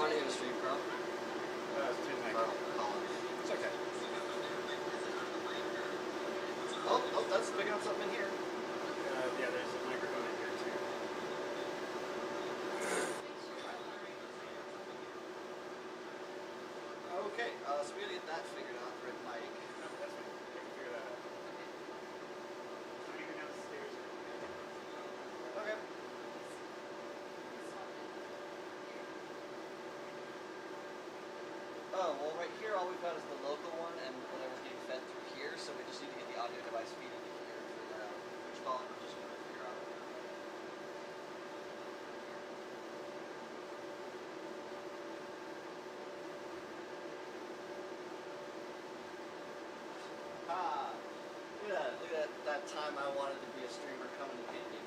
finding in a stream, bro? It's too late. It's okay. Oh, that's picking up something in here. Yeah, there's a microphone in here too. Okay, so we gotta get that figured out, right, Mike? No, that's fine. I can figure that out. Don't even go downstairs. Okay. Oh, well, right here, all we've got is the local one and whatever's getting fed through here, so we just need to get the audio device feeding to here to figure out which volume we're just going to figure out. Ah, look at that time I wanted to be a streamer coming in handy.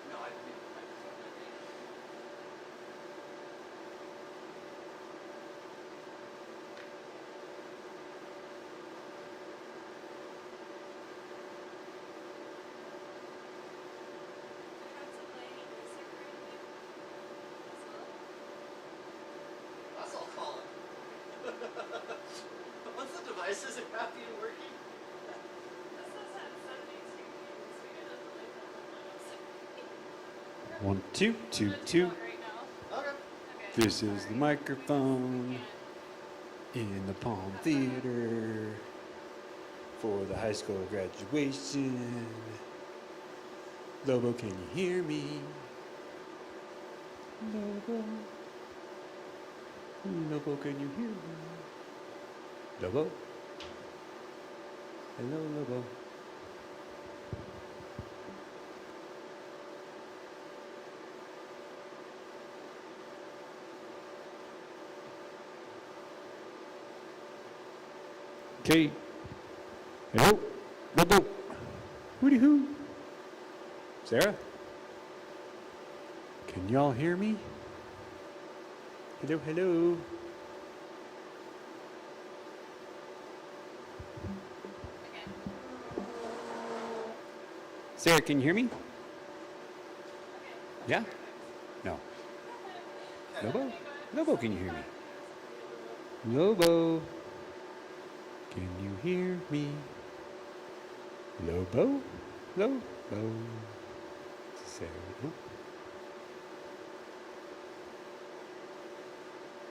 No, I didn't need the microphone. That's all calling. Once the device isn't happy and working. One, two, two, two. Okay. This is the microphone in the Palm Theater for the high school graduation. Lobo, can you hear me? Lobo. Lobo, can you hear me? Lobo? Hello, Lobo. Okay. Hello? Lobo? Hooty hoo? Sarah? Can y'all hear me? Hello, hello. Sarah, can you hear me? Yeah? No. Lobo? Lobo, can you hear me? Lobo? Can you hear me? Lobo? Lobo? Sarah. Huh?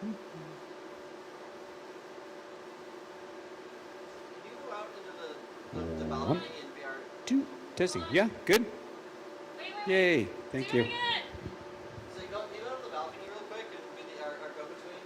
Can you go out into the balcony and be our... 2, testing. Yeah, good. Yay, thank you. So you go to the balcony real quick and be our go-between?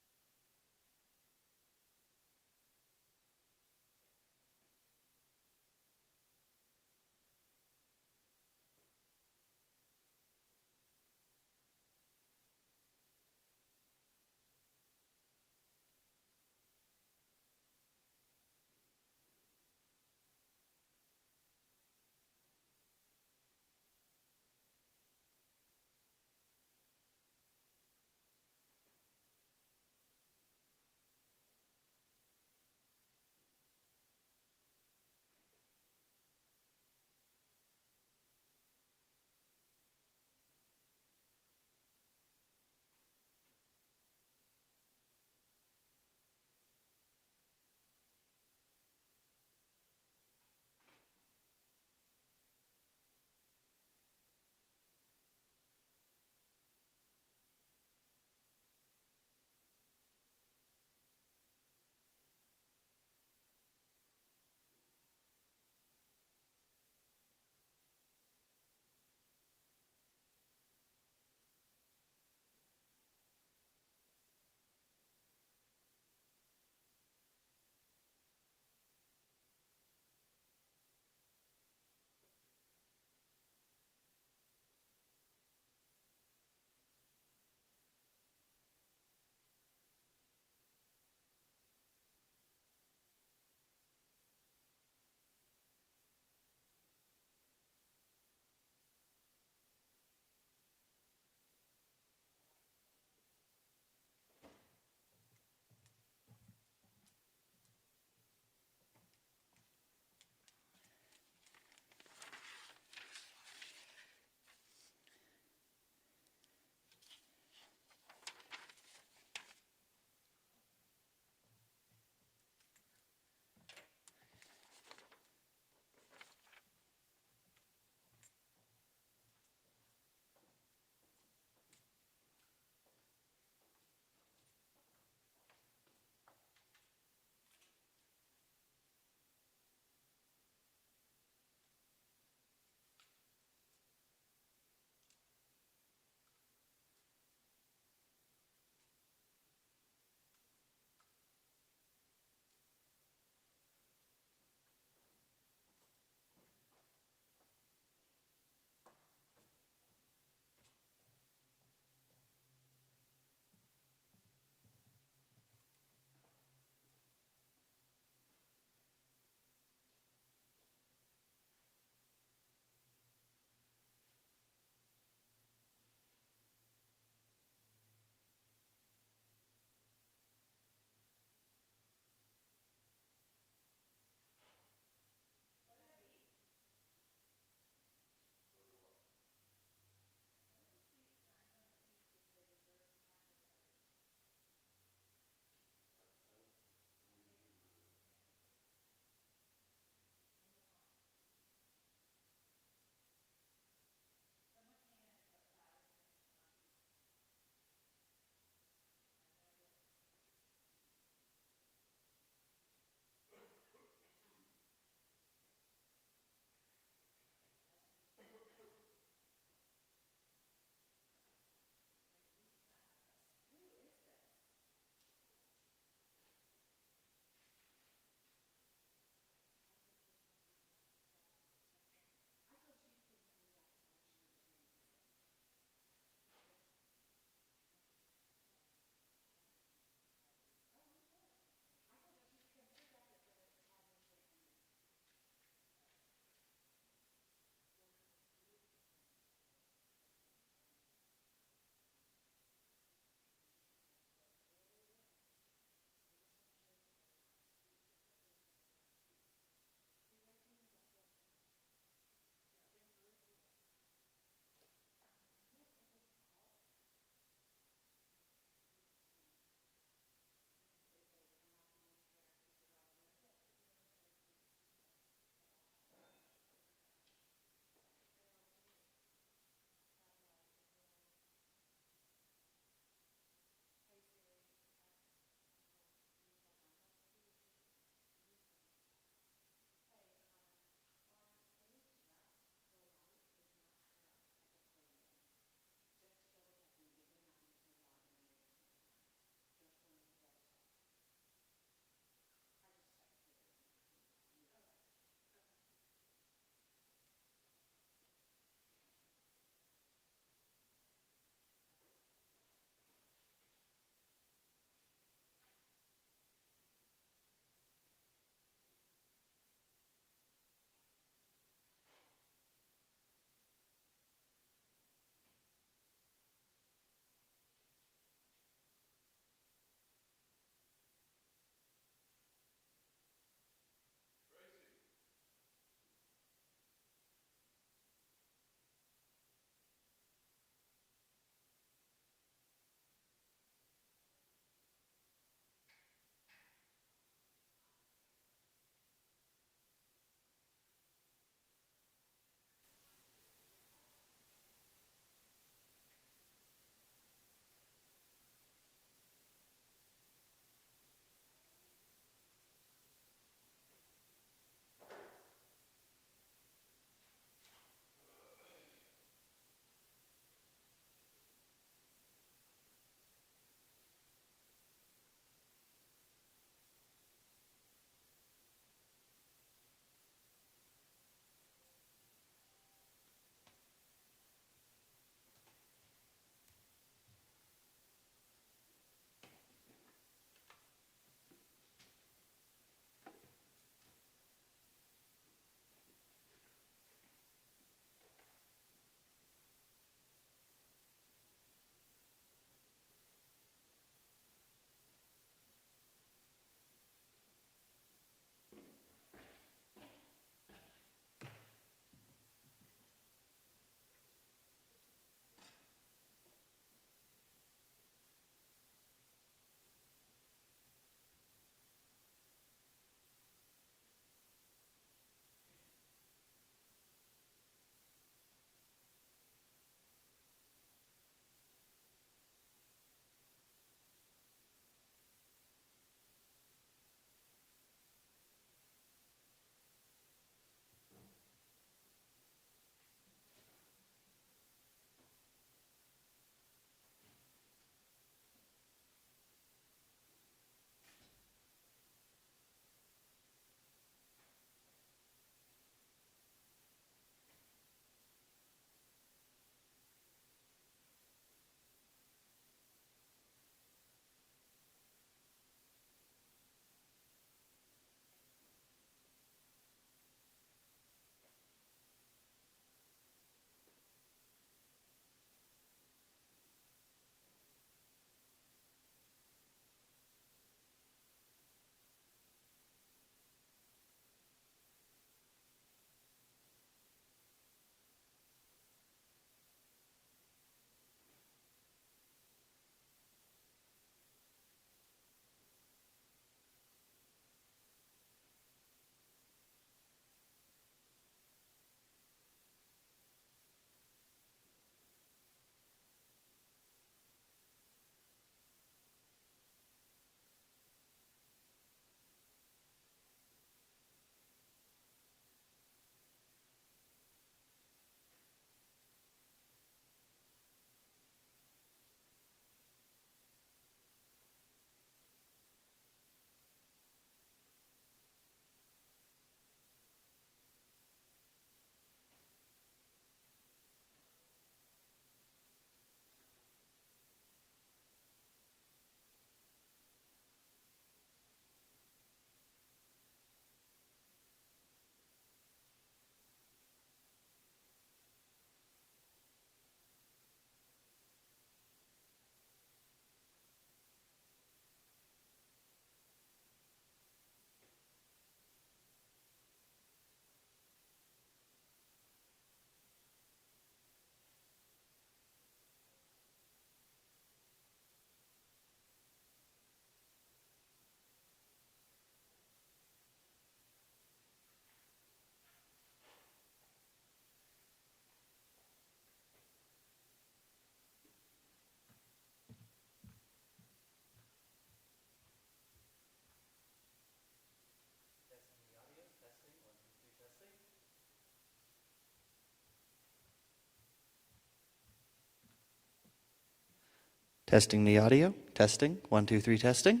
Testing the audio. Testing. 1, 2, 3, testing.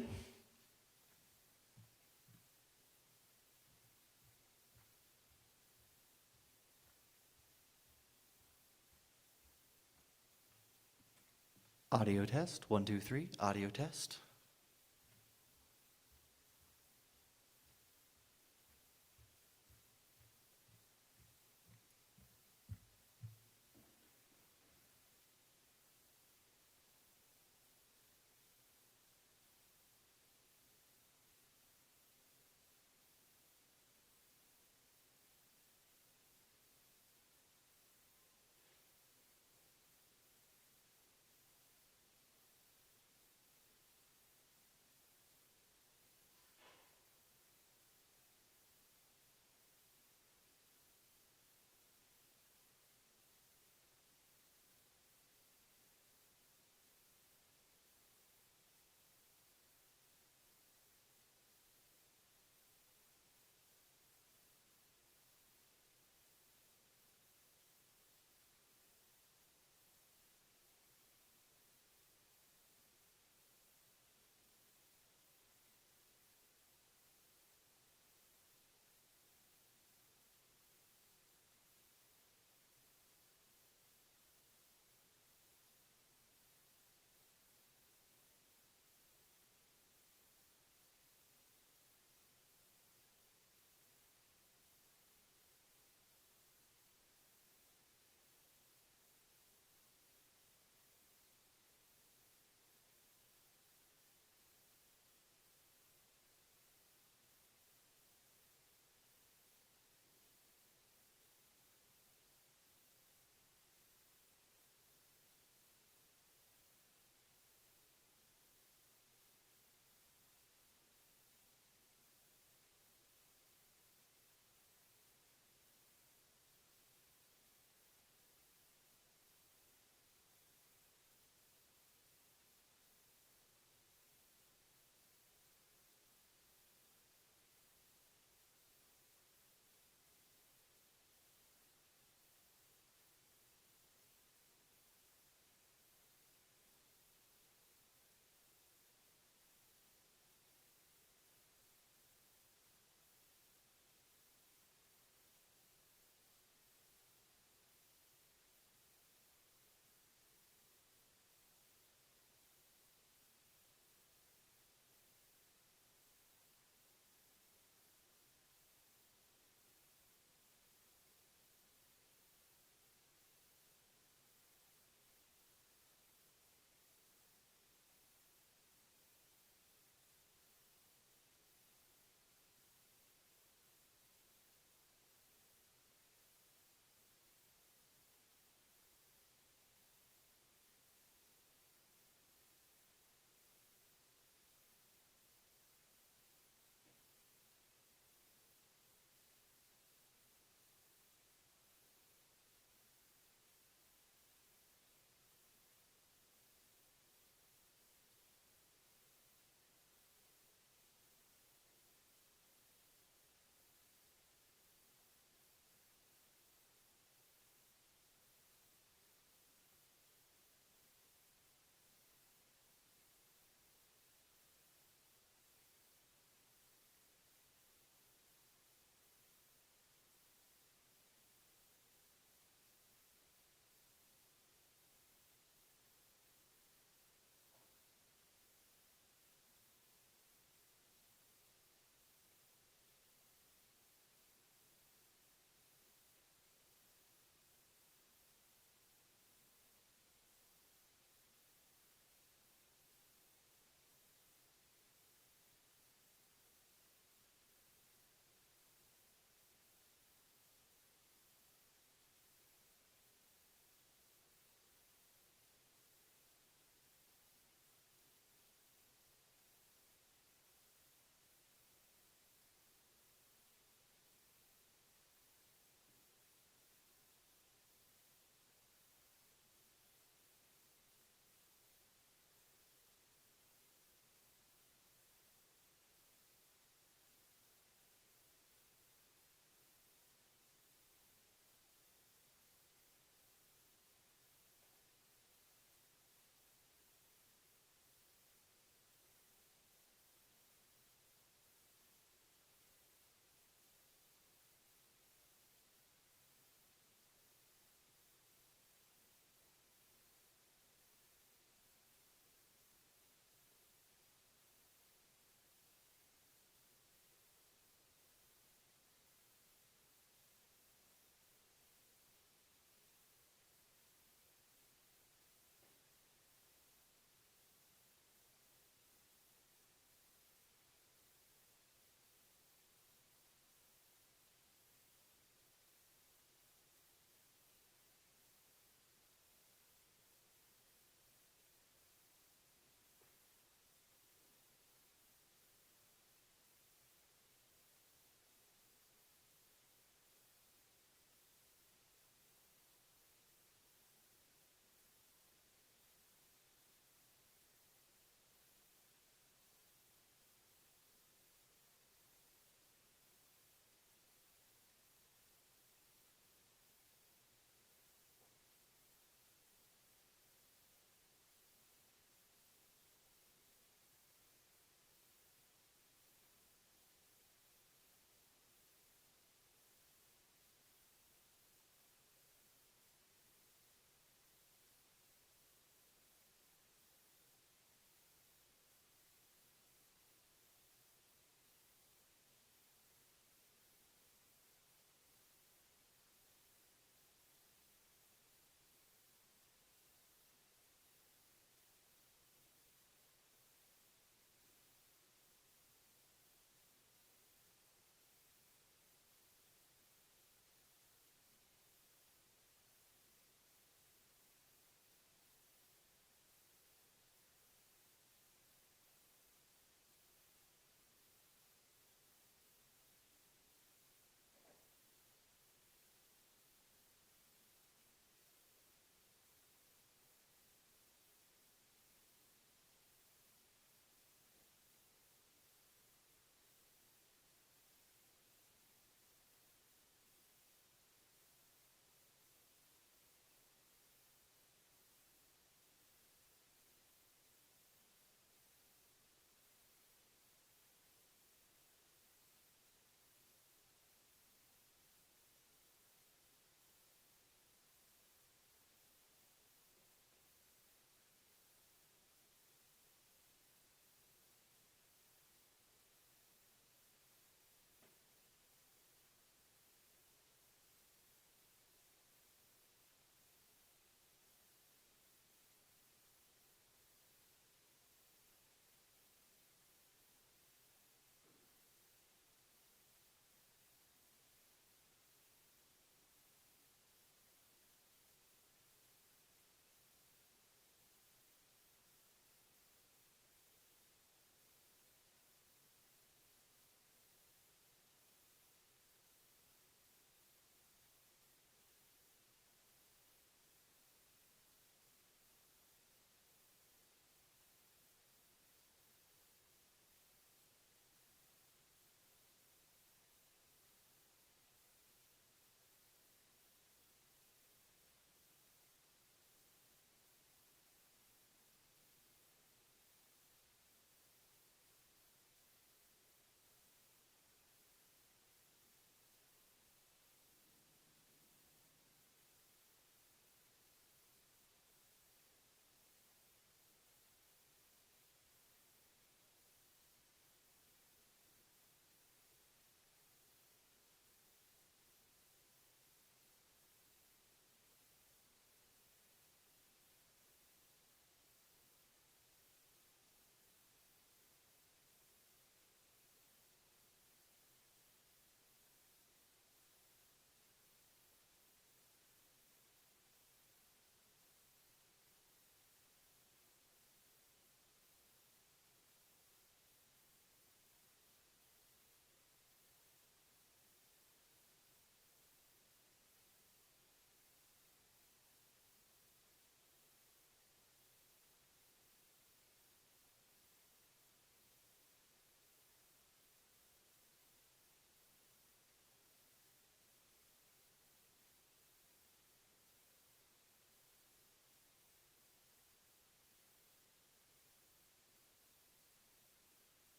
Audio test. 1, 2, 3. Audio test.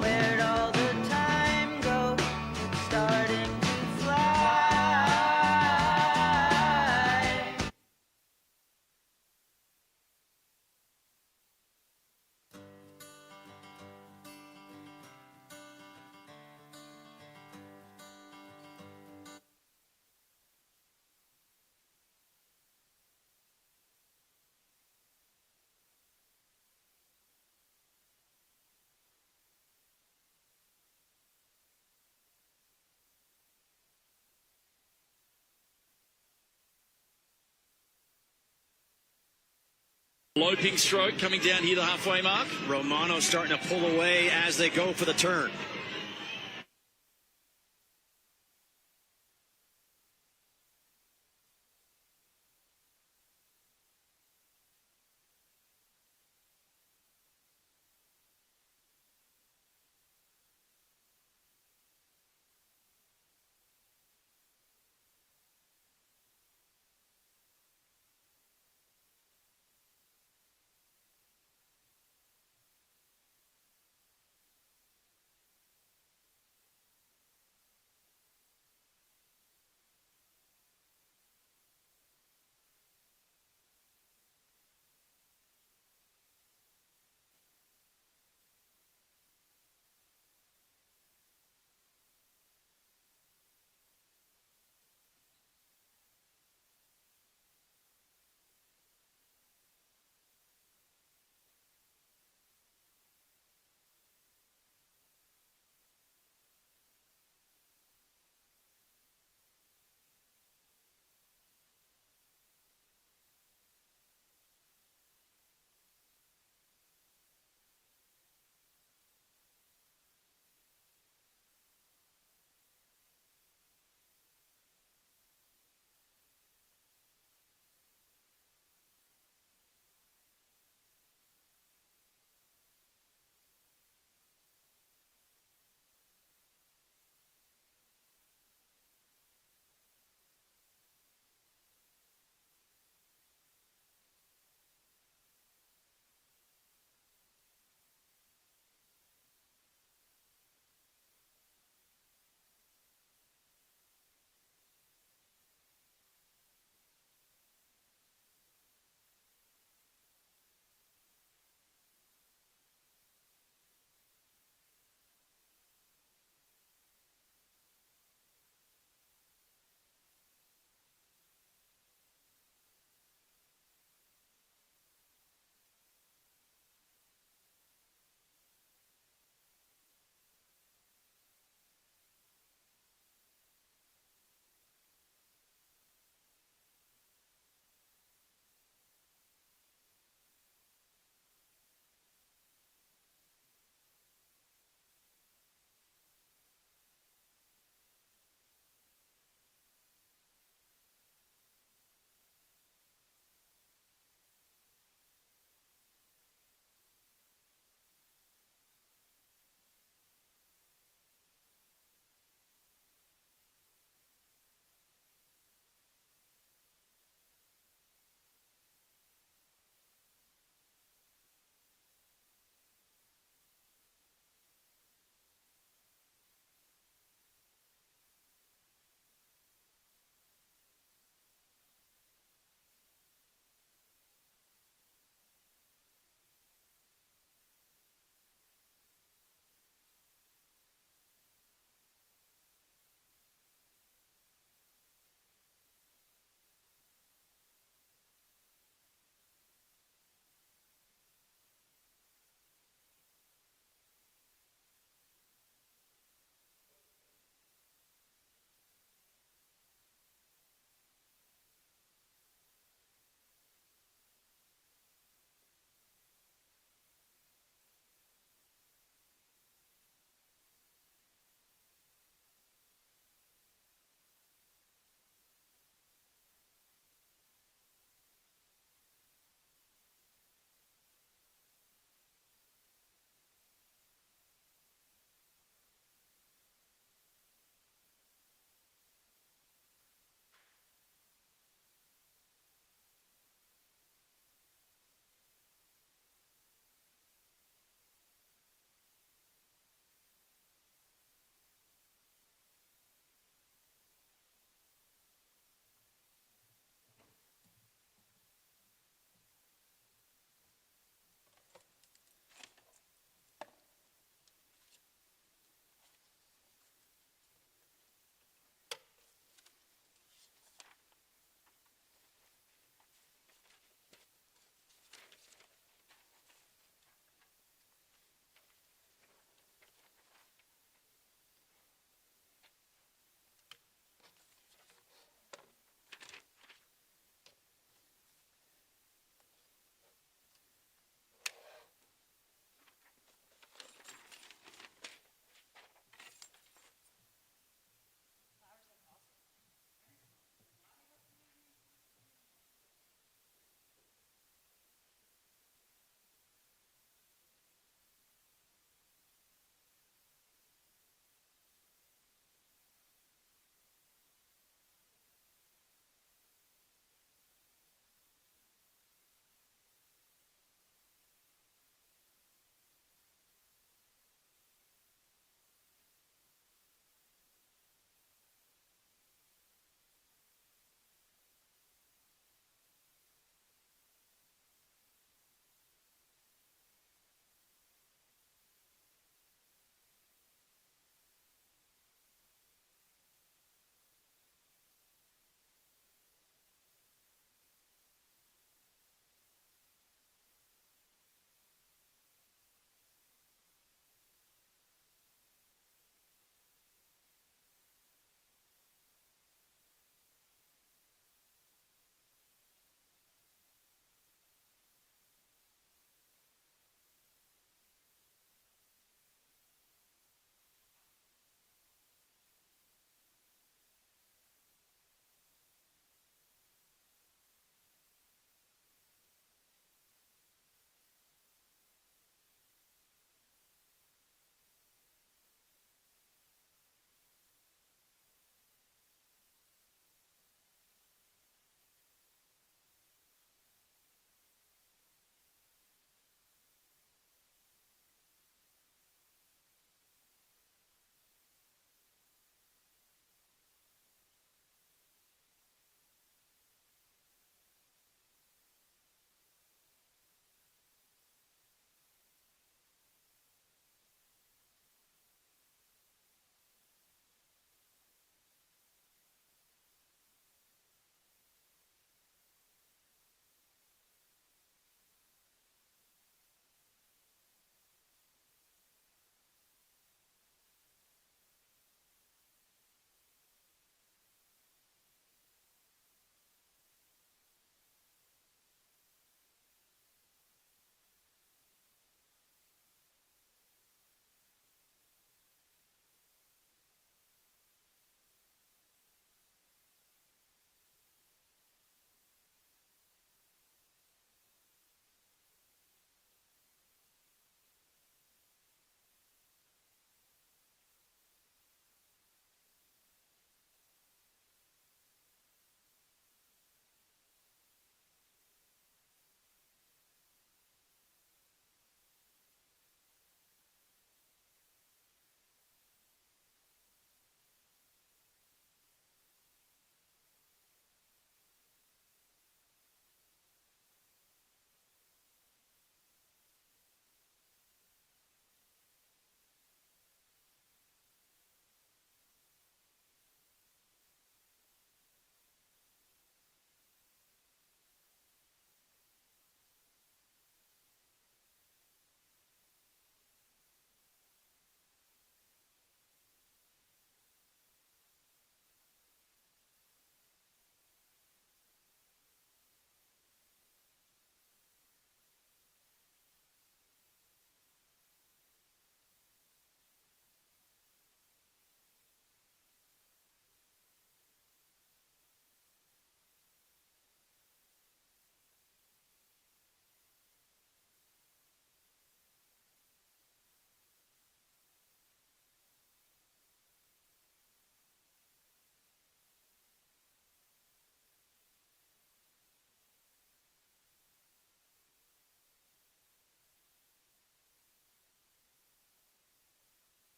Where'd all the time go? It's starting to fly. Loping stroke coming down here to the halfway mark. Romano starting to pull away as they go for the turn.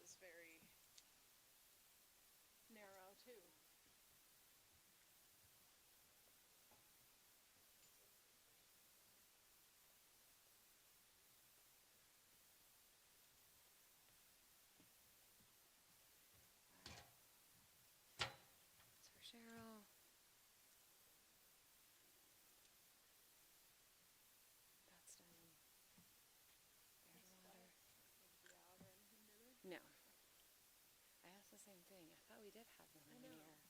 is very narrow too. It's for Cheryl. That's done. There's water. Be out or anything, do they? No. I asked the same thing. I thought we did have them in here. I'll go get.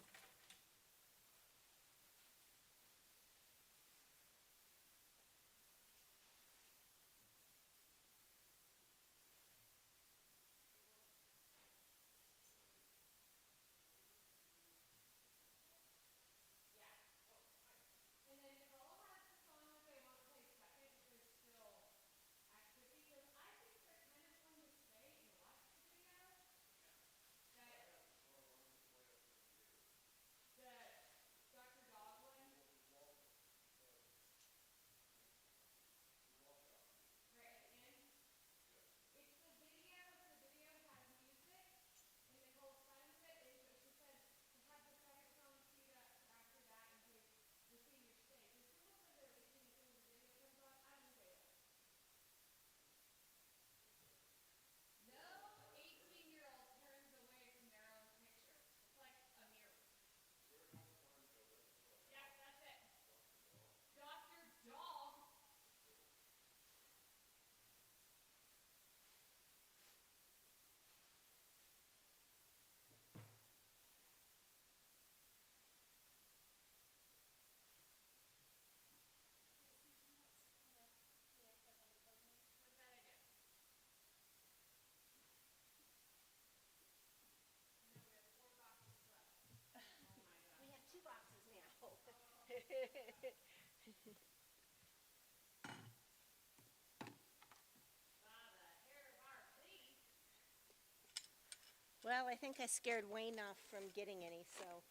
Get my keys. One with her. And then Nicole has the song that they want to play second if there's still activity, because I think they're kind of fun to stay and watch the video. That the Dr. Dog one. Right at the end. It's the video. So the video has music, and Nicole's fine with it. And but she said to have the second song queued up after that in case the seniors stay. Because people say they're leaving as soon as the video comes on. I don't think they will. No 18-year-old turns away from their own picture. It's like a mirror. Yep, that's it. Dr. Dog. What's that idea? No, we have 4 boxes left. Oh my god. We have 2 boxes now. Well, I think I scared Wayne off from getting any, so.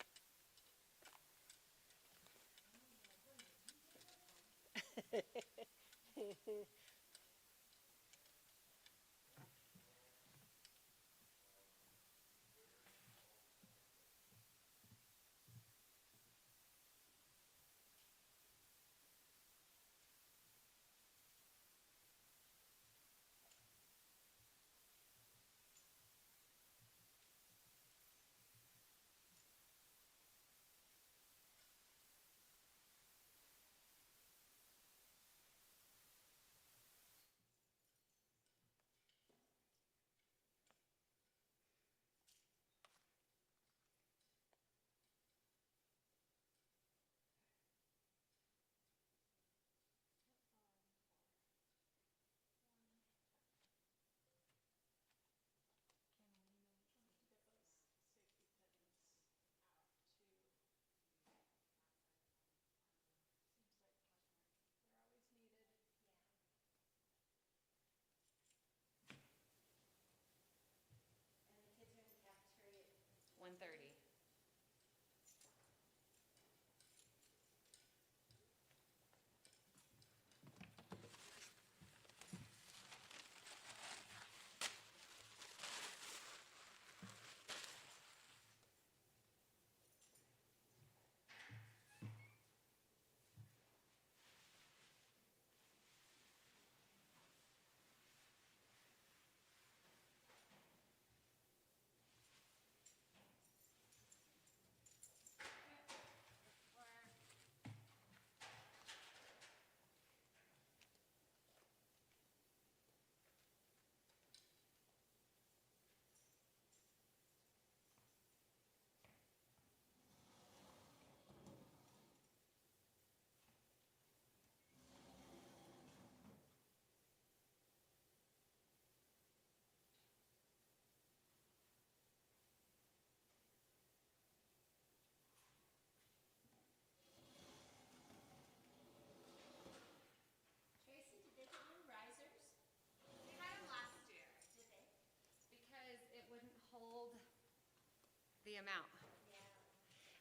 the amount.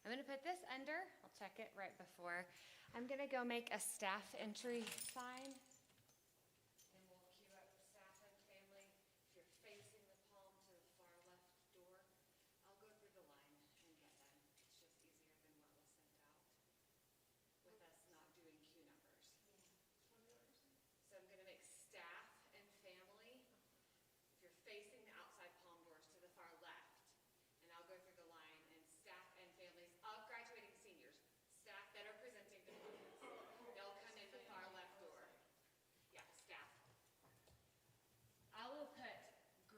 I'm gonna put this under, I'll check it right before. I'm gonna go make a staff entry sign. And we'll queue up staff and family. If you're facing the palm to the far left door, I'll go through the line and get them. It's just easier than what was sent out with us not doing queue numbers. So I'm gonna make staff and family. If you're facing the outside palm doors to the far left, and I'll go through the line, and staff and families of graduating seniors, staff that are presenting diplomas, they'll come in the far left door. Yeah, staff. I will put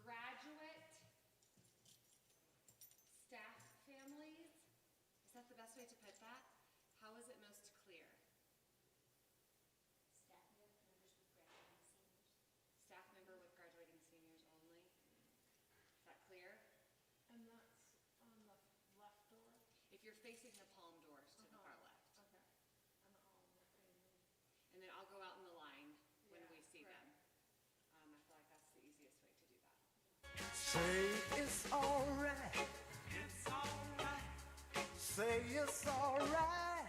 graduate staff families. Is that the best way to put that? How is it most clear? Staff member with graduating seniors only. Is that clear? And that's on the left door? If you're facing the palm doors to the far left. Okay. And all the family. And then I'll go out in the line when Yeah, we see right. them. I feel like that's the easiest way to do that. Say it's alright. It's alright. Say it's alright.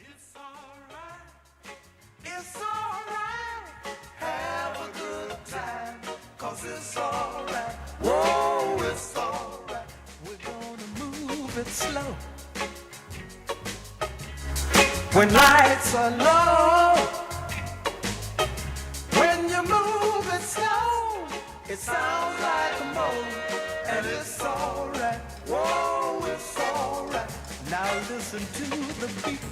It's alright. It's alright. Have a good time. 'Cause it's alright. Whoa, it's alright. We're gonna move it slow. When lights are low. When you move it slow, it sounds like a moan, and it's alright. Whoa, it's alright. Now listen to the beat.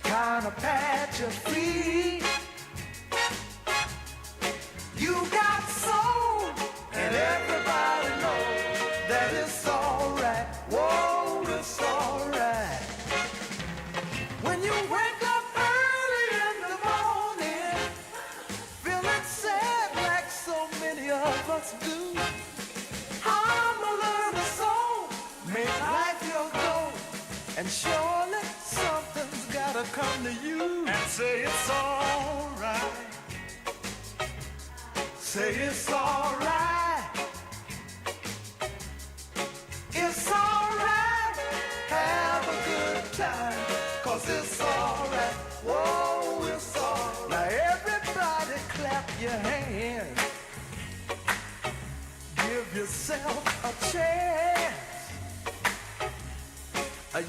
Kinda pat your feet. You got soul, and everybody knows that it's alright. Whoa, it's alright. When you wake up early in the morning, feeling sad like so many of us do, I'm a little soul, make life your goal, and surely something's gotta come to you and say it's alright. Say it's alright. It's alright. Have a good time. 'Cause it's alright. Whoa, it's alright. Now everybody clap your hands. Give yourself a chance.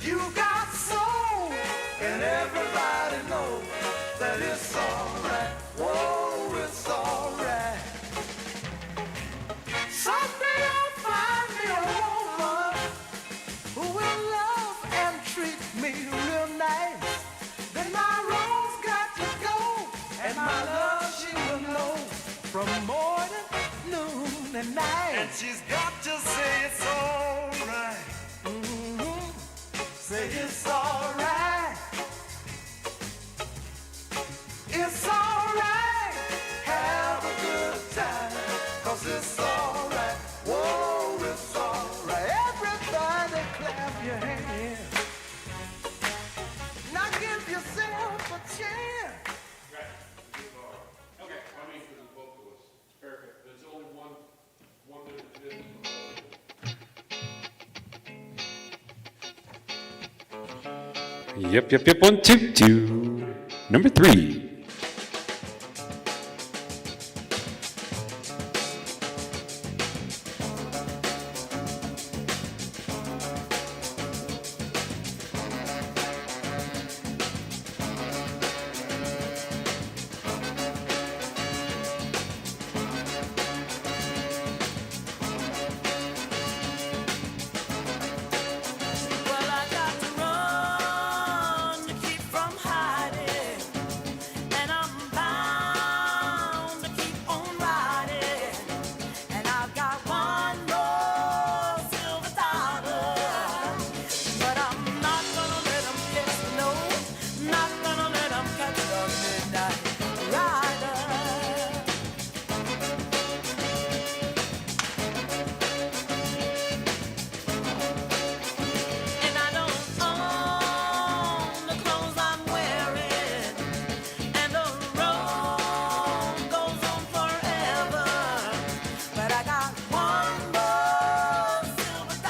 You got soul, and everybody knows that it's alright. Whoa, it's alright. Someday I'll find me a woman who will love and treat me real nice. Then my road's got to go, and my love she will know from morning, noon, and night. And she's got to say it's alright. Say it's alright. It's alright. Have a good time. 'Cause it's alright. Whoa, it's alright. Everybody clap your hands. Now give yourself a chance. Right. Okay. I mean, for the vocalist. Perfect. There's only one minute. Yep. 1, 2, 2. Number 3. Well, I got to run to keep from hiding.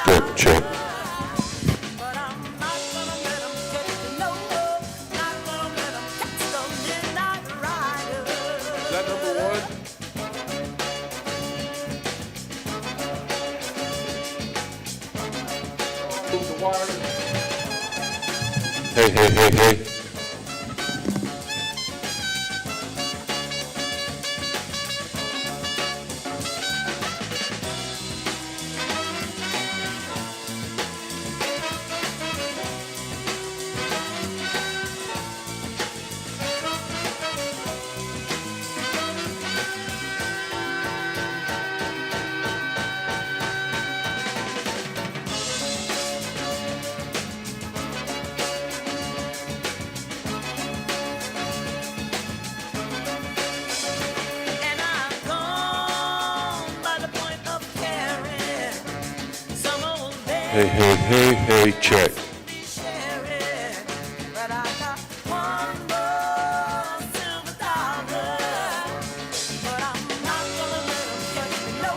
Check, check. But I'm not gonna let 'em catch me, no, not gonna let 'em catch the midnight rider. Is that number one? Move the wire. Hey, hey, hey, hey. And I've gone by the point of caring. Some old Hey, hey, hey, hey, check. be sharing, but I got one more silver dollar. But I'm not gonna let 'em catch me, no,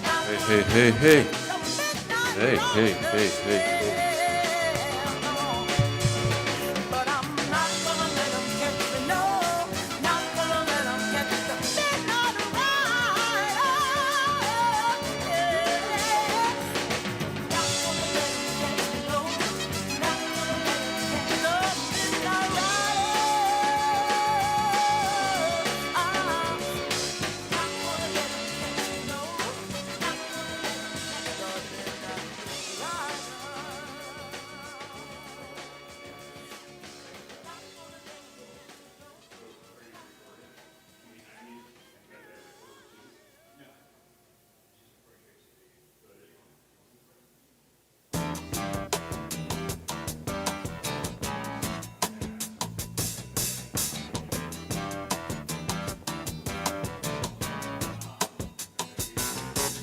not Hey, gonna hey, hey, hey. the midnight Hey, hey, rider. hey, hey, hey. But I'm not gonna let 'em catch me, no, not gonna let 'em catch the midnight rider. Not gonna let 'em catch me, no, not gonna let 'em catch the midnight rider. Not gonna let 'em catch me, no, not gonna let 'em catch the midnight rider.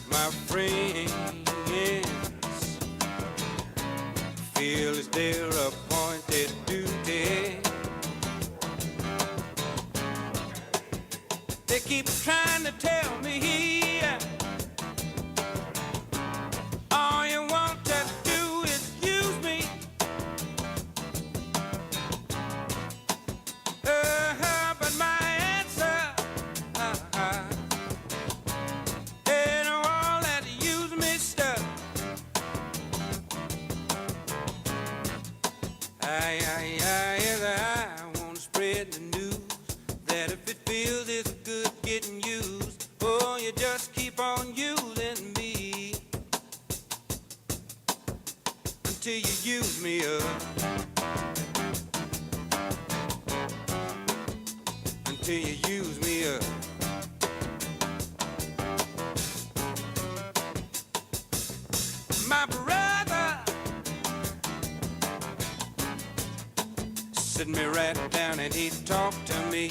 My friends feel it's their appointed duty. They keep trying to tell me all you want to do is use me. But my answer ain't all that use me stuff. I wanna spread the news that if it feels it's good getting used, oh, you just keep on using me until you use me up. Until you use me up. My brother sit me right down and he talked to me.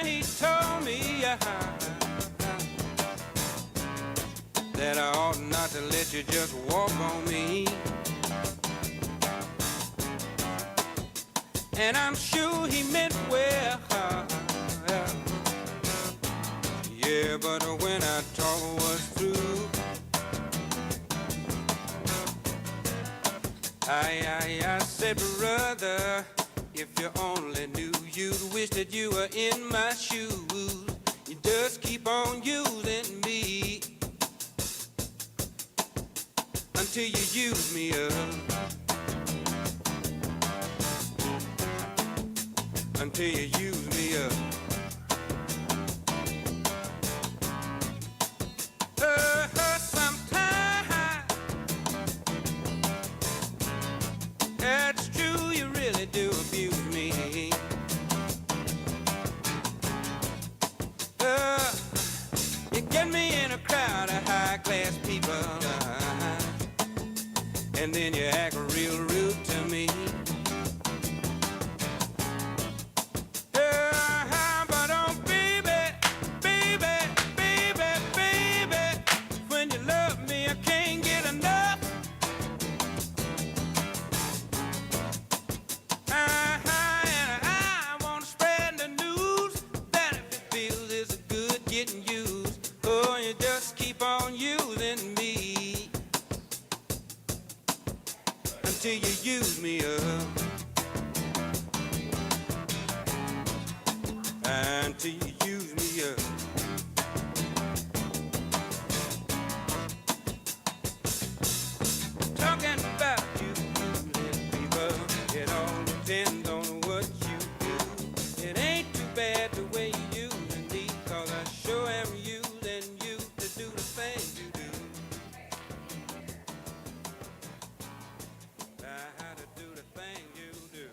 He told me that I ought not to let you just walk on me. And I'm sure he meant well. Yeah, but when our talk was through, I said, brother, if you only knew, you'd wish that you were in my shoes. You just keep on using me until you use me up. Until you use me up. Sometimes it's true, you really do abuse me. You get me in a crowd of high-class people, and then you act real rude to me. But oh, baby, baby, baby, baby, when you love me, I can't get enough. And I want to spread the news that if it feels it's good getting used, oh, until you use me up. Until you use me up. Talking about you fooling people, it all depends on what you do. It ain't too bad the way you using me, 'cause I sure am using you to do the things you do. How to do the thing you do.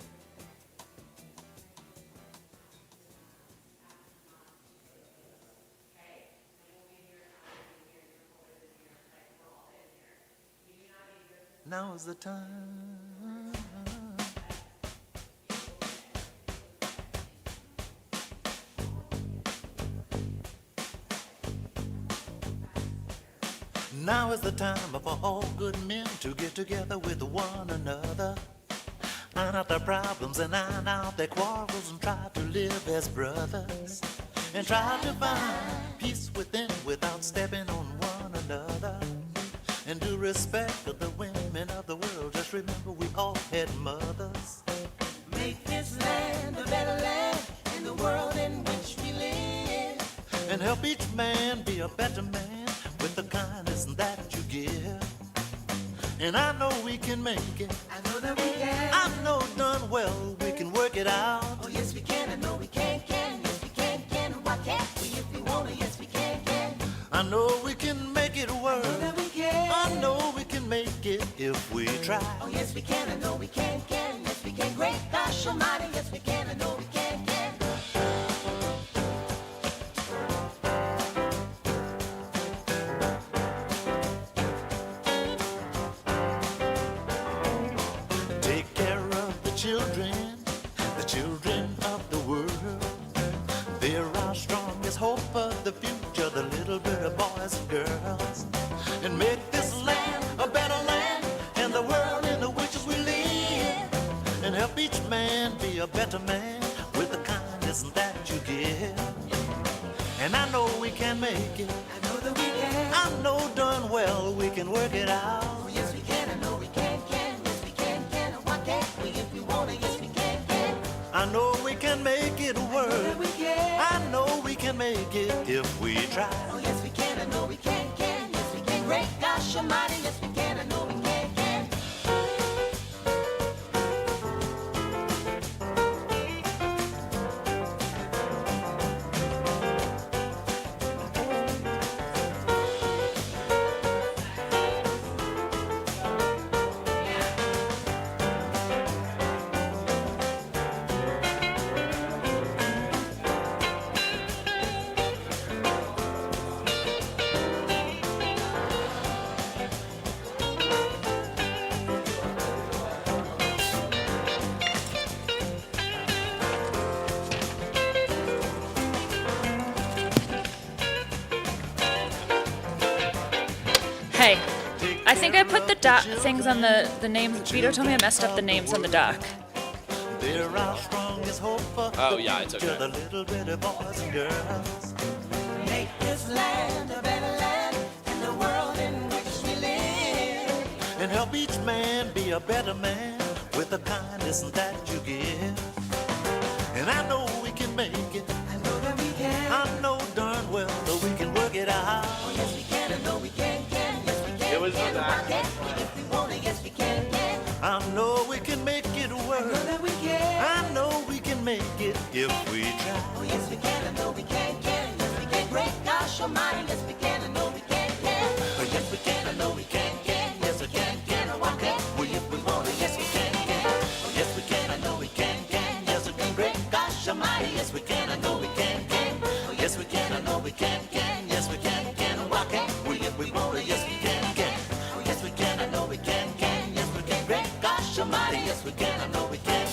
Now is the time. Now is the time for all good men to get together with one another, iron out their problems and iron out their quarrels, and try to live as brothers, and try to find peace within without stepping on one another. And do respect of the women of the world. Just remember we all had mothers. Make this land a better land in the world in which we live. And help each man be a better man with the kindness that you give. And I know we can make it. I know that we can. I know done well we can work it out. Oh yes we can. I know we can. Yes we can. Why can't we if we wanna? Yes we can. I know we can make it work. I know that we can. I know we can make it if we try. Oh yes we can. I know we can. Yes we can. Great gosh almighty. Yes we can. I know we can. Take care of the children of the world. They're our strongest hope for the future, the little bit of boys and girls. And make this land a better land and the world in which we live. And help each man be a better man with the kindness that you give. And I know we can make it. I know that we can. I know done well we can work it out. Oh yes we can. I know we can. Yes we can. Why can't we if we wanna? Yes we can. I know we can make it work. I know we can. I know we can make it if we try. Oh yes we can. I know we can. Yes we can. Great gosh almighty. Yes we can. I know we can. Hey, I think I put the things on the names. Vito told me I messed up the names on the dock. Oh yeah, it's okay. The little bitty boys and girls. Make this land a better land in the world in which we live. And help each man be a better man with the kindness that you give. And I know we can make it. I know that we can. I know darn well that we can work it out. Oh yes we can. I know we can. Yes we can. It was that. If we want it, yes we can. I know we can make it work. I know that we can. I know we can make it if we try. Oh yes we can. I know we can. Yes we can. Great gosh almighty. Yes we can. I know we can. Oh yes we can. I know we can. Yes we can. Why can't we if we want it? Yes we can. Oh yes we can. I know we can. Yes we can. Great gosh almighty. Yes we can. I know we can. Oh yes we can. I know we can. Yes we can. Why can't we if we want it? Yes we can. Oh yes we can. I know we can. Yes we can. Great gosh almighty. Yes we can. I know we can.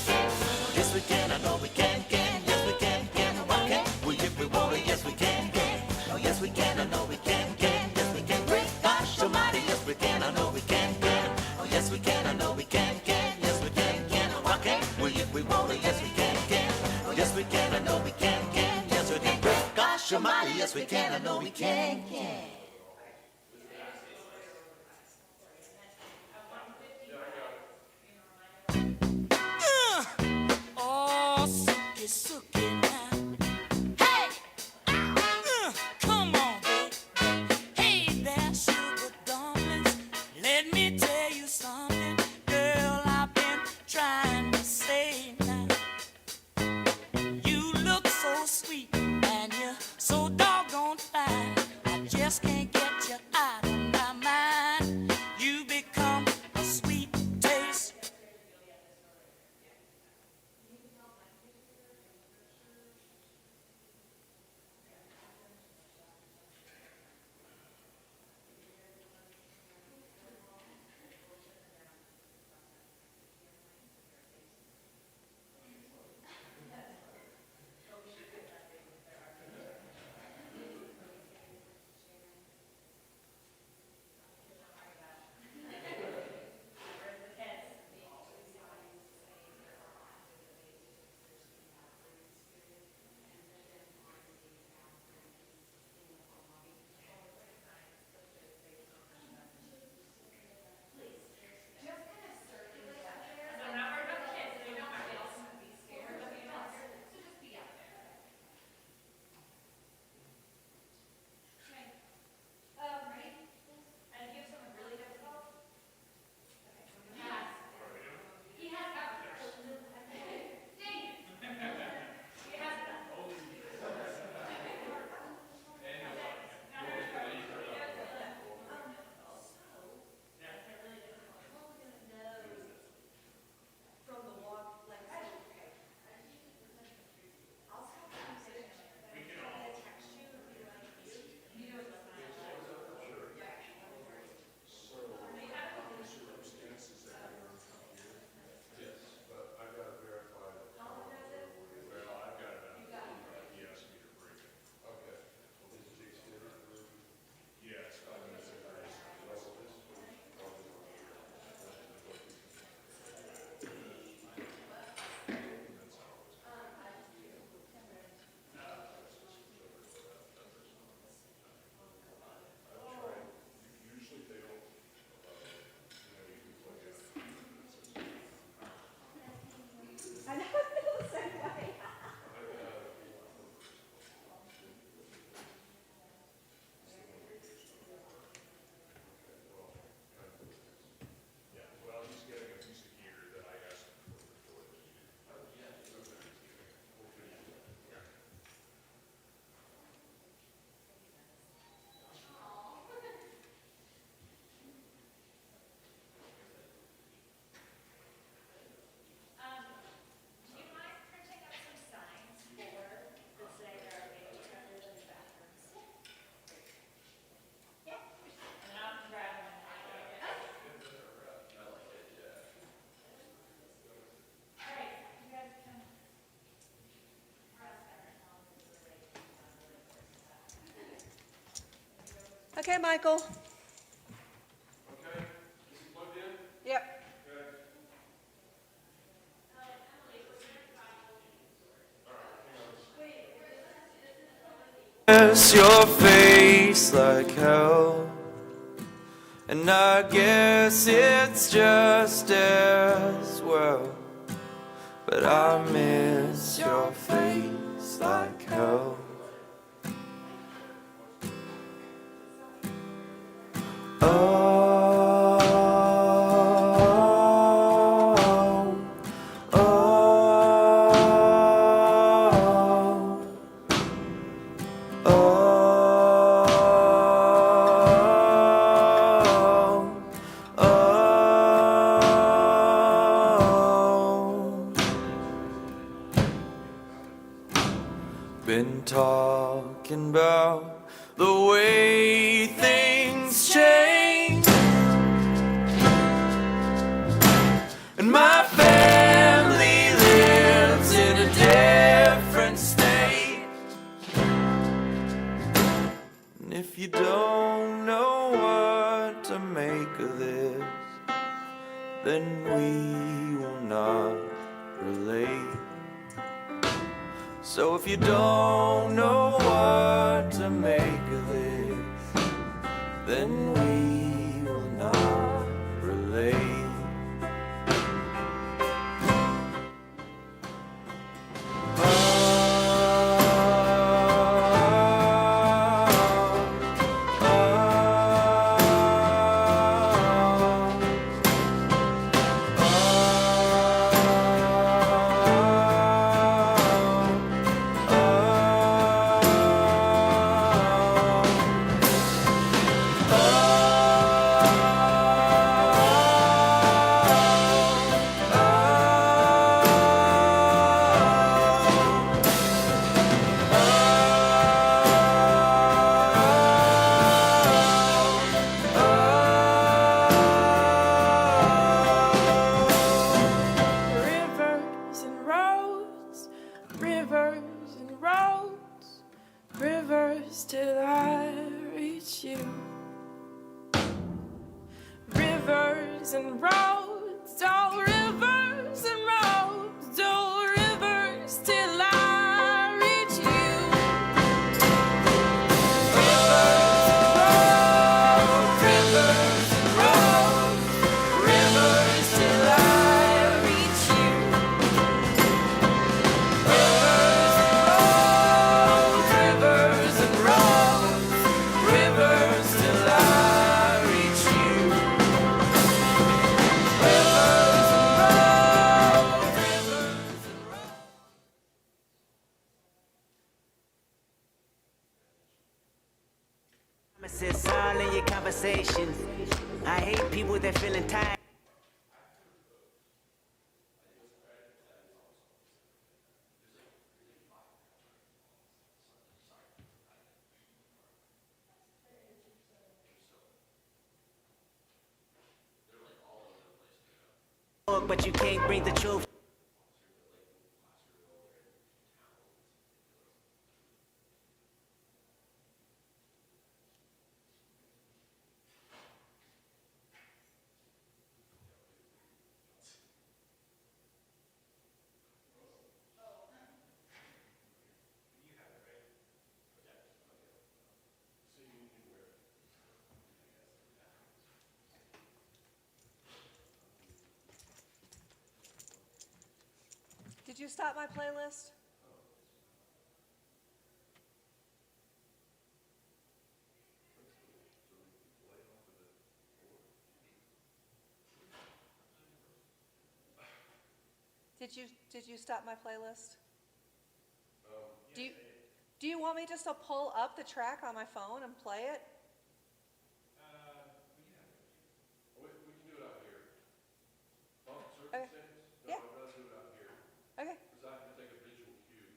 Yes we can. I know we can. Yes we can. Why can't we if we want it? Yes we can. Oh yes we can. I know we can. Yes we can. Great gosh almighty. Yes we can. I know we can. Oh yes we can. I know we can. Yes we can. Why can't we if we want it? Yes we can. Oh yes we can. I know we can. Yes we can. Great gosh almighty. Yes we can. I know we can. Oh, sookie, sookie now. Hey! Come on, baby. Hey there, sugar dumplings. Let me tell you something, girl, I've been trying to say now. You look so sweet and you're so doggone fine. I just can't get you out of my mind. You become a sweet taste. Okay, Michael. Okay, is it plugged in? Yep. Okay. Miss your face like hell, and I guess it's just as well. But I miss your face like hell. Been talking about the way things change, and my family lives in a different state. And if you don't know what to make of this, then we will not relate. So if you don't know what to make of this, then we will not relate. conversation. I hate people that feeling tired. But you can't bring the truth. Did you stop my playlist? Did you stop my playlist? Do you want me just to pull up the track on my phone and play it? We can do it out here. Oh, Okay. circumstance? No, Yeah. I'd rather do it out here, Okay, because I can take a visual cue.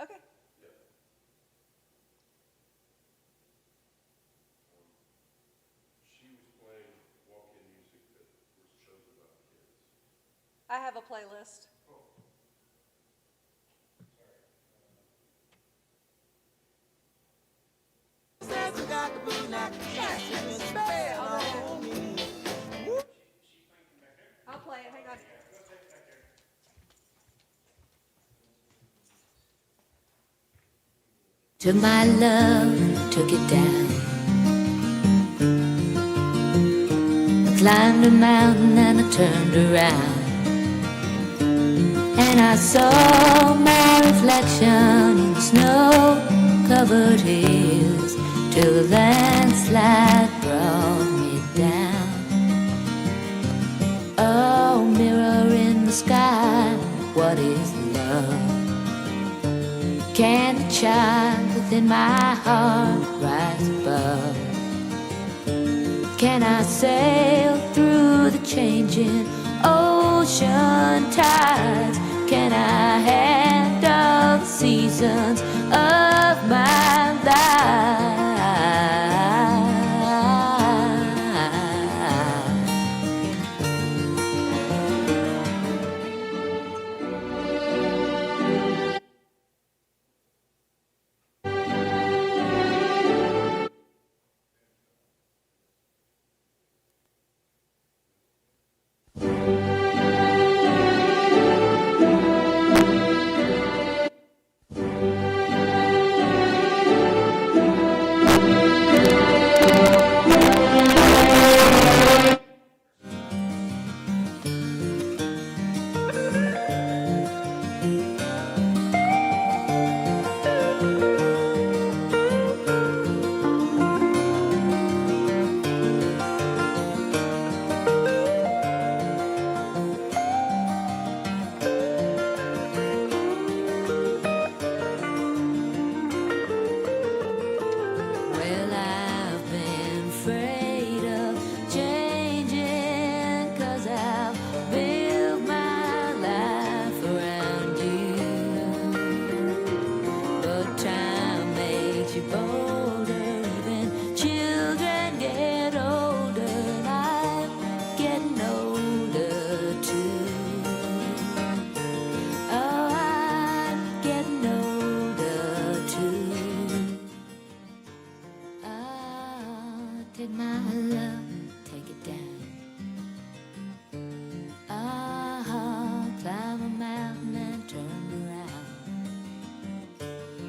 okay. Yeah. She was playing walk-in music that was chosen by the kids. I have a playlist. I'll play it, hang on. Took my love, took it down. I climbed a mountain and I turned around, and I saw my reflection in the snow-covered hills, till the landslide brought me down. Oh, mirror in the sky, what is love? Can the child within my heart rise above? Can I sail through the changing ocean tides? Can I handle the seasons of my life? Well, I've been afraid of changing, 'cause I've built my life around you. But time makes you bolder, even children get older, and I'm getting older too. Oh, I'm getting older too. Take my love, take it down. Climb a mountain and turn around.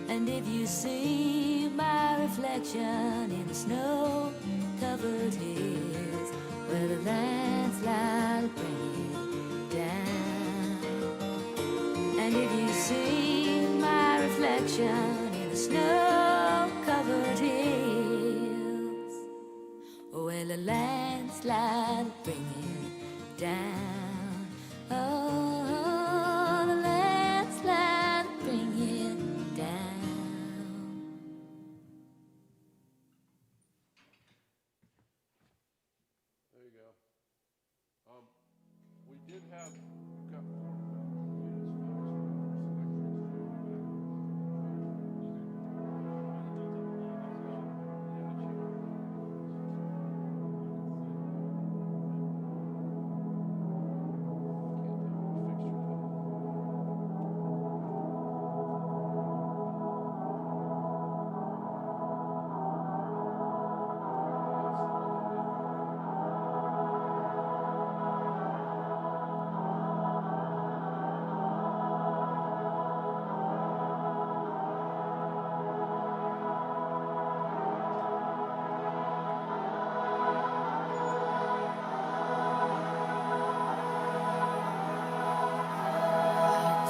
And if you see my reflection in the snow-covered hills, where the landslide bring it down. And if you see my reflection in the snow-covered hills, well, a landslide bring it down. Oh, the landslide bring it down. have, we've got 4 units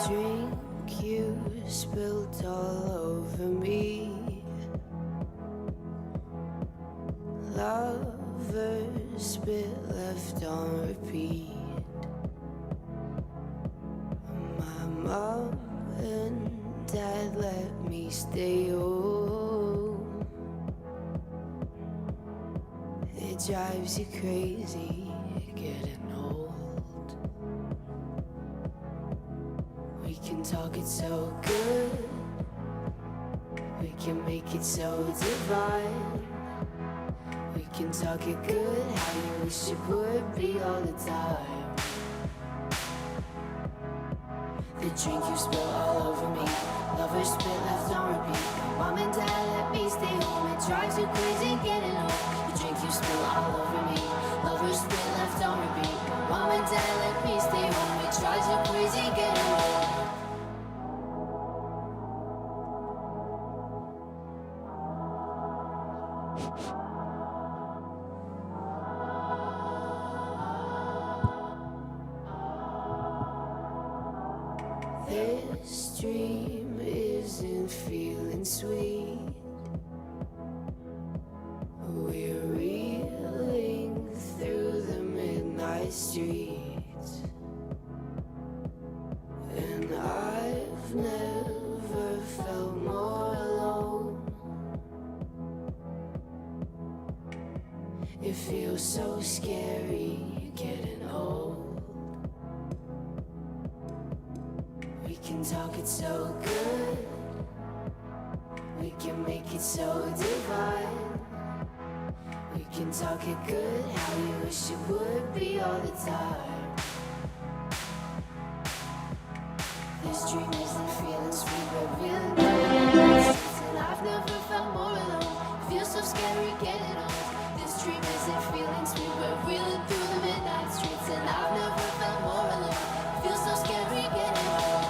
Drink you spilled all over me. Lovers spit left on repeat. My mom and dad let me stay home. It drives you crazy getting old. We can talk it so good, we can make it so divine. We can talk it good, how you wish it would be all the time. The drink you spill all over me, lovers spit left on repeat. Mom and dad let me stay home, it drives you crazy getting home. The drink you spill all over me, lovers spit left on repeat. Mom and dad let me stay home, it drives you crazy getting home. This dream isn't feeling sweet. We're reeling through the midnight streets, and I've never felt more alone. It feels so scary getting old. We can talk it so good, we can make it so divine. We can talk it good, how you wish it would be all the time. This dream isn't feeling sweet, but really good. And I've never felt more alone. It feels so scary getting old. This dream isn't feeling sweet, but reeling through the midnight streets. And I've never felt more alone. It feels so scary getting old.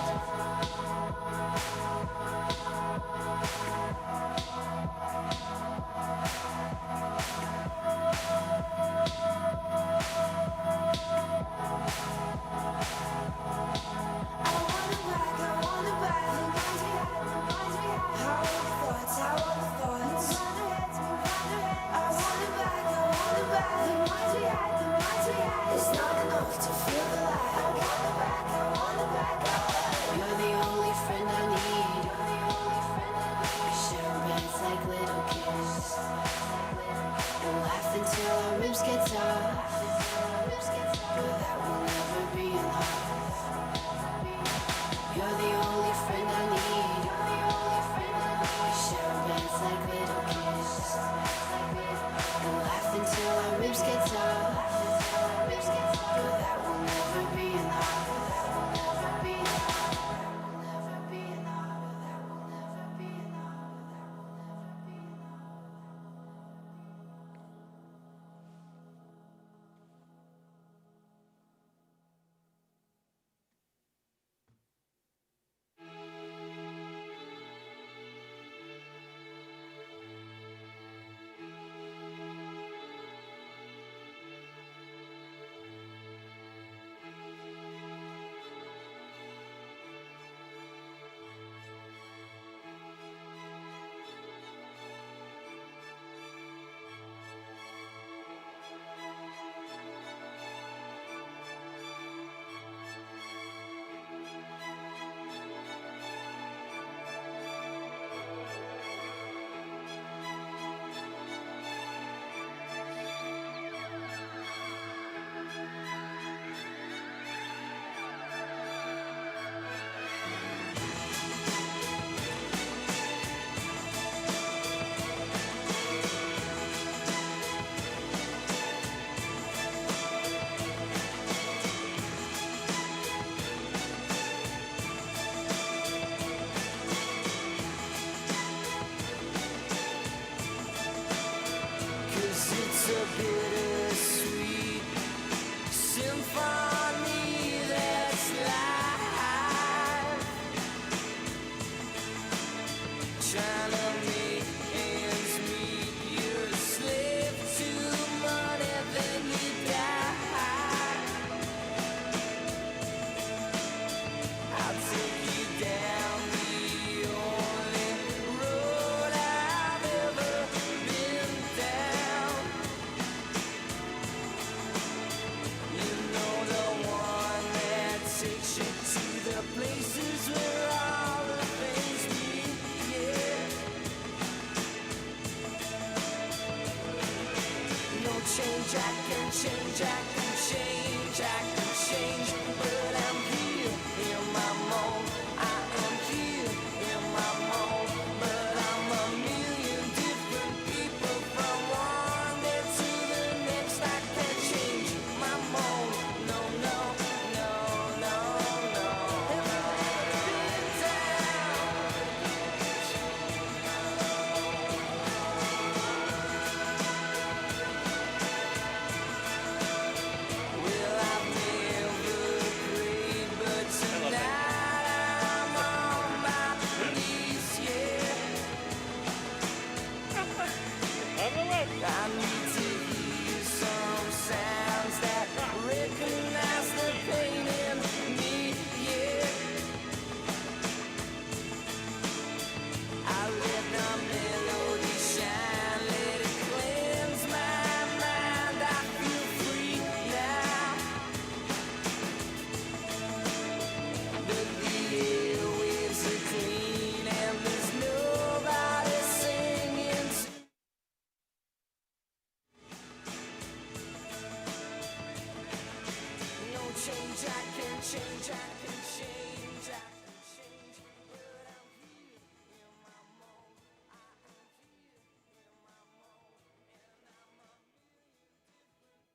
It's not enough to feel the light. change, I can change, I can change, I can change. But I'm here in my mold. I am here in my mold. But I'm a million different people from one day to the next. I can't change my mold. No, no, no, no, no. Been down. Well, I've never prayed, but tonight I'm on my knees, yeah. I need to hear some sounds that recognize the pain in me, yeah. I let the melody shine, let it cleanse my mind. I feel free now. But the airwaves are clean and there's nobody singing to no change, I can change, I can change, I can change. But I'm here in my mold. I am here in my mold. And I'm a million different.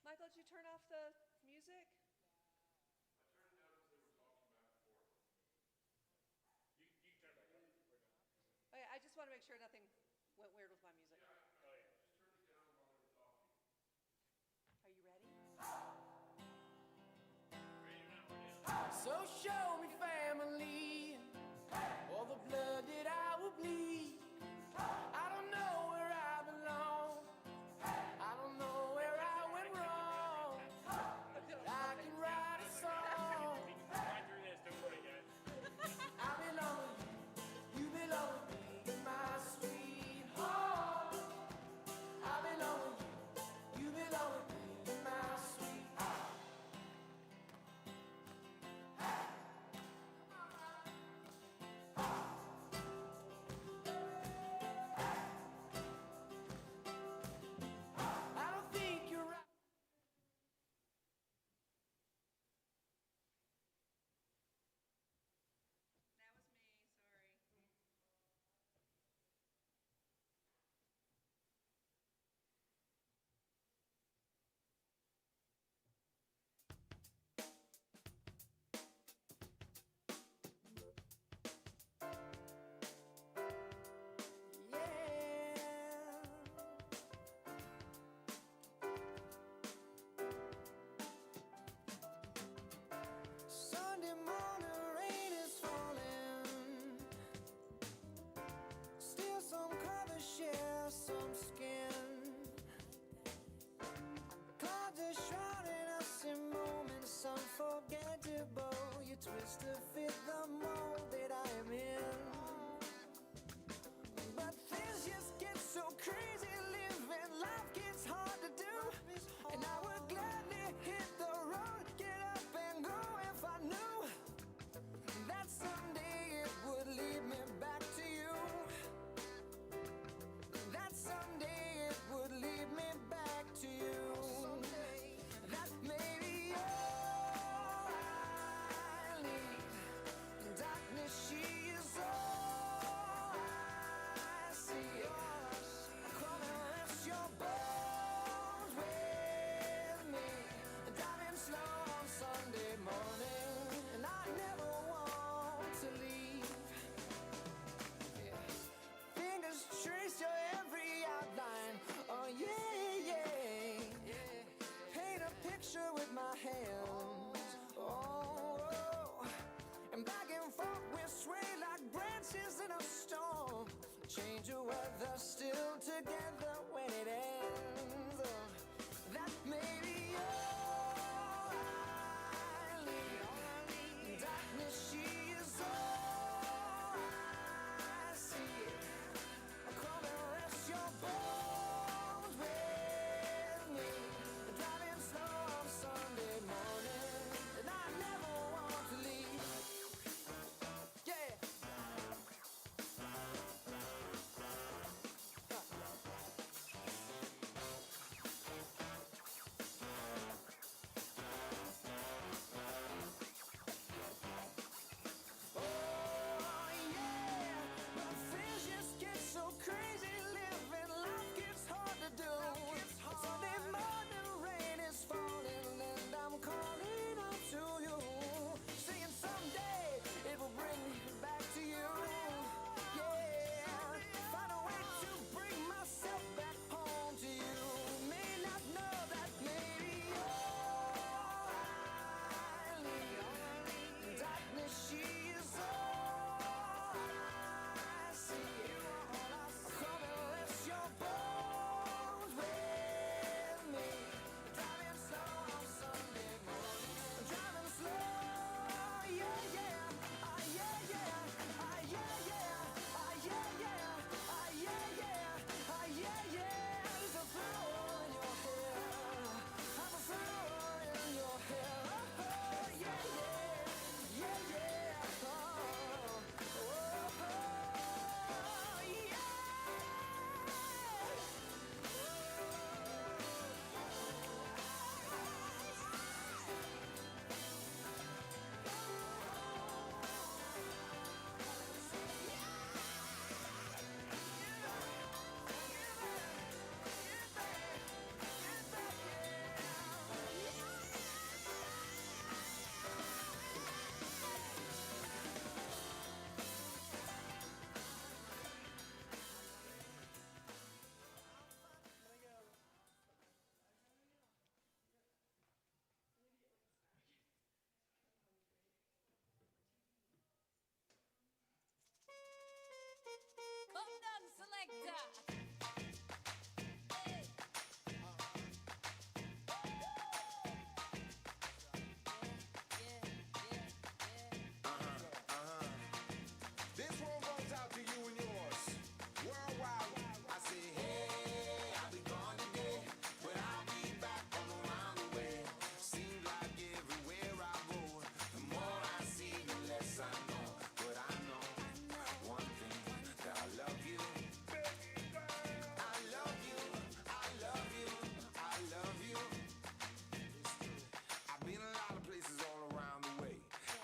Michael, did you turn off the music? I turned it down because they were talking back and forth. You turn it back up. We're done. Okay, I just want to make sure nothing went weird with my music. Yeah, just turned it down while they were talking. Are you ready? So show me family, all the blood that I will bleed. I don't know where I belong. I don't know where I went wrong. I can write a song. I belong with you. done, selector. Hey. This one goes out to you and yours. Worldwide, I say, hey, I'll be gone today, but I'll be back from around the way. Seems like everywhere I go, the more I see, the less I know. But I know one thing, that I love you. I love you, I love you, I love you. I've been a lot of places all around the way.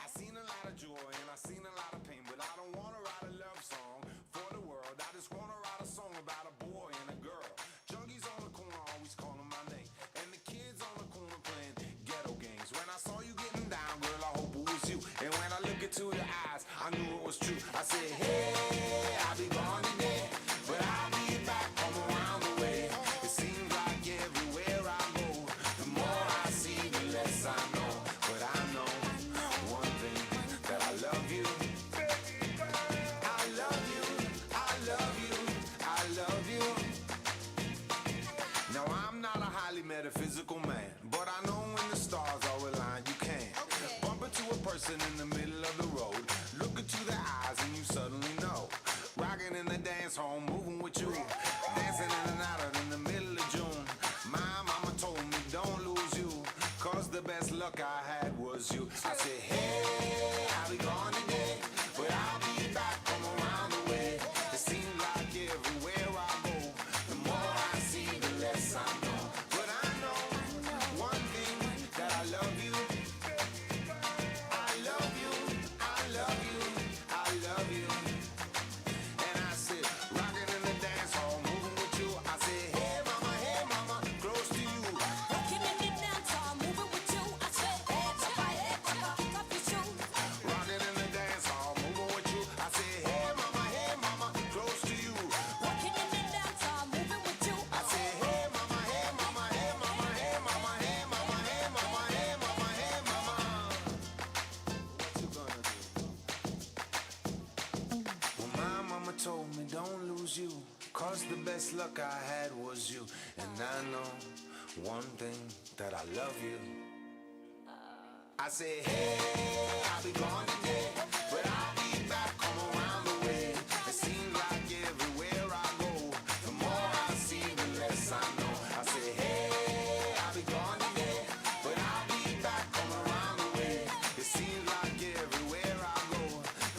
I've seen a lot of joy and I've seen a lot of pain, but I don't want to write a love song for the world. I just want to write a song about a boy and a girl. Junkies on the corner always calling my name, and the kids on the corner playing ghetto games. When I saw you getting down, girl, I hope it was you. And when I look into your eyes, I knew it was true. I said, hey, I'll be gone today, but I'll be back from around the way. It seems like everywhere I go, the more I see, the less I know. But I know one thing, that I love you. I love you, I love you, I love you. Now I'm not a highly metaphysical man, but I know when the stars are aligned, you can bump into a person in the middle of the road, look into their eyes and you suddenly know. Rocking in the dance hall, moving with you, dancing in and out in the middle of June. My mama told me don't lose you, cause the best luck I had was you. I said, hey, I'll be gone today, but I'll be back from around the way. It seems like everywhere I go, the more I see, the less I know. But I know one thing, that I love you. I love you, I love you, I love you. And I said, rocking in the dance hall, moving with you. I said, hey mama, close to you. Rocking in the dance hall, moving with you. I said, hey, chaka, kick off your shoes. Rocking in the dance hall, moving with you. I said, hey mama, close to you. Rocking in the dance hall, moving with you. I said, hey mama, hey mama, hey mama, hey mama, hey mama, hey mama, hey mama, hey mama. What you gonna do? Well, my mama told me don't lose you, cause the best luck I had was you. And I know one thing, that I love you. I say, hey, I'll be gone today, but I'll be back, come around the way. It seems like everywhere I go, the more I see, the less I know. I say, hey, I'll be gone today, but I'll be back, come around the way. It seems like everywhere I go,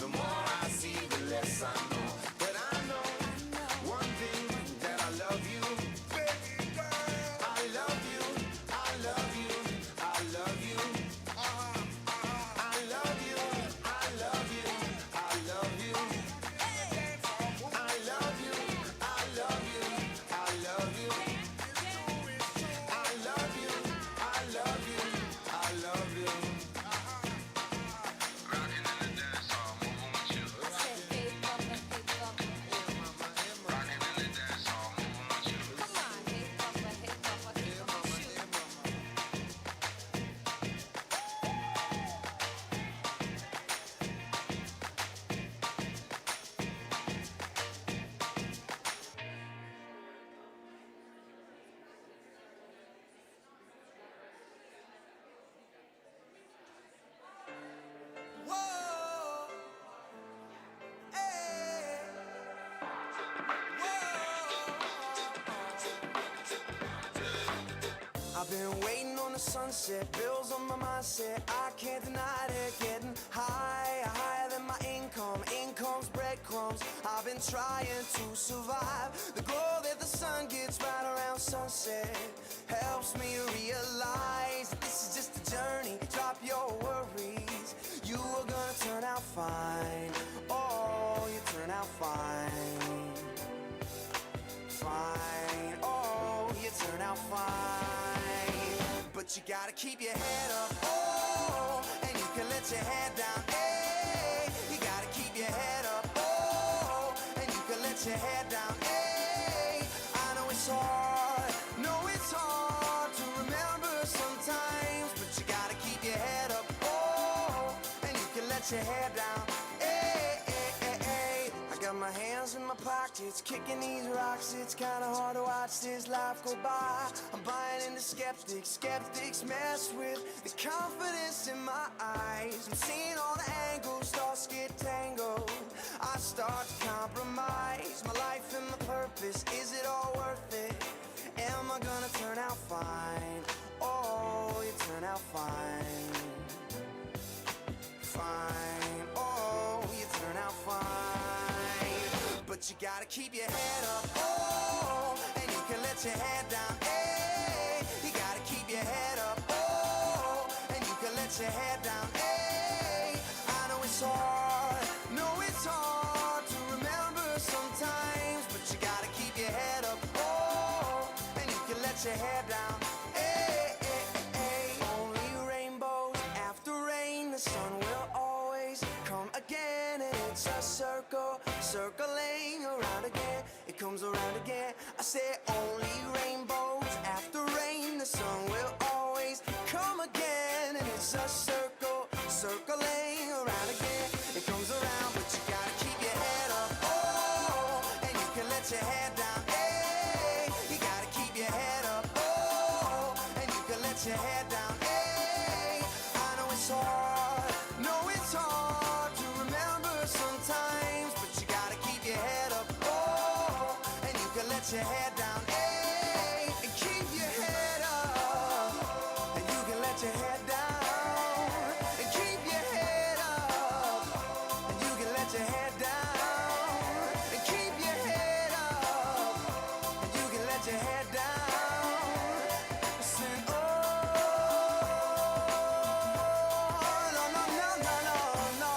the more I see, the less I know. But I know one thing, that I love you. I love you, I love you, I love you. I love you, I love you, I love you. I love you, I love you, I love you. I love you, I love you, I love you. Rocking in the dance hall, moving with you. Hey, mama, hey, mama. Rocking in the dance hall, moving with you. Come on, hey, mama, hey, mama, kick off your shoes. Whoa, hey, whoa. I've been waiting on the sunset, bills on my mindset. I can't deny it, getting higher than my income. Income's breadcrumbs. I've been trying to survive. The glow that the sun gets right around sunset helps me realize that this is just a journey. Drop your worries, you are gonna turn out fine. Oh, you turn out fine. Fine, oh, you turn out fine. But you gotta keep your head up, oh, and you can let your head down, hey. You gotta keep your head up, oh, and you can let your head down, hey. I know it's hard, to remember sometimes, but you gotta keep your head up, oh, and you can let your head down, hey, hey, hey, hey. I got my hands in my pockets, It's kicking these rocks, it's kinda hard to watch this life go by. I'm buying into skeptics, skeptics mess with the confidence in my eyes. I'm seeing all the angles, thoughts get tangled. I start to compromise my life and my purpose. Is it all worth it? Am I gonna turn out fine? Oh, you turn out fine. Fine, oh, you turn out fine. But you gotta keep your head up, oh, and you can let your head down, hey. You gotta keep your head up, oh, and you can let your head down, hey. I know it's hard to remember sometimes, but you gotta keep your head up, oh, and you can let your head down, hey, hey, hey. Only rainbows after rain, the sun will always come again, and it's a circle, circling around again. It comes around again. I say only rainbows after rain, the sun will always come again, and it's a circle, circling around again. It comes around, but you gotta keep your head up, oh, and you can let your head down, hey. You gotta keep your head up, oh, and you can let your head down, hey. I know it's hard to remember sometimes, but you gotta keep your head up, oh, and you can let your head down, hey. And keep your head up, and you can let your head down. And keep your head up, and you can let your head down. And keep your head up, and you can let your head down. Sing, oh, no, no, no, no, no, no.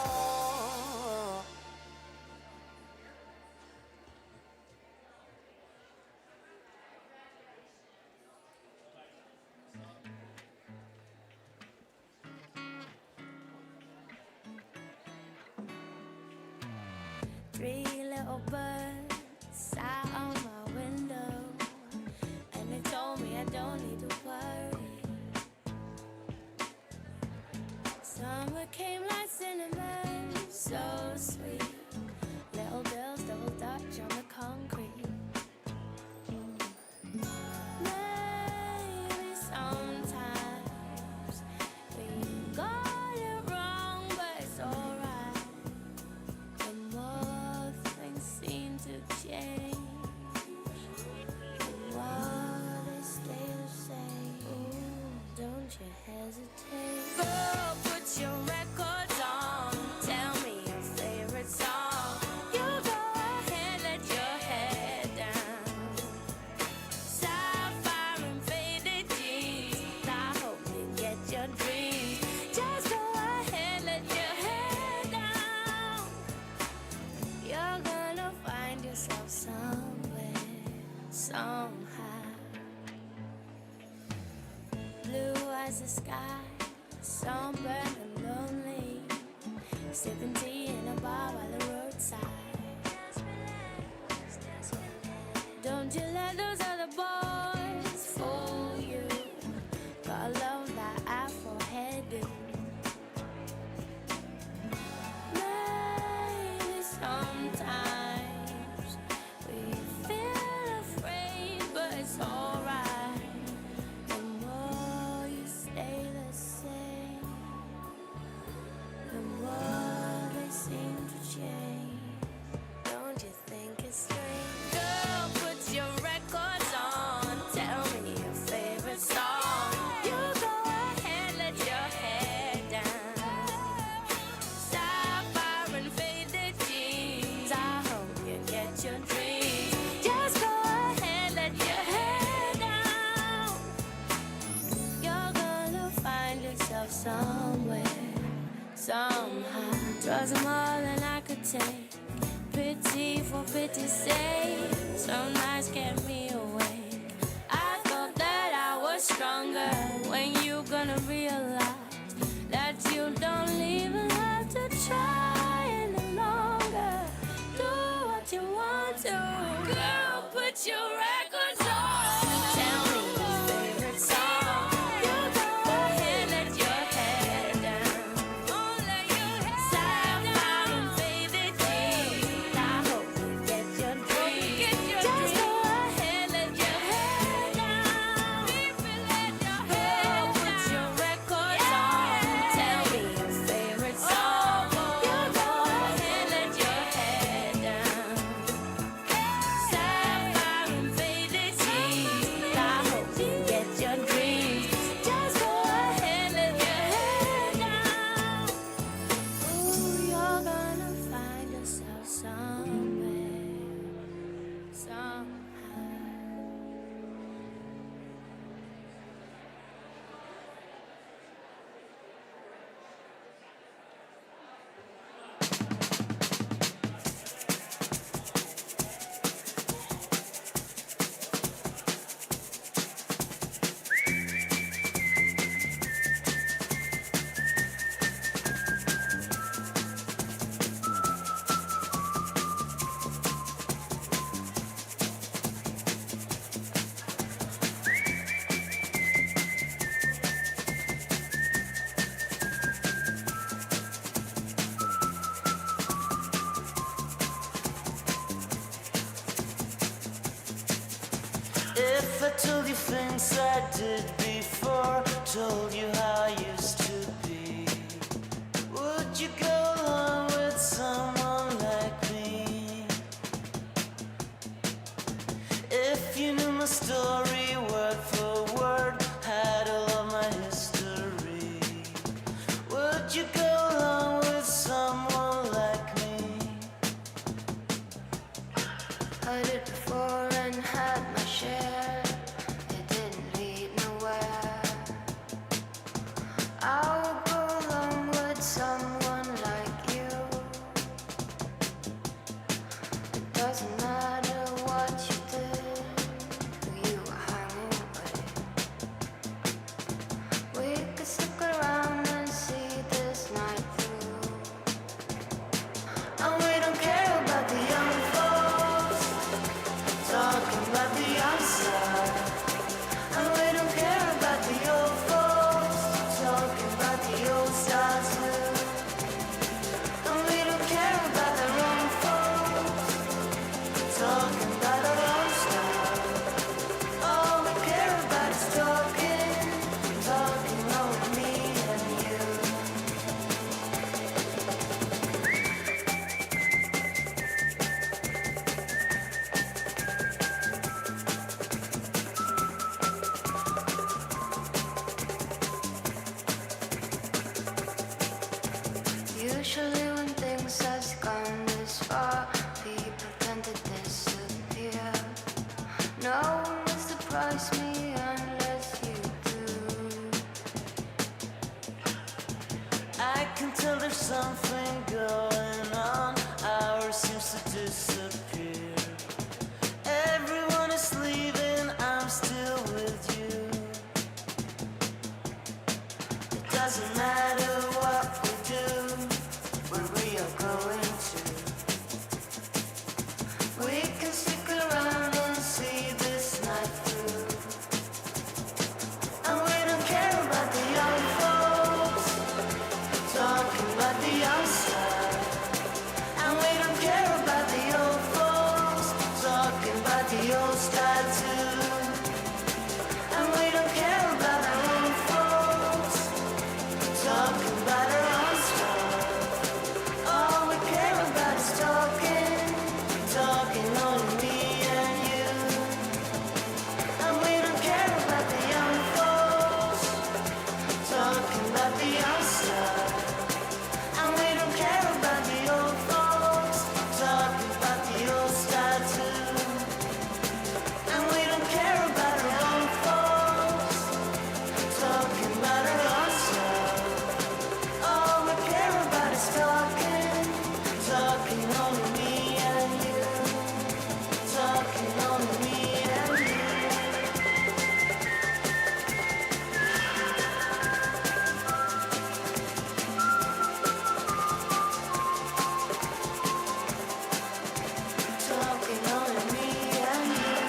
Three little birds sat on my window, and they told me I don't need to worry. Summer came like cinnamon, so sweet. Little girls double dutch on the concrete. Maybe sometimes we got it wrong, but it's alright. The more things seem to change, the more they stay the same. Ooh, don't you hesitate. Girl, put your records on. Tell me your favorite song. You go ahead, let your head down. Sapphire and faded jeans. I hope you get your dreams. Just go ahead, let your head down. You're gonna find yourself somewhere, somehow. Blue as the sky, sunburned and lonely, sipping tea in a bar by the roadside. Don't you let those other boys fool you. Gotta love that Afro hairdo. Maybe sometimes we feel afraid, but it's alright. The more you stay the same, the more they seem to change. Don't you think it's strange? Girl, put your records on. Tell me your favorite song. You go ahead, let your head down. Sapphire and faded jeans. I hope you get your dreams. Just go ahead, let your head down. You're gonna find yourself somewhere, somehow. Drugs are more than I could take. Pity for pity's sake. Some nights kept me awake. I thought that I was stronger. When you gonna realize that you don't even have to try any longer? Do what you want to. Girl, put your records on. Tell me your favorite song. You go ahead, let your head down. Sapphire and faded jeans. I hope you get your dreams. If I told you things I did before, told you how I used to be, would you go along with someone like me? If you knew my story word for word, had all of my history, would you go along with someone like me? I did before and had my share. It didn't lead nowhere. I would go along with someone like you. It doesn't matter what you did, who you were hanging with. We could stick around and see this night through. And we don't care about the young folks talking about the outside. And we don't care about the old folks talking about the old style too. And we don't care about the wrong folks talking about our own style. All we care about is talking, talking over me and you. Usually when things has gone this far, people tend to disappear. No one will surprise me unless you do. I can tell there's something going on. Ours seems to disappear. Everyone is leaving, I'm still with you. It doesn't matter what we do, where we are going to. We can stick around and see this night through. And we don't care about the young folks talking about the outside. And we don't care about the old folks talking about the old style too. And we don't care about our own folks talking about our own style. All we care about is talking, talking only me and you. And we don't care about the young folks talking about the outside. And we don't care about the old folks talking about the old style too. And we don't care about our own folks talking about our own style. All we care about is talking, talking only me and you. Talking only me and you. Talking only me and you. Talking only me and you.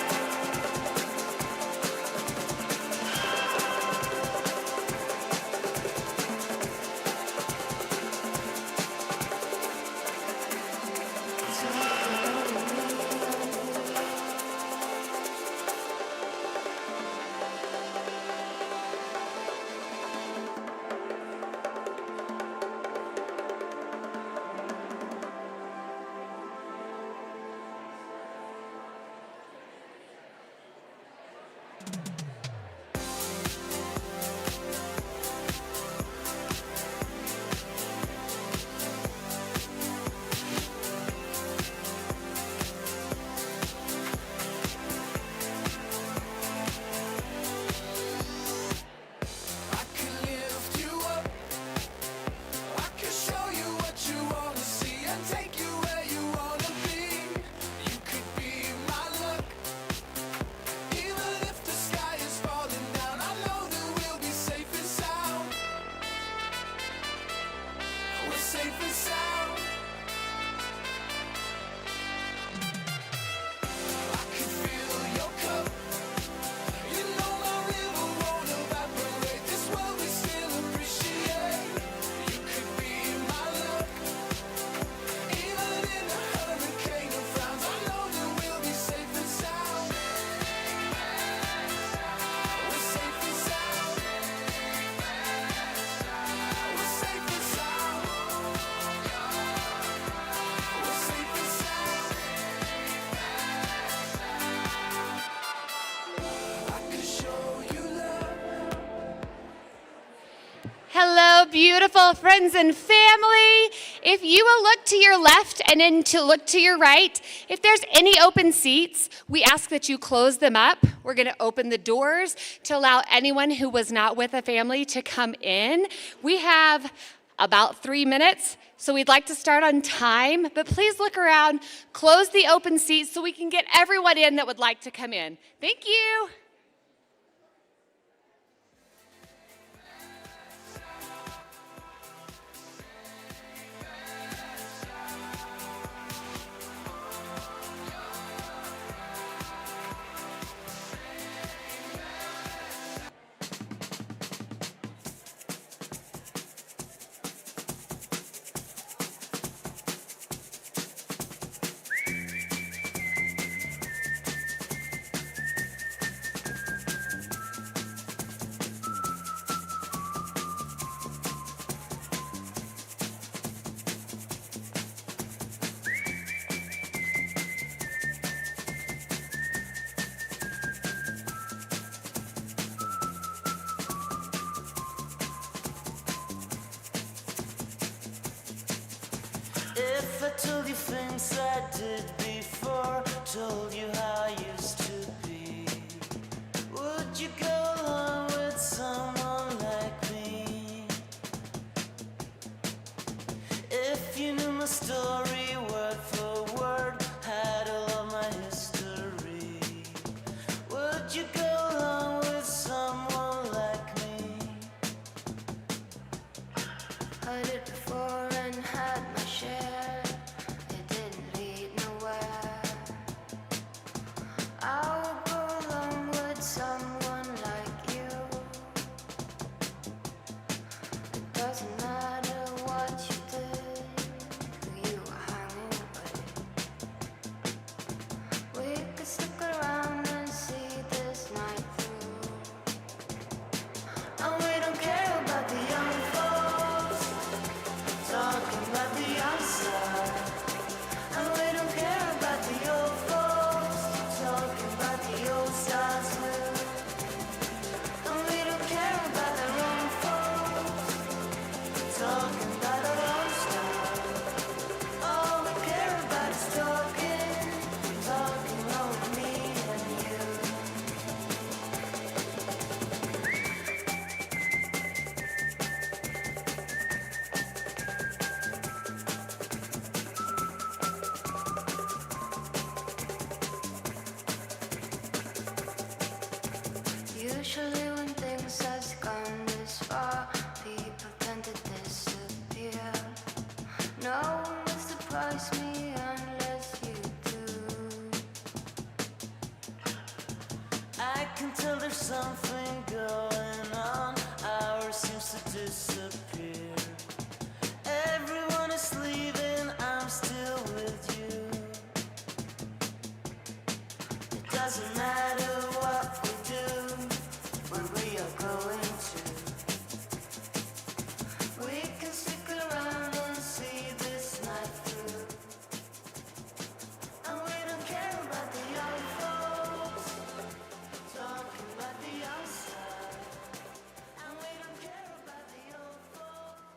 I can lift you up. I can show you what you wanna see and take you where you wanna be. You could be my luck, even if the sky is beautiful friends and family. If you will look to your left and then to look to your right, if there's any open seats, we ask that you close them up. We're going to open the doors to allow anyone who was not with a family to come in. We have about 3 minutes, so we'd like to start on time, but please look around, close the open seats so we can get everyone in that would like to come in. Thank you. If I told you things I did before, told you how I used to be, would you go along with someone like me? If you knew my story word for word, had all of my history, would you go along with someone like me? I did before and had my share. It didn't lead nowhere. I would go along with someone like you. It doesn't matter what you did, who you were hanging with. We could stick around and see this night through. And we don't care about the young folks talking about the outside. And we don't care about the old folks talking about the old style too. And we don't care about their own folks talking about our own style. All we care about is talking over me and you. Usually when things has gone this far, people tend to disappear. No one will surprise me unless you do. I can tell there's something going on. Ours seems to disappear. Everyone is leaving, I'm still with you. It doesn't matter what we do, where we are going to. We can stick around and see this night through. And we don't care about the young folks talking about the outside. And we don't care about the old folks.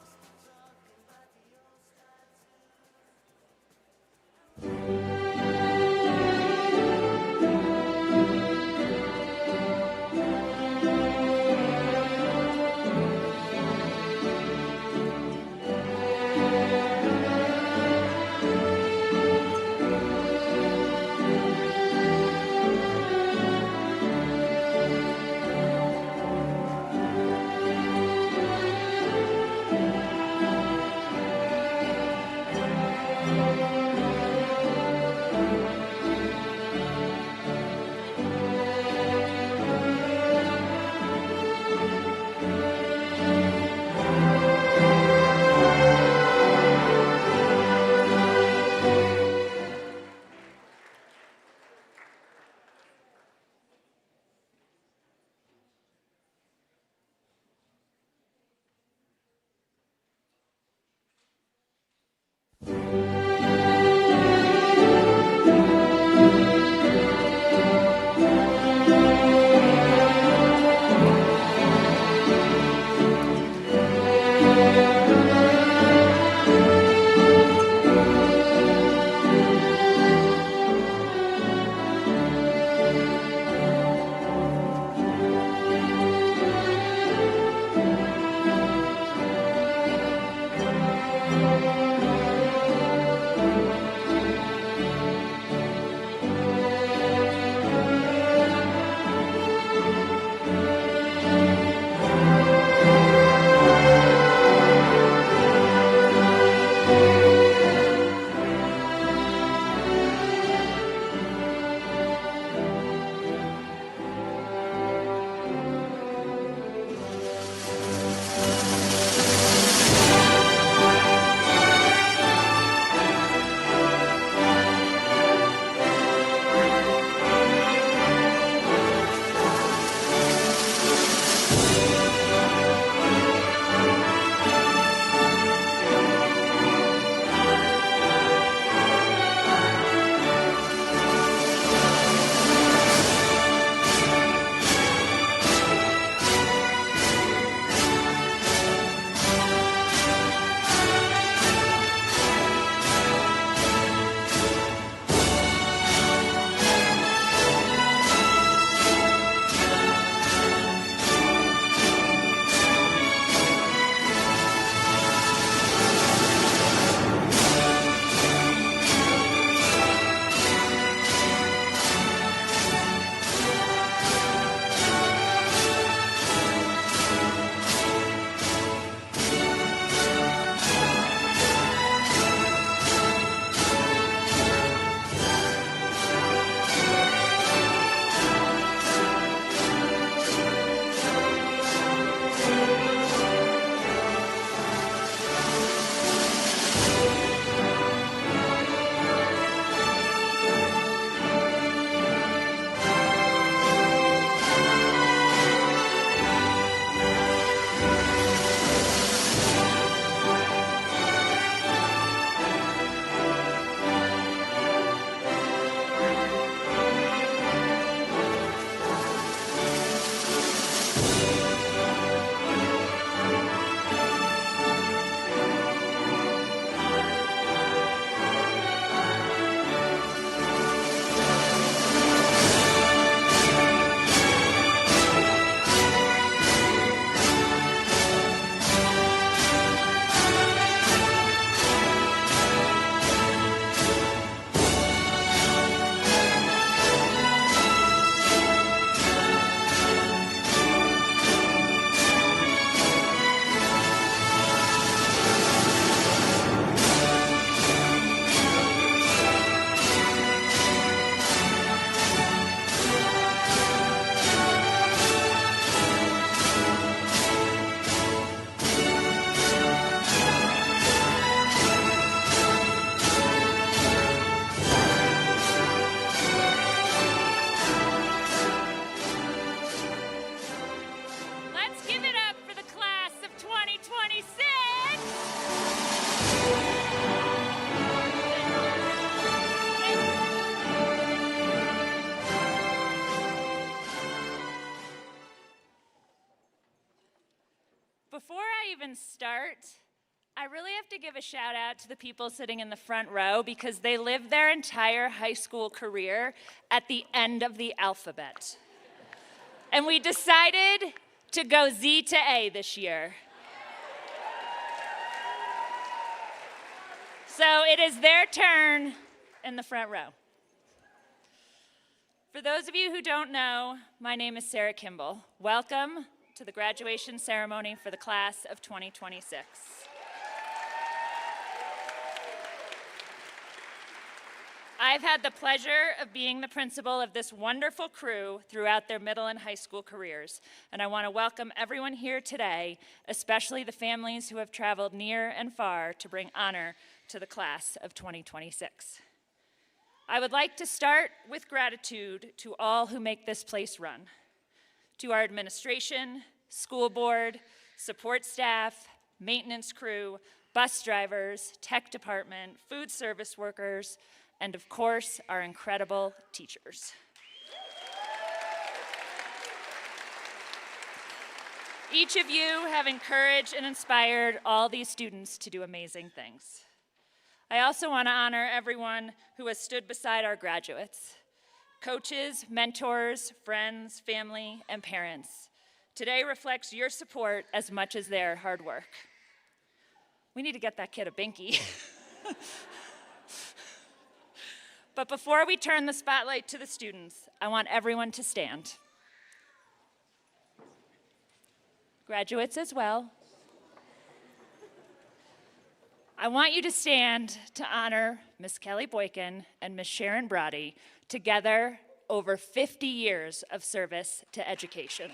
Before I even start, I really have to give a shout out to the people sitting in the front row because they lived their entire high school career at the end of the alphabet. And we decided to go Z to A this year. So it is their turn in the front row. For those of you who don't know, my name is Sarah Kimball. Welcome to the graduation ceremony for the class of 2026. I've had the pleasure of being the principal of this wonderful crew throughout their middle and high school careers, and I want to welcome everyone here today, especially the families who have traveled near and far to bring honor to the class of 2026. I would like to start with gratitude to all who make this place run, to our administration, school board, support staff, maintenance crew, bus drivers, tech department, food service workers, and of course, our incredible teachers. Each of you have encouraged and inspired all these students to do amazing things. I also want to honor everyone who has stood beside our graduates, coaches, mentors, friends, family, and parents. Today reflects your support as much as their hard work. We need to get that kid a binky. But before we turn the spotlight to the students, I want everyone to stand. Graduates as well. I want you to stand to honor Miss Kelly Boykin and Miss Sharon Brody, together over 50 years of service to education.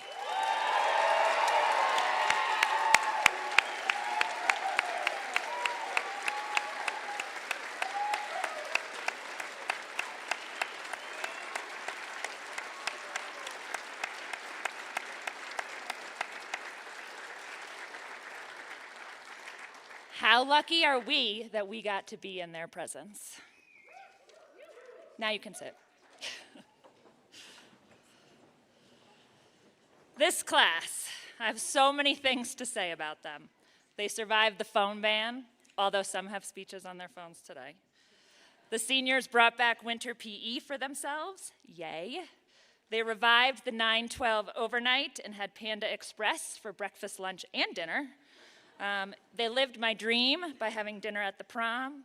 How lucky are we that we got to be in their presence? Now you can sit. This class, I have so many things to say about them. They survived the phone ban, although some have speeches on their phones today. The seniors brought back winter PE for themselves, yay. They revived the 9-12 overnight and had Panda Express for breakfast, lunch, and dinner. They lived my dream by having dinner at the prom,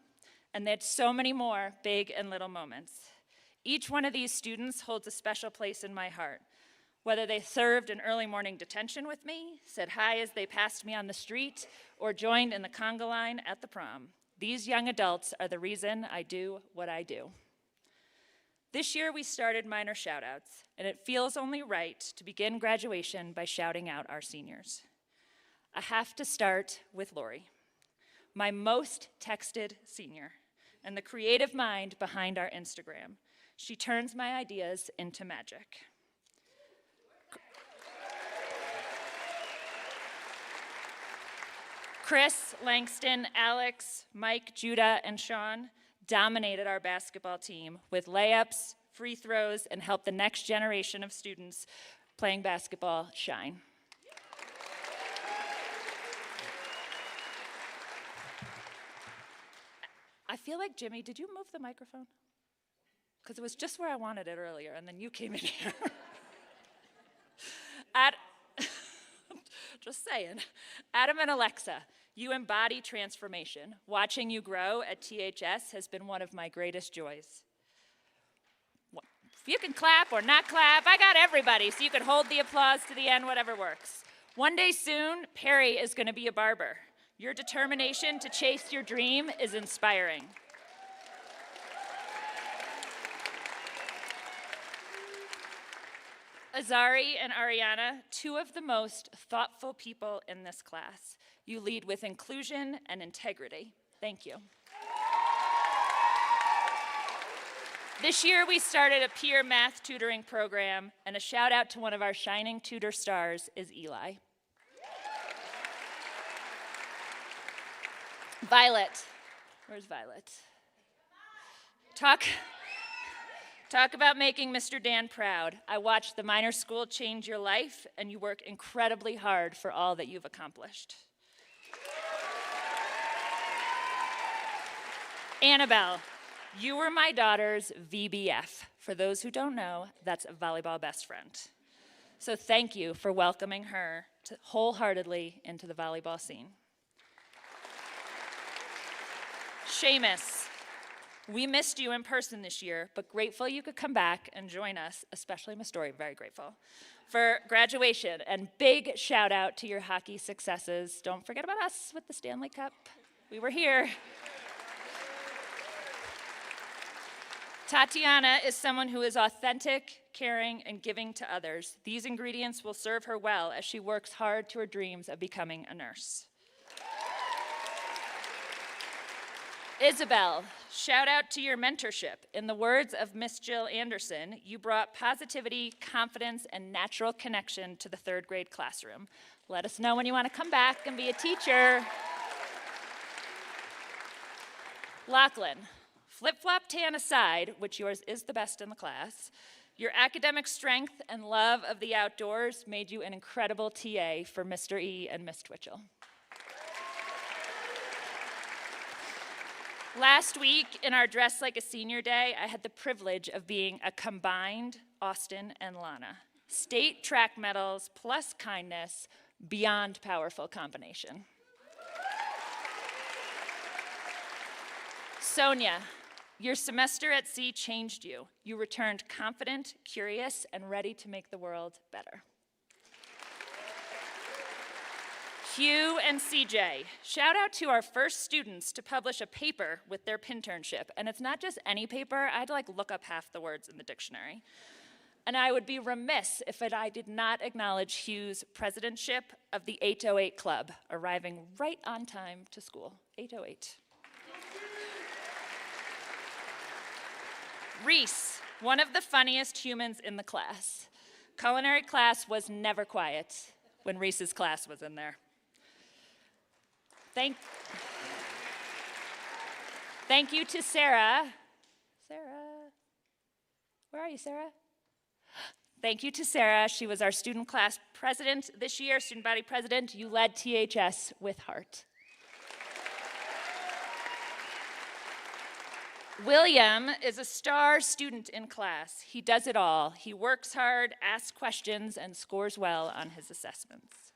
and they had so many more big and little moments. Each one of these students holds a special place in my heart. Whether they served in early morning detention with me, said hi as they passed me on the street, or joined in the conga line at the prom, these young adults are the reason I do what I do. This year we started minor shout-outs, and it feels only right to begin graduation by shouting out our seniors. I have to start with Lori, my most texted senior, and the creative mind behind our Instagram. She turns my ideas into magic. Chris, Langston, Alex, Mike, Judah, and Sean dominated our basketball team with layups, free throws, and helped the next generation of students playing basketball shine. I feel like, Jimmy, did you move the microphone? Because it was just where I wanted it earlier, and then you came in here. Just saying. Adam and Alexa, you embody transformation. Watching you grow at THS has been one of my greatest joys. If you can clap or not clap, I got everybody, so you can hold the applause to the end, whatever works. One day soon, Perry is going to be a barber. Your determination to chase your dream is inspiring. Azari and Ariana, two of the most thoughtful people in this class. You lead with inclusion and integrity. Thank you. This year we started a peer math tutoring program, and a shout out to one of our shining tutor stars is Eli. Violet, where's Violet? Talk about making Mr. Dan proud. I watched the minor school change your life, and you work incredibly hard for all that you've accomplished. Annabelle, you were my daughter's VBF. For those who don't know, that's a volleyball best friend. So thank you for welcoming her wholeheartedly into the volleyball scene. Seamus, we missed you in person this year, but grateful you could come back and join us, especially Miss Story, very grateful, for graduation. And big shout out to your hockey successes. Don't forget about us with the Stanley Cup. We were here. Tatiana is someone who is authentic, caring, and giving to others. These ingredients will serve her well as she works hard to her dreams of becoming a nurse. Isabel, shout out to your mentorship. In the words of Miss Jill Anderson, you brought positivity, confidence, and natural connection to the third grade classroom. Let us know when you want to come back and be a teacher. Lachlan, flip-flop tan aside, which yours is the best in the class, your academic strength and love of the outdoors made you an incredible TA for Mr. E and Miss Twitchell. Last week, in our Dress Like a Senior Day, I had the privilege of being a combined Austin and Lana. State track medals plus kindness, beyond powerful combination. Sonia, your semester at sea changed you. You returned confident, curious, and ready to make the world better. Hugh and CJ, shout out to our first students to publish a paper with their pinternship. And it's not just any paper, I had to look up half the words in the dictionary. And I would be remiss if I did not acknowledge Hugh's presidentship of the 808 Club, arriving right on time to school, 808. Reese, one of the funniest humans in the class. Culinary class was never quiet when Reese's class was in there. Thank you to Sarah. Sarah, where are you, Sarah? Thank you to Sarah. She was our student class president this year, student body president. You led THS with heart. William is a star student in class. He does it all. He works hard, asks questions, and scores well on his assessments.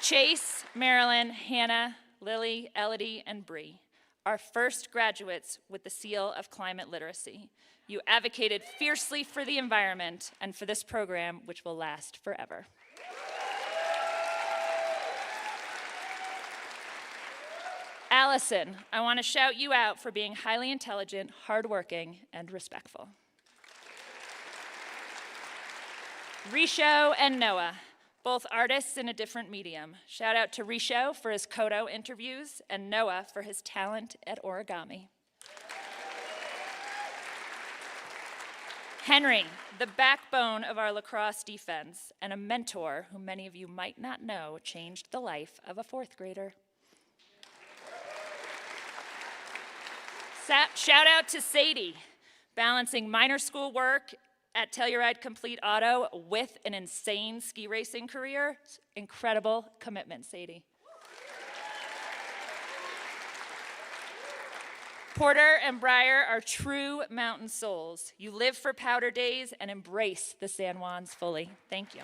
Chase, Marilyn, Hannah, Lily, Elodie, and Bree, our first graduates with the seal of climate literacy. You advocated fiercely for the environment and for this program, which will last forever. Allison, I want to shout you out for being highly intelligent, hardworking, and respectful. Risho and Noah, both artists in a different medium. Shout out to Risho for his Kodo interviews and Noah for his talent at origami. Henry, the backbone of our lacrosse defense and a mentor who many of you might not know changed the life of a fourth grader. Shout out to Sadie, balancing minor school work at Telluride Complete Auto with an insane ski racing career. Incredible commitment, Sadie. Porter and Breyer are true mountain souls. You live for powder days and embrace the San Juans fully. Thank you.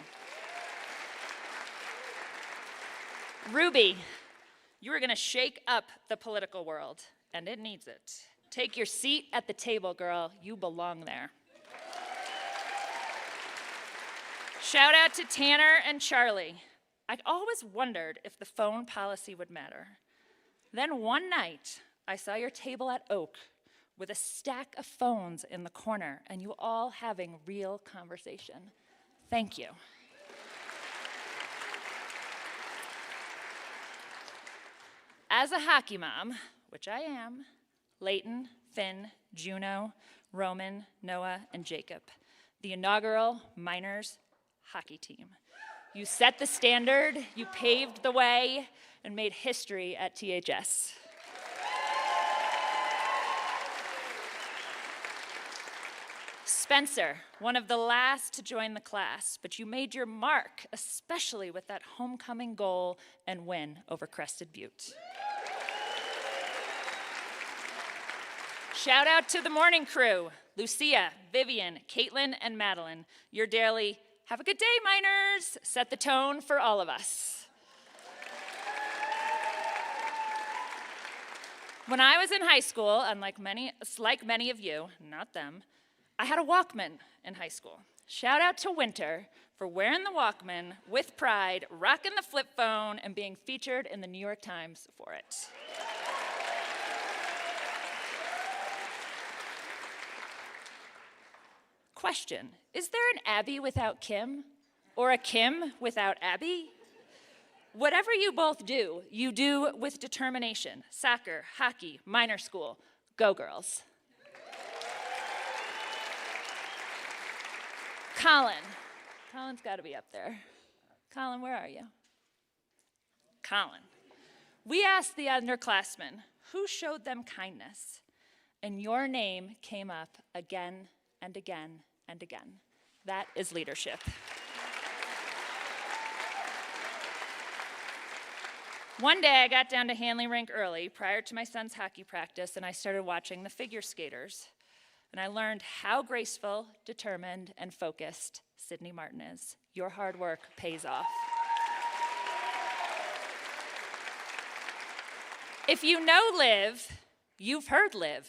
Ruby, you are going to shake up the political world, and it needs it. Take your seat at the table, girl. You belong there. Shout out to Tanner and Charlie. I'd always wondered if the phone policy would matter. Then one night, I saw your table at Oak with a stack of phones in the corner and you all having real conversation. Thank you. As a hockey mom, which I am, Leighton, Finn, Juno, Roman, Noah, and Jacob, the inaugural minors hockey team. You set the standard, you paved the way, and made history at THS. Spencer, one of the last to join the class, but you made your mark, especially with that homecoming goal and win over Crested Butte. Shout out to the morning crew, Lucia, Vivian, Caitlin, and Madeline. Your daily, have a good day, miners, set the tone for all of us. When I was in high school, like many of you, not them, I had a Walkman in high school. Shout out to Winter for wearing the Walkman with pride, rocking the flip phone, and being featured in the New York Times for it. Question, is there an Abby without Kim? Or a Kim without Abby? Whatever you both do, you do with determination. Soccer, hockey, minor school, go girls. Colin's got to be up there. Colin, where are you? Colin. We asked the underclassmen who showed them kindness, and your name came up again and again and again. That is leadership. One day I got down to Hanley Rink early prior to my son's hockey practice, and I started watching the figure skaters. And I learned how graceful, determined, and focused Sydney Martin is. Your hard work pays off. If you know Liv, you've heard Liv.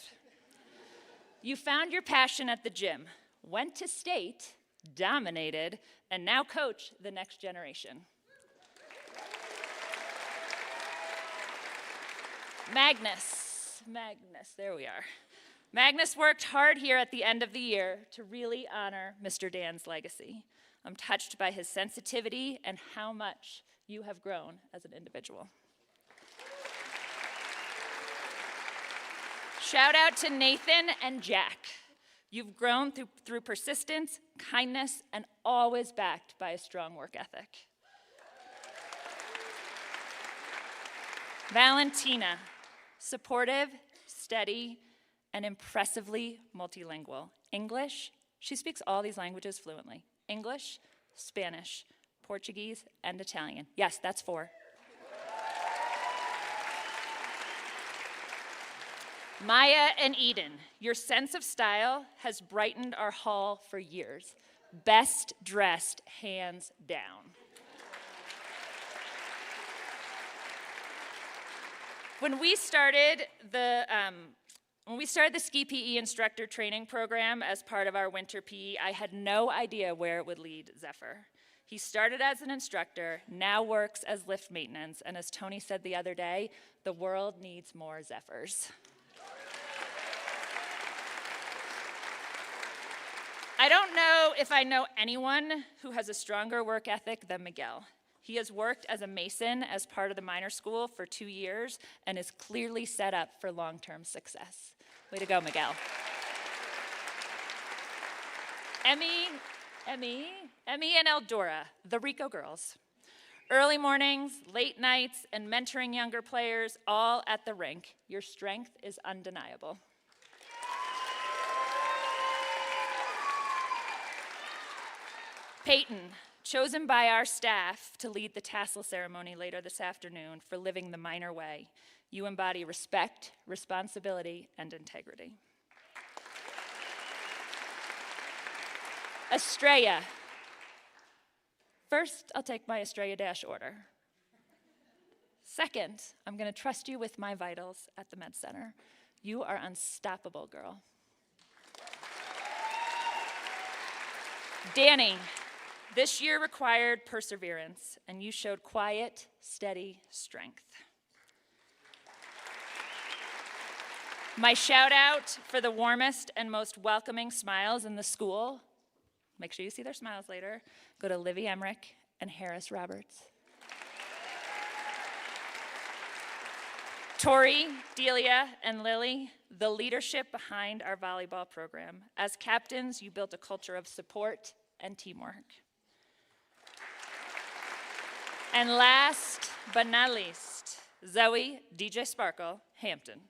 You found your passion at the gym, went to state, dominated, and now coach the next generation. Magnus, there we are. Magnus worked hard here at the end of the year to really honor Mr. Dan's legacy. I'm touched by his sensitivity and how much you have grown as an individual. Shout out to Nathan and Jack. You've grown through persistence, kindness, and always backed by a strong work ethic. Valentina, supportive, steady, and impressively multilingual. English, she speaks all these languages fluently. English, Spanish, Portuguese, and Italian. Yes, that's 4. Maya and Eden, your sense of style has brightened our hall for years. Best dressed, hands down. When we started the Ski PE instructor training program as part of our winter PE, I had no idea where it would lead Zephyr. He started as an instructor, now works as lift maintenance, and as Tony said the other day, the world needs more Zephyrs. I don't know if I know anyone who has a stronger work ethic than Miguel. He has worked as a mason as part of the minor school for 2 years and is clearly set up for long-term success. Way to go, Miguel. Emmy and Eldora, the Rico girls. Early mornings, late nights, and mentoring younger players, all at the rink. Your strength is undeniable. Peyton, chosen by our staff to lead the tassel ceremony later this afternoon for living the minor way. You embody respect, responsibility, and integrity. Estrella. First, I'll take my Estrella Dash order. Second, I'm going to trust you with my vitals at the Med Center. You are unstoppable, girl. Danny. This year required perseverance, and you showed quiet, steady strength. My shout out for the warmest and most welcoming smiles in the school, make sure you see their smiles later, go to Livy Emmerich and Harris Roberts. Tori, Delia, and Lily, the leadership behind our volleyball program. As captains, you built a culture of support and teamwork. And last but not least, Zoe, DJ Sparkle, Hampton.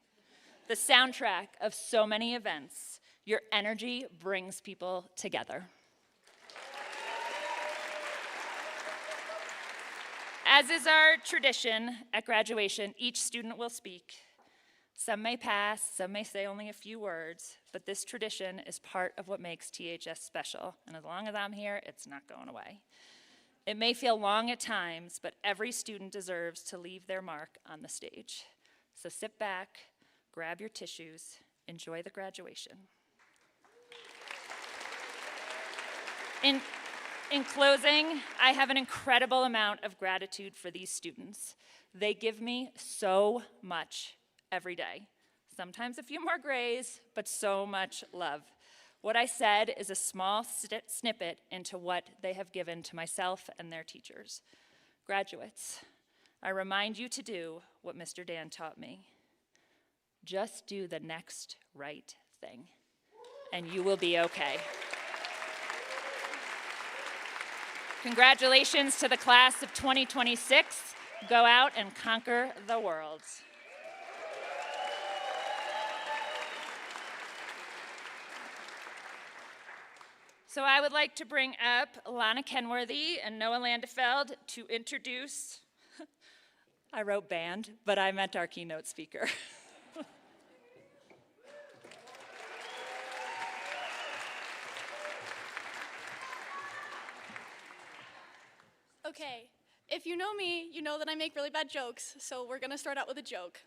The soundtrack of so many events. Your energy brings people together. As is our tradition at graduation, each student will speak. Some may pass, some may say only a few words, but this tradition is part of what makes THS special, and as long as I'm here, it's not going away. It may feel long at times, but every student deserves to leave their mark on the stage. So sit back, grab your tissues, enjoy the graduation. In closing, I have an incredible amount of gratitude for these students. They give me so much every day. Sometimes a few more grays, but so much love. What I said is a small snippet into what they have given to myself and their teachers. Graduates, I remind you to do what Mr. Dan taught me. Just do the next right thing, and you will be okay. Congratulations to the class of 2026. Go out and conquer the world. So I would like to bring up Lana Kenworthy and Noah Landefeld to introduce, I wrote band, but I meant our keynote speaker. Okay, if you know me, you know that I make really bad jokes, so we're gonna start out with a joke.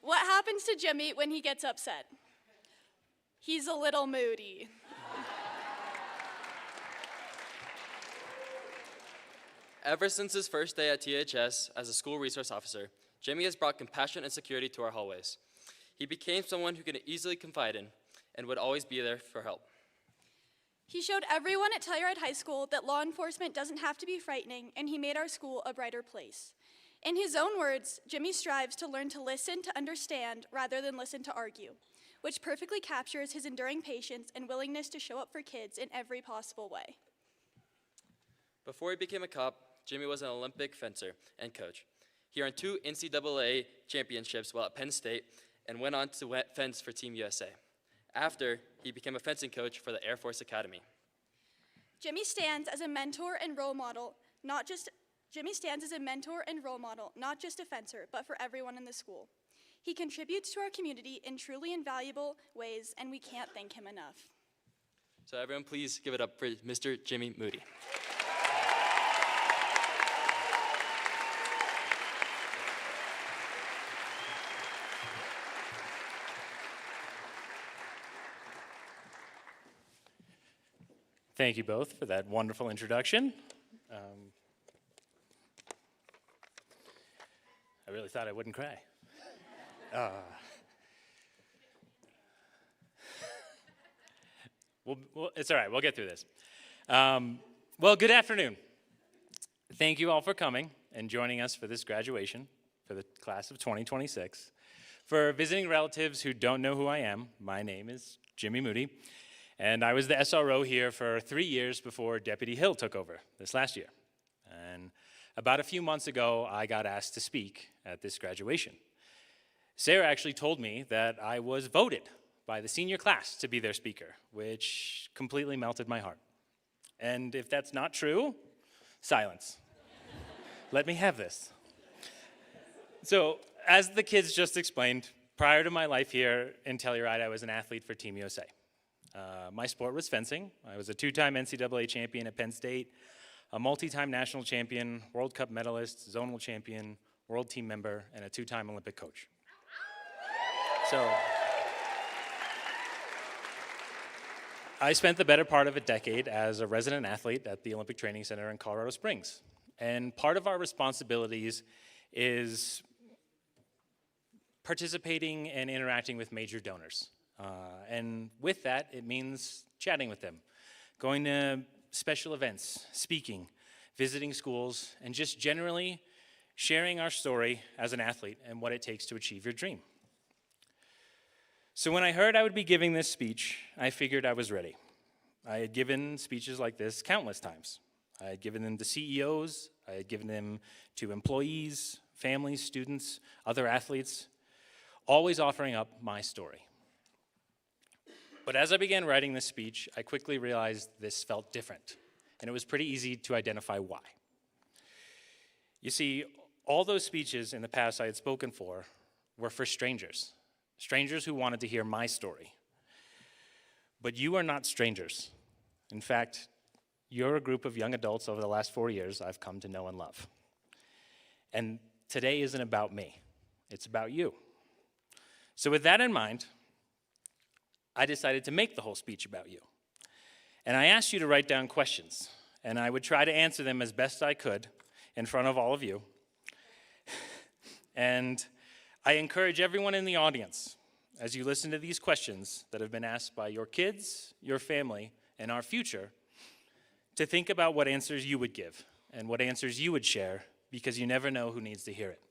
What happens to Jimmy when he gets upset? He's a little moody. Ever since his first day at THS as a school resource officer, Jimmy has brought compassion and security to our hallways. He became someone who could easily confide in and would always be there for help. He showed everyone at Telluride High School that law enforcement doesn't have to be frightening, and he made our school a brighter place. In his own words, Jimmy strives to learn to listen to understand rather than listen to argue, which perfectly captures his enduring patience and willingness to show up for kids in every possible way. Before he became a cop, Jimmy was an Olympic fencer and coach. He earned 2 NCAA championships while at Penn State and went on to fence for Team USA. After, he became a fencing coach for the Air Force Academy. Jimmy stands as a mentor and role model, not just a fencer, but for everyone in the school. He contributes to our community in truly invaluable ways, and we can't thank him enough. So everyone please give it up for Mr. Jimmy Moody. Thank you both for that wonderful introduction. I really thought I wouldn't cry. It's all right, we'll get through this. Well, good afternoon. Thank you all for coming and joining us for this graduation for the class of 2026. For visiting relatives who don't know who I am, my name is Jimmy Moody. And I was the SRO here for 3 years before Deputy Hill took over this last year. And about a few months ago, I got asked to speak at this graduation. Sarah actually told me that I was voted by the senior class to be their speaker, which completely melted my heart. And if that's not true, silence. Let me have this. So, as the kids just explained, prior to my life here in Telluride, I was an athlete for Team USA. My sport was fencing. I was a 2-time NCAA champion at Penn State, a multi-time national champion, World Cup medalist, zonal champion, world team member, and a 2-time Olympic coach. So, I spent the better part of a decade as a resident athlete at the Olympic Training Center in Colorado Springs. And part of our responsibilities is participating and interacting with major donors. And with that, it means chatting with them, going to special events, speaking, visiting schools, and just generally sharing our story as an athlete and what it takes to achieve your dream. So when I heard I would be giving this speech, I figured I was ready. I had given speeches like this countless times. I had given them to CEOs, I had given them to employees, families, students, other athletes, always offering up my story. But as I began writing this speech, I quickly realized this felt different, and it was pretty easy to identify why. You see, all those speeches in the past I had spoken for were for strangers, strangers who wanted to hear my story. But you are not strangers. In fact, you're a group of young adults over the last 4 years I've come to know and love. And today isn't about me, it's about you. So with that in mind, I decided to make the whole speech about you. And I asked you to write down questions, and I would try to answer them as best I could in front of all of you. And I encourage everyone in the audience, as you listen to these questions that have been asked by your kids, your family, and our future, to think about what answers you would give and what answers you would share, because you never know who needs to hear it.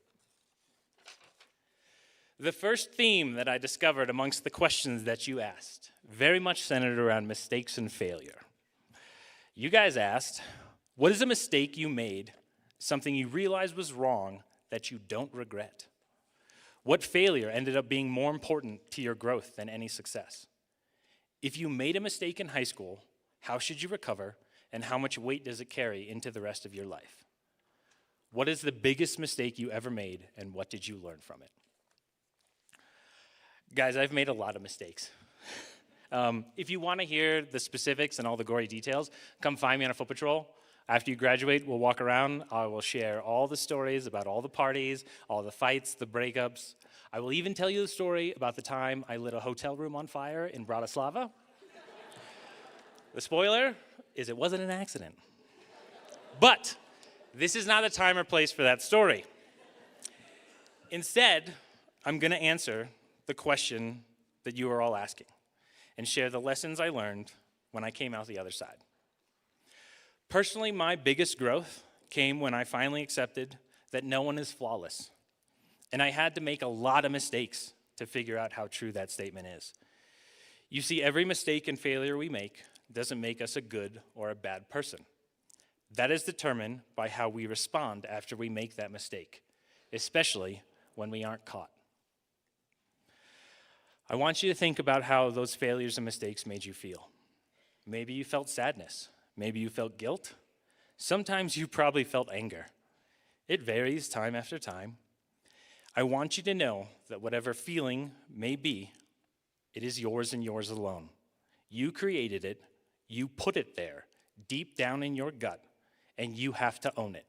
The first theme that I discovered amongst the questions that you asked very much centered around mistakes and failure. You guys asked, what is a mistake you made, something you realized was wrong that you don't regret? What failure ended up being more important to your growth than any success? If you made a mistake in high school, how should you recover, and how much weight does it carry into the rest of your life? What is the biggest mistake you ever made, and what did you learn from it? Guys, I've made a lot of mistakes. If you want to hear the specifics and all the gory details, come find me on a foot patrol. After you graduate, we'll walk around. I will share all the stories about all the parties, all the fights, the breakups. I will even tell you the story about the time I lit a hotel room on fire in Bratislava. The spoiler is it wasn't an accident. But this is not the time or place for that story. Instead, I'm going to answer the question that you are all asking and share the lessons I learned when I came out the other side. Personally, my biggest growth came when I finally accepted that no one is flawless. And I had to make a lot of mistakes to figure out how true that statement is. You see, every mistake and failure we make doesn't make us a good or a bad person. That is determined by how we respond after we make that mistake, especially when we aren't caught. I want you to think about how those failures and mistakes made you feel. Maybe you felt sadness. Maybe you felt guilt. Sometimes you probably felt anger. It varies time after time. I want you to know that whatever feeling may be, it is yours and yours alone. You created it. You put it there, deep down in your gut, and you have to own it.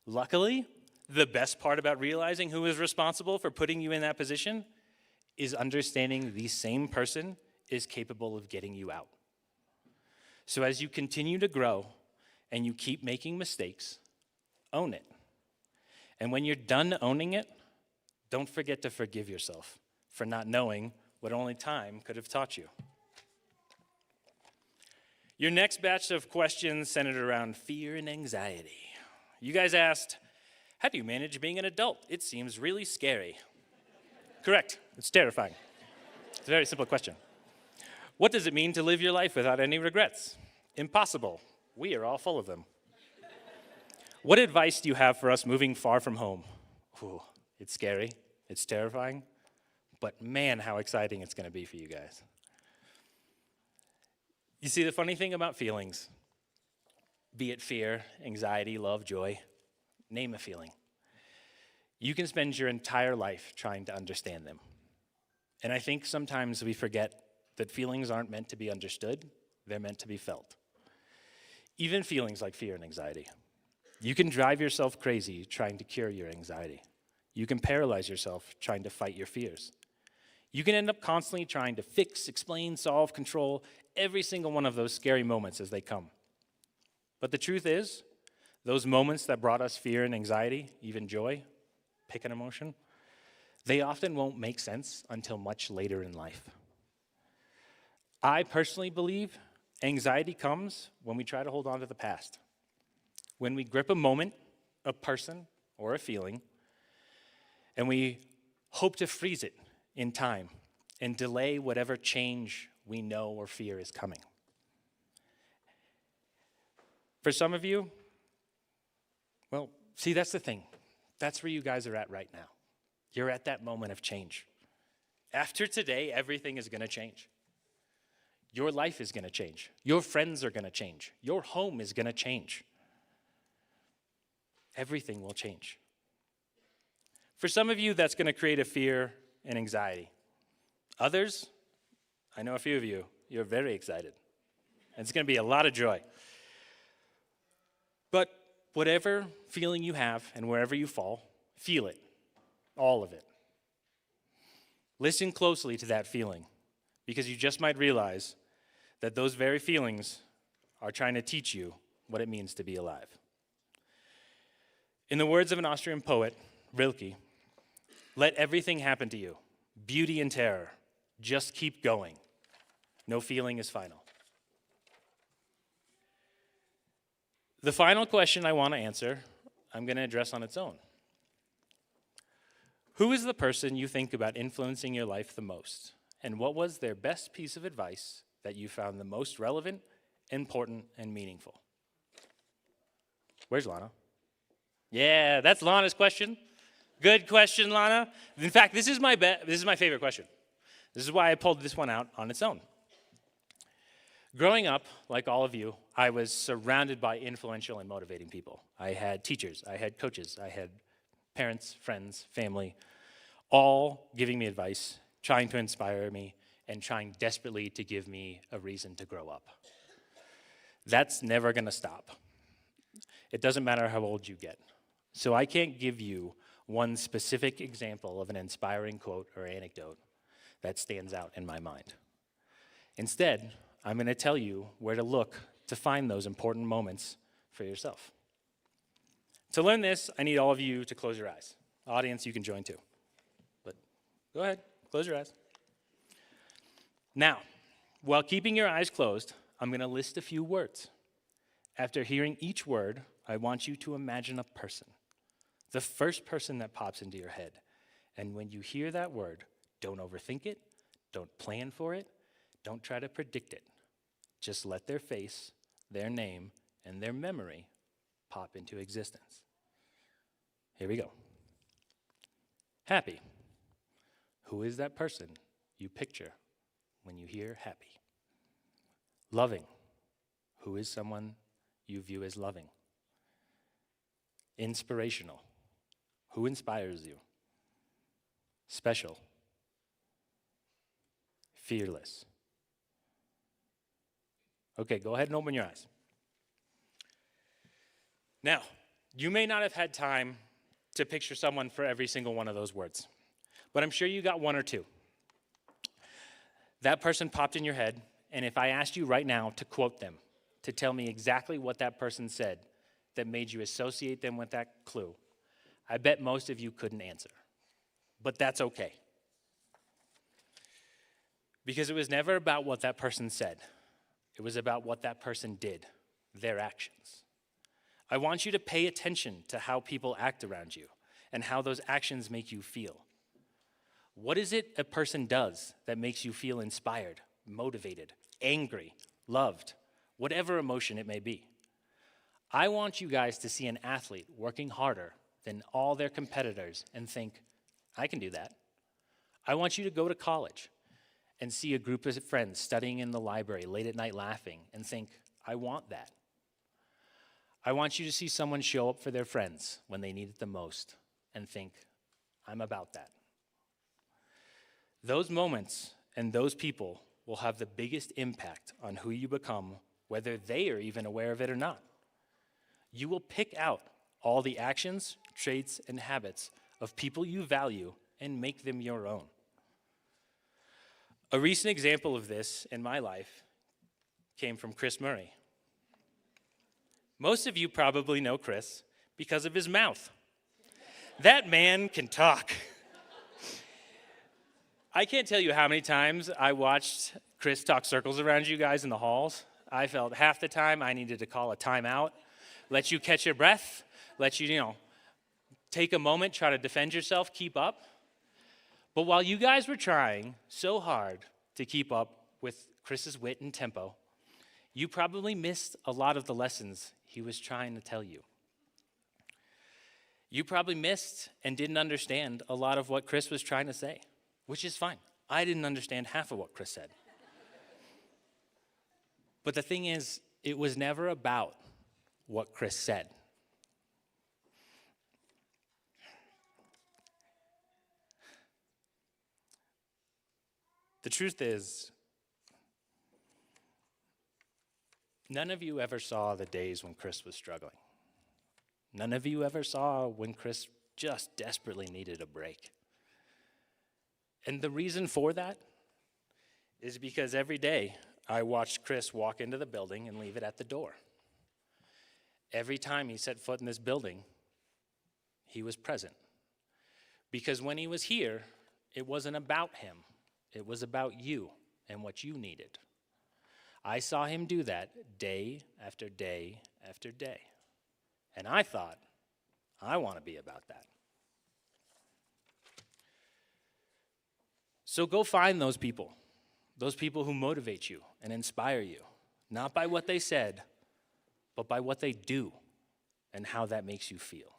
Luckily, the best part about realizing who is responsible for putting you in that position is understanding the same person is capable of getting you out. So as you continue to grow and you keep making mistakes, own it. And when you're done owning it, don't forget to forgive yourself for not knowing what only time could have taught you. Your next batch of questions centered around fear and anxiety. You guys asked, how do you manage being an adult? It seems really scary. Correct, it's terrifying. It's a very simple question. What does it mean to live your life without any regrets? Impossible. We are all full of them. What advice do you have for us moving far from home? Ooh, it's scary, it's terrifying, but man, how exciting it's going to be for you guys. You see, the funny thing about feelings, be it fear, anxiety, love, joy, name a feeling. You can spend your entire life trying to understand them. And I think sometimes we forget that feelings aren't meant to be understood, they're meant to be felt. Even feelings like fear and anxiety. You can drive yourself crazy trying to cure your anxiety. You can paralyze yourself trying to fight your fears. You can end up constantly trying to fix, explain, solve, control every single one of those scary moments as they come. But the truth is, those moments that brought us fear and anxiety, even joy, pick an emotion, they often won't make sense until much later in life. I personally believe anxiety comes when we try to hold on to the past. When we grip a moment, a person, or a feeling, and we hope to freeze it in time and delay whatever change we know or fear is coming. For some of you, well, see, that's the thing. That's where you guys are at right now. You're at that moment of change. After today, everything is going to change. Your life is going to change. Your friends are going to change. Your home is going to change. Everything will change. For some of you, that's going to create a fear and anxiety. Others, I know a few of you, you're very excited. And it's going to be a lot of joy. But whatever feeling you have and wherever you fall, feel it, all of it. Listen closely to that feeling, because you just might realize that those very feelings are trying to teach you what it means to be alive. In the words of an Austrian poet, Rilke, let everything happen to you, beauty and terror, just keep going. No feeling is final. The final question I want to answer, I'm going to address on its own. Who is the person you think about influencing your life the most? And what was their best piece of advice that you found the most relevant, important, and meaningful? Where's Lana? Yeah, that's Lana's question. Good question, Lana. In fact, this is my favorite question. This is why I pulled this one out on its own. Growing up, like all of you, I was surrounded by influential and motivating people. I had teachers, I had coaches, I had parents, friends, family, all giving me advice, trying to inspire me, and trying desperately to give me a reason to grow up. That's never going to stop. It doesn't matter how old you get. So I can't give you one specific example of an inspiring quote or anecdote that stands out in my mind. Instead, I'm going to tell you where to look to find those important moments for yourself. To learn this, I need all of you to close your eyes. Audience, you can join too. But go ahead, close your eyes. Now, while keeping your eyes closed, I'm going to list a few words. After hearing each word, I want you to imagine a person, the first person that pops into your head. And when you hear that word, don't overthink it, don't plan for it, don't try to predict it. Just let their face, their name, and their memory pop into existence. Here we go. Happy. Who is that person you picture when you hear happy? Loving. Who is someone you view as loving? Inspirational. Who inspires you? Special. Fearless. Okay, go ahead and open your eyes. Now, you may not have had time to picture someone for every single one of those words, but I'm sure you got one or two. That person popped in your head, and if I asked you right now to quote them, to tell me exactly what that person said that made you associate them with that clue, I bet most of you couldn't answer. But that's okay. Because it was never about what that person said. It was about what that person did, their actions. I want you to pay attention to how people act around you and how those actions make you feel. What is it a person does that makes you feel inspired, motivated, angry, loved, whatever emotion it may be? I want you guys to see an athlete working harder than all their competitors and think, I can do that. I want you to go to college and see a group of friends studying in the library late at night laughing and think, I want that. I want you to see someone show up for their friends when they need it the most and think, I'm about that. Those moments and those people will have the biggest impact on who you become, whether they are even aware of it or not. You will pick out all the actions, traits, and habits of people you value and make them your own. A recent example of this in my life came from Chris Murray. Most of you probably know Chris because of his mouth. That man can talk. I can't tell you how many times I watched Chris talk circles around you guys in the halls. I felt half the time I needed to call a timeout, let you catch your breath, let you, take a moment, try to defend yourself, keep up. But while you guys were trying so hard to keep up with Chris's wit and tempo, you probably missed a lot of the lessons he was trying to tell you. You probably missed and didn't understand a lot of what Chris was trying to say, which is fine. I didn't understand half of what Chris said. But the thing is, it was never about what Chris said. The truth is, none of you ever saw the days when Chris was struggling. None of you ever saw when Chris just desperately needed a break. And the reason for that is because every day I watched Chris walk into the building and leave it at the door. Every time he set foot in this building, he was present. Because when he was here, it wasn't about him. It was about you and what you needed. I saw him do that day after day after day. And I thought, I want to be about that. So go find those people who motivate you and inspire you, not by what they said, but by what they do and how that makes you feel.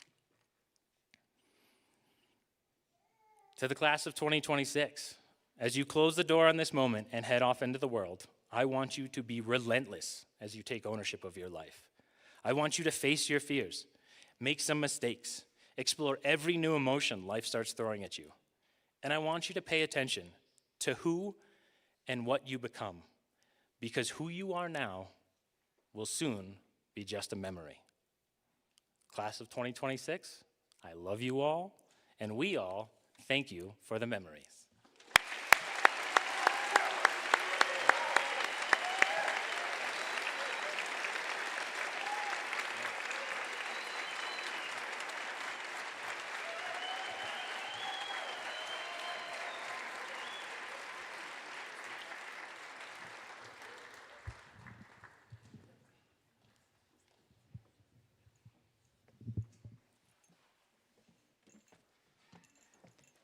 To the class of 2026, as you close the door on this moment and head off into the world, I want you to be relentless as you take ownership of your life. I want you to face your fears, make some mistakes, explore every new emotion life starts throwing at you. And I want you to pay attention to who and what you become, because who you are now will soon be just a memory. Class of 2026, I love you all, and we all thank you for the memories.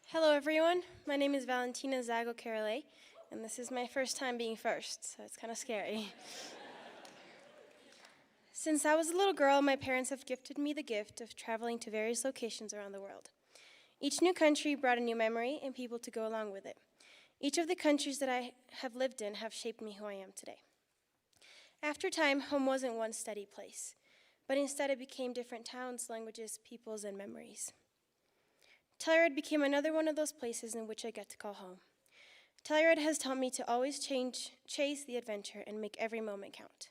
Hello, everyone. My name is Valentina Zago Carole, and this is my first time being first, so it's kind of scary. Since I was a little girl, my parents have gifted me the gift of traveling to various locations around the world. Each new country brought a new memory and people to go along with it. Each of the countries that I have lived in have shaped me who I am today. After time, home wasn't one steady place, but instead it became different towns, languages, peoples, and memories. Telluride became another one of those places in which I get to call home. Telluride has taught me to always chase the adventure and make every moment count.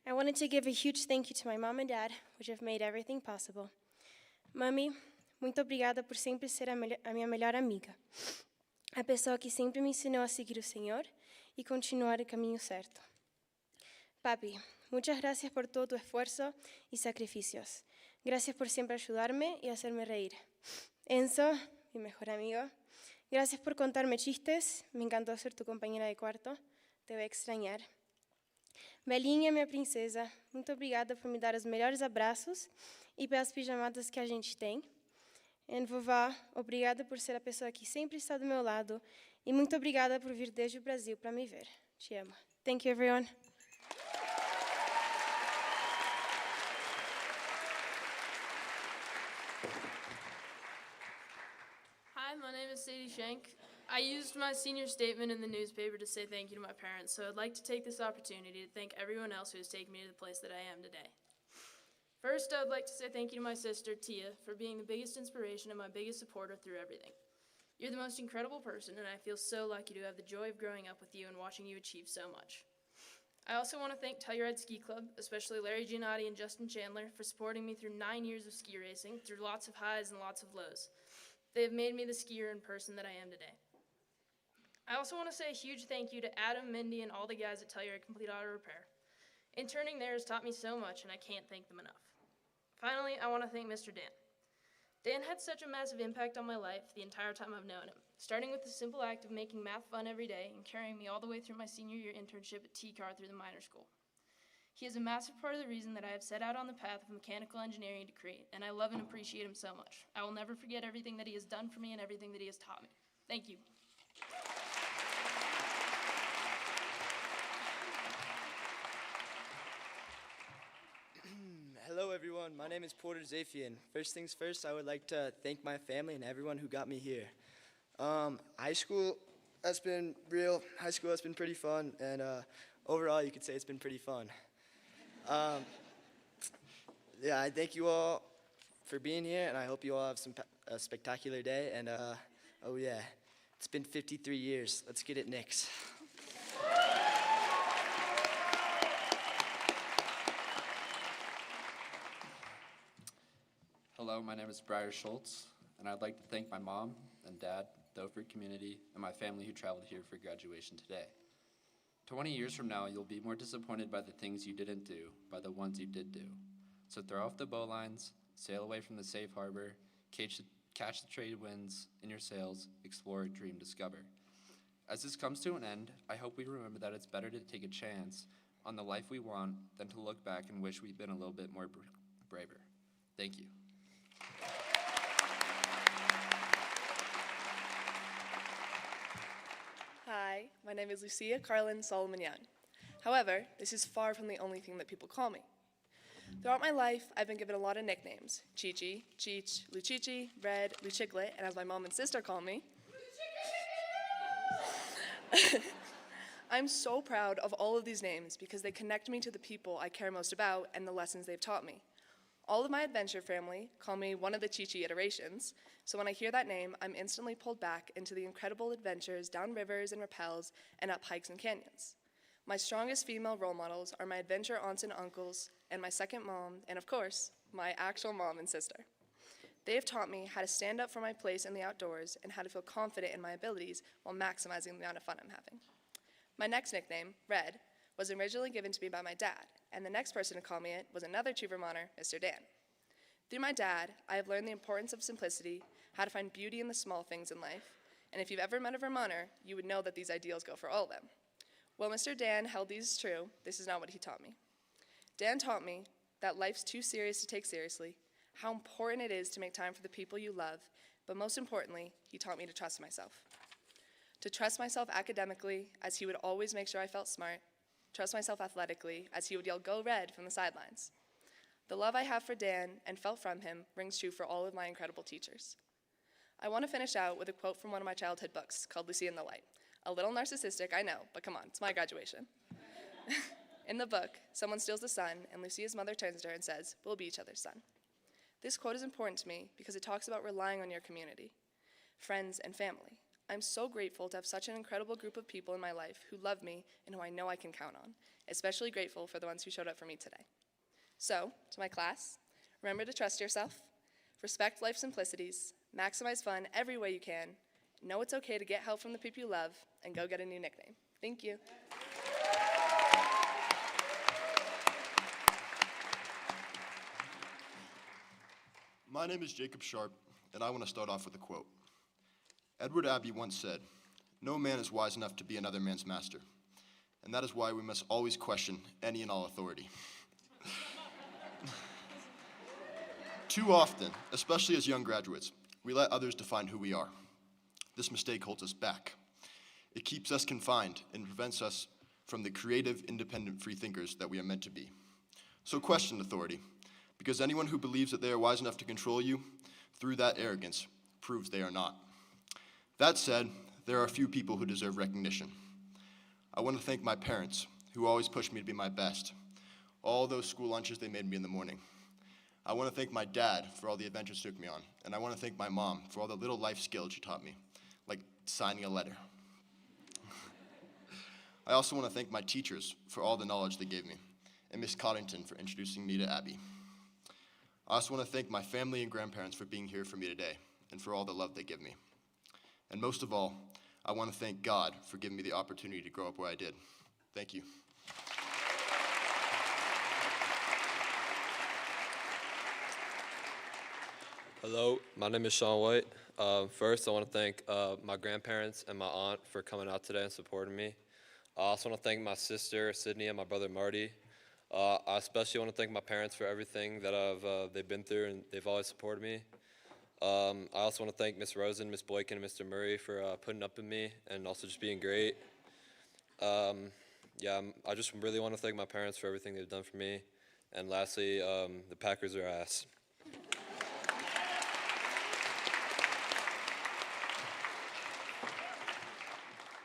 I wanted to give a huge thank you to my mom and dad, which have made everything possible. Mami, muito obrigada por sempre ser a minha melhor amiga. A pessoa que sempre me ensinou a seguir o Senhor e continuar o caminho certo. Papi, muchas gracias por todo tu esfuerzo y sacrificios. Gracias por siempre ayudarme y hacerme reír. Enzo, mi mejor amigo, gracias por contarme chistes. Me encantó ser tu compañera de cuarto. Te voy a extrañar. Belinha, minha princesa, muito obrigada por me dar os melhores abraços e pelas pijamadas que a gente tem. E vovó, obrigada por ser a pessoa que sempre está do meu lado e muito obrigada por vir desde o Brasil para me ver. Te amo. Thank you, everyone. Hi, my name is Sadie Shank. I used my senior statement in the newspaper to say thank you to my parents, so I'd like to take this opportunity to thank everyone else who has taken me to the place that I am today. First, I would like to say thank you to my sister, Tia, for being the biggest inspiration and my biggest supporter through everything. You're the most incredible person, and I feel so lucky to have the joy of growing up with you and watching you achieve so much. I also want to thank Telluride Ski Club, especially Larry Giannotti and Justin Chandler, for supporting me through 9 years of ski racing, through lots of highs and lots of lows. They have made me the skier and person that I am today. I also want to say a huge thank you to Adam, Mindy, and all the guys at Telluride Complete Auto Repair. Interning there has taught me so much, and I can't thank them enough. Finally, I want to thank Mr. Dan. Dan had such a massive impact on my life the entire time I've known him, starting with the simple act of making math fun every day and carrying me all the way through my senior year internship at TCAR through the minor school. He is a massive part of the reason that I have set out on the path of mechanical engineering to create, and I love and appreciate him so much. I will never forget everything that he has done for me and everything that he has taught me. Thank you. Hello everyone, my name is Porter Zafian. First things first, I would like to thank my family and everyone who got me here. High school has been pretty fun, and overall, you could say it's been pretty fun. Yeah, I thank you all for being here, and I hope you all have a spectacular day. And oh yeah, it's been 53 years. Let's get it, Knicks. Hello, my name is Briar Schultz, and I'd like to thank my mom and dad, the Oakford community, and my family who traveled here for graduation today. 20 years from now, you'll be more disappointed by the things you didn't do, by the ones you did do. So throw off the bowlines, sail away from the safe harbor, catch the trade winds in your sails, explore, dream, discover. As this comes to an end, I hope we remember that it's better to take a chance on the life we want than to look back and wish we'd been a little bit more braver. Thank you. Hi, my name is Lucia Carlin Solomon Young. However, this is far from the only thing that people call me. Throughout my life, I've been given a lot of nicknames: Chi-Chi, Cheech, Luchichi, Red, Luchiclet, and as my mom and sister call me, I'm so proud of all of these names because they connect me to the people I care most about and the lessons they've taught me. All of my adventure family call me one of the Chi-Chi iterations, so when I hear that name, I'm instantly pulled back into the incredible adventures down rivers and rappels and up hikes and canyons. My strongest female role models are my adventure aunts and uncles, and my second mom, and of course, my actual mom and sister. They have taught me how to stand up for my place in the outdoors and how to feel confident in my abilities while maximizing the amount of fun I'm having. My next nickname, Red, was originally given to me by my dad, and the next person to call me it was another true Vermonter, Mr. Dan. Through my dad, I have learned the importance of simplicity, how to find beauty in the small things in life, and if you've ever met a Vermonter, you would know that these ideals go for all of them. While Mr. Dan held these true, this is not what he taught me. Dan taught me that life's too serious to take seriously, how important it is to make time for the people you love, but most importantly, he taught me to trust myself. To trust myself academically, as he would always make sure I felt smart, trust myself athletically, as he would yell, "Go Red," from the sidelines. The love I have for Dan and felt from him rings true for all of my incredible teachers. I want to finish out with a quote from one of my childhood books called Lucy in the Light. A little narcissistic, I know, but come on, it's my graduation. In the book, someone steals the sun, and Lucia's mother turns to her and says, "We'll be each other's son." This quote is important to me because it talks about relying on your community, friends, and family. I'm so grateful to have such an incredible group of people in my life who love me and who I know I can count on, especially grateful for the ones who showed up for me today. So, to my class, remember to trust yourself, respect life's simplicities, maximize fun every way you can, know it's okay to get help from the people you love, and go get a new nickname. Thank you. My name is Jacob Sharp, and I want to start off with a quote. Edward Abbey once said, "No man is wise enough to be another man's master, and that is why we must always question any and all authority." Too often, especially as young graduates, we let others define who we are. This mistake holds us back. It keeps us confined and prevents us from the creative, independent free thinkers that we are meant to be. So question authority, because anyone who believes that they are wise enough to control you through that arrogance proves they are not. That said, there are a few people who deserve recognition. I want to thank my parents, who always pushed me to be my best. All those school lunches they made me in the morning. I want to thank my dad for all the adventures he took me on, and I want to thank my mom for all the little life skills she taught me, like signing a letter. I also want to thank my teachers for all the knowledge they gave me, and Miss Coddington for introducing me to Abby. I also want to thank my family and grandparents for being here for me today, and for all the love they give me. And most of all, I want to thank God for giving me the opportunity to grow up where I did. Thank you. Hello, my name is Sean White. First, I want to thank my grandparents and my aunt for coming out today and supporting me. I also want to thank my sister, Sydney, and my brother, Marty. I especially want to thank my parents for everything that they've been through, and they've always supported me. I also want to thank Miss Rosen, Miss Boykin, and Mr. Murray for putting up with me and also just being great. I just really want to thank my parents for everything they've done for me. And lastly, the Packers are ass.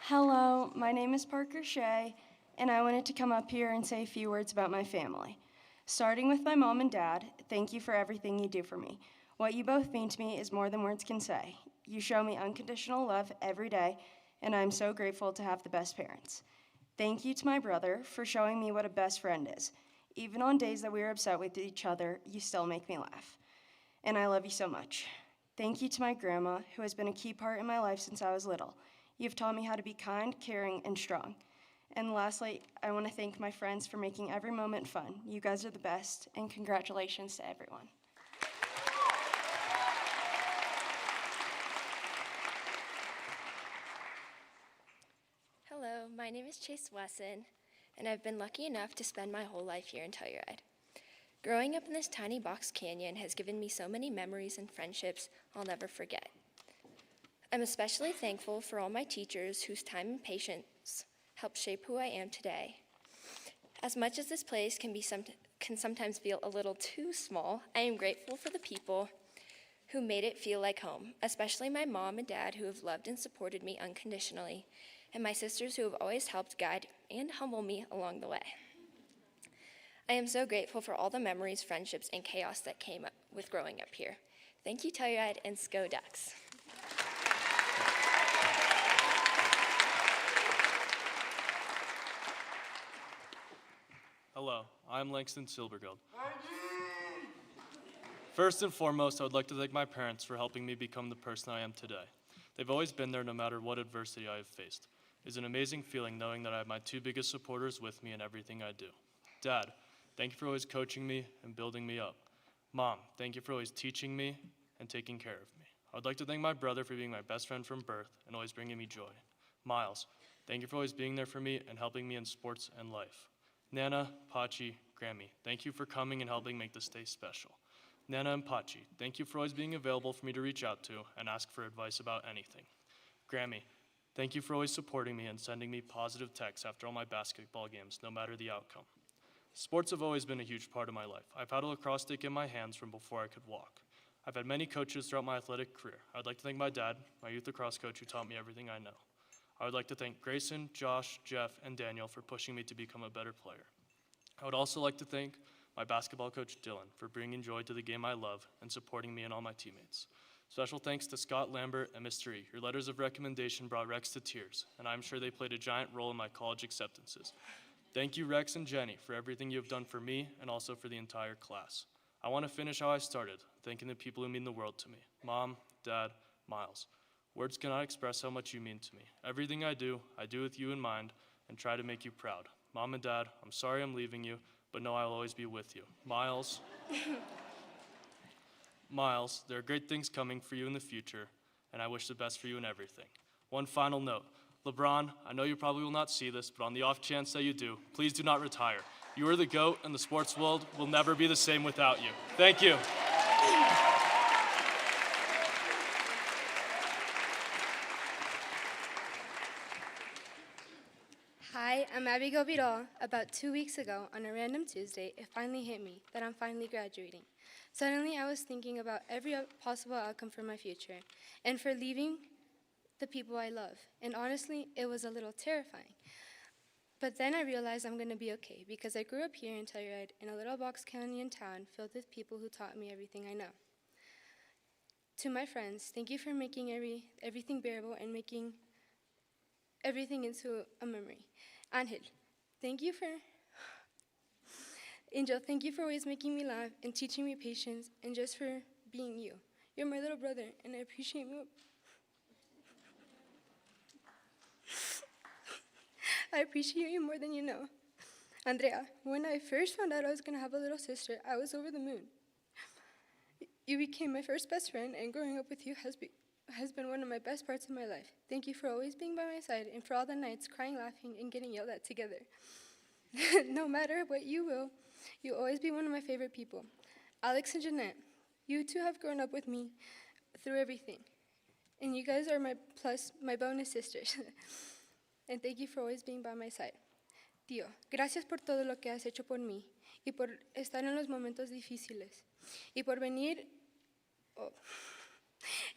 Hello, my name is Parker Shea, and I wanted to come up here and say a few words about my family. Starting with my mom and dad, thank you for everything you do for me. What you both mean to me is more than words can say. You show me unconditional love every day, and I'm so grateful to have the best parents. Thank you to my brother for showing me what a best friend is. Even on days that we are upset with each other, you still make me laugh. And I love you so much. Thank you to my grandma, who has been a key part in my life since I was little. You've taught me how to be kind, caring, and strong. And lastly, I want to thank my friends for making every moment fun. You guys are the best, and congratulations to everyone. Hello, my name is Chase Wesson, and I've been lucky enough to spend my whole life here in Telluride. Growing up in this tiny box canyon has given me so many memories and friendships I'll never forget. I'm especially thankful for all my teachers whose time and patience helped shape who I am today. As much as this place can sometimes feel a little too small, I am grateful for the people who made it feel like home, especially my mom and dad who have loved and supported me unconditionally, and my sisters who have always helped guide and humble me along the way. I am so grateful for all the memories, friendships, and chaos that came up with growing up here. Thank you, Telluride, and Sko Ducks. Hello, I'm Langston Silbergold. First and foremost, I would like to thank my parents for helping me become the person I am today. They've always been there no matter what adversity I have faced. It's an amazing feeling knowing that I have my two biggest supporters with me in everything I do. Dad, thank you for always coaching me and building me up. Mom, thank you for always teaching me and taking care of me. I would like to thank my brother for being my best friend from birth and always bringing me joy. Miles, thank you for always being there for me and helping me in sports and life. Nana, Pachi, Grammy, thank you for coming and helping make this day special. Nana and Pachi, thank you for always being available for me to reach out to and ask for advice about anything. Grammy, thank you for always supporting me and sending me positive texts after all my basketball games, no matter the outcome. Sports have always been a huge part of my life. I've had a lacrosse stick in my hands from before I could walk. I've had many coaches throughout my athletic career. I'd like to thank my dad, my youth lacrosse coach who taught me everything I know. I would like to thank Grayson, Josh, Jeff, and Daniel for pushing me to become a better player. I would also like to thank my basketball coach, Dylan, for bringing joy to the game I love and supporting me and all my teammates. Special thanks to Scott Lambert and Mr. E. Your letters of recommendation brought Rex to tears, and I'm sure they played a giant role in my college acceptances. Thank you, Rex and Jenny, for everything you have done for me and also for the entire class. I want to finish how I started, thanking the people who mean the world to me. Mom, Dad, Miles. Words cannot express how much you mean to me. Everything I do with you in mind and try to make you proud. Mom and Dad, I'm sorry I'm leaving you, but know I will always be with you. Miles, Miles, there are great things coming for you in the future, and I wish the best for you in everything. One final note. LeBron, I know you probably will not see this, but on the off chance that you do, please do not retire. You are the GOAT, and the sports world will never be the same without you. Thank you. Hi, I'm Abigail Vidal. About 2 weeks ago, on a random Tuesday, it finally hit me that I'm finally graduating. Suddenly, I was thinking about every possible outcome for my future and for leaving the people I love. And honestly, it was a little terrifying. But then I realized I'm going to be okay because I grew up here in Telluride in a little box canyon town filled with people who taught me everything I know. To my friends, thank you for making everything bearable and making everything into a memory. Angel, thank you for always making me laugh and teaching me patience and just for being you. You're my little brother, and I appreciate you. I appreciate you more than you know. Andrea, when I first found out I was going to have a little sister, I was over the moon. You became my first best friend, and growing up with you has been one of my best parts of my life. Thank you for always being by my side and for all the nights crying, laughing, and getting yelled at together. No matter what you will, you'll always be one of my favorite people. Alex and Jeanette, you two have grown up with me through everything. And you guys are my bonus sisters. And thank you for always being by my side. Tío, gracias por todo lo que has hecho por mí y por estar en los momentos difíciles y por venir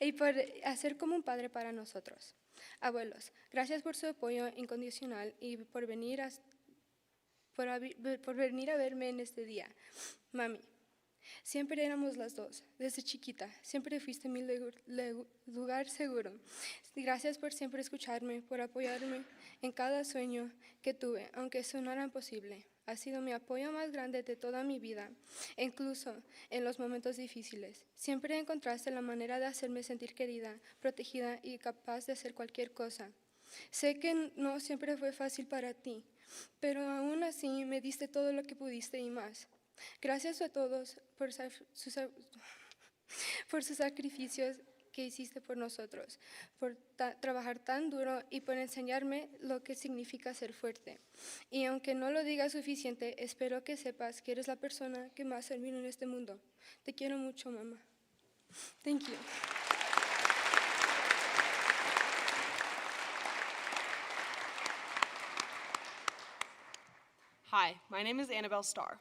y por hacer como un padre para nosotros. Abuelos, gracias por su apoyo incondicional y por venir por venir a verme en este día. Mami, siempre éramos las dos, desde chiquita. Siempre fuiste mi lugar seguro. Gracias por siempre escucharme, por apoyarme en cada sueño que tuve, aunque sonara imposible. Has sido mi apoyo más grande de toda mi vida, incluso en los momentos difíciles. Siempre encontraste la manera de hacerme sentir querida, protegida y capaz de hacer cualquier cosa. Sé que no siempre fue fácil para ti, pero aún así me diste todo lo que pudiste y más. Gracias a todos por sus sacrificios que hiciste por nosotros, por trabajar tan duro y por enseñarme lo que significa ser fuerte. Y aunque no lo digas suficiente, espero que sepas que eres la persona que más admiro en este mundo. Te quiero mucho, mamá. Thank you. Hi, my name is Annabelle Starr.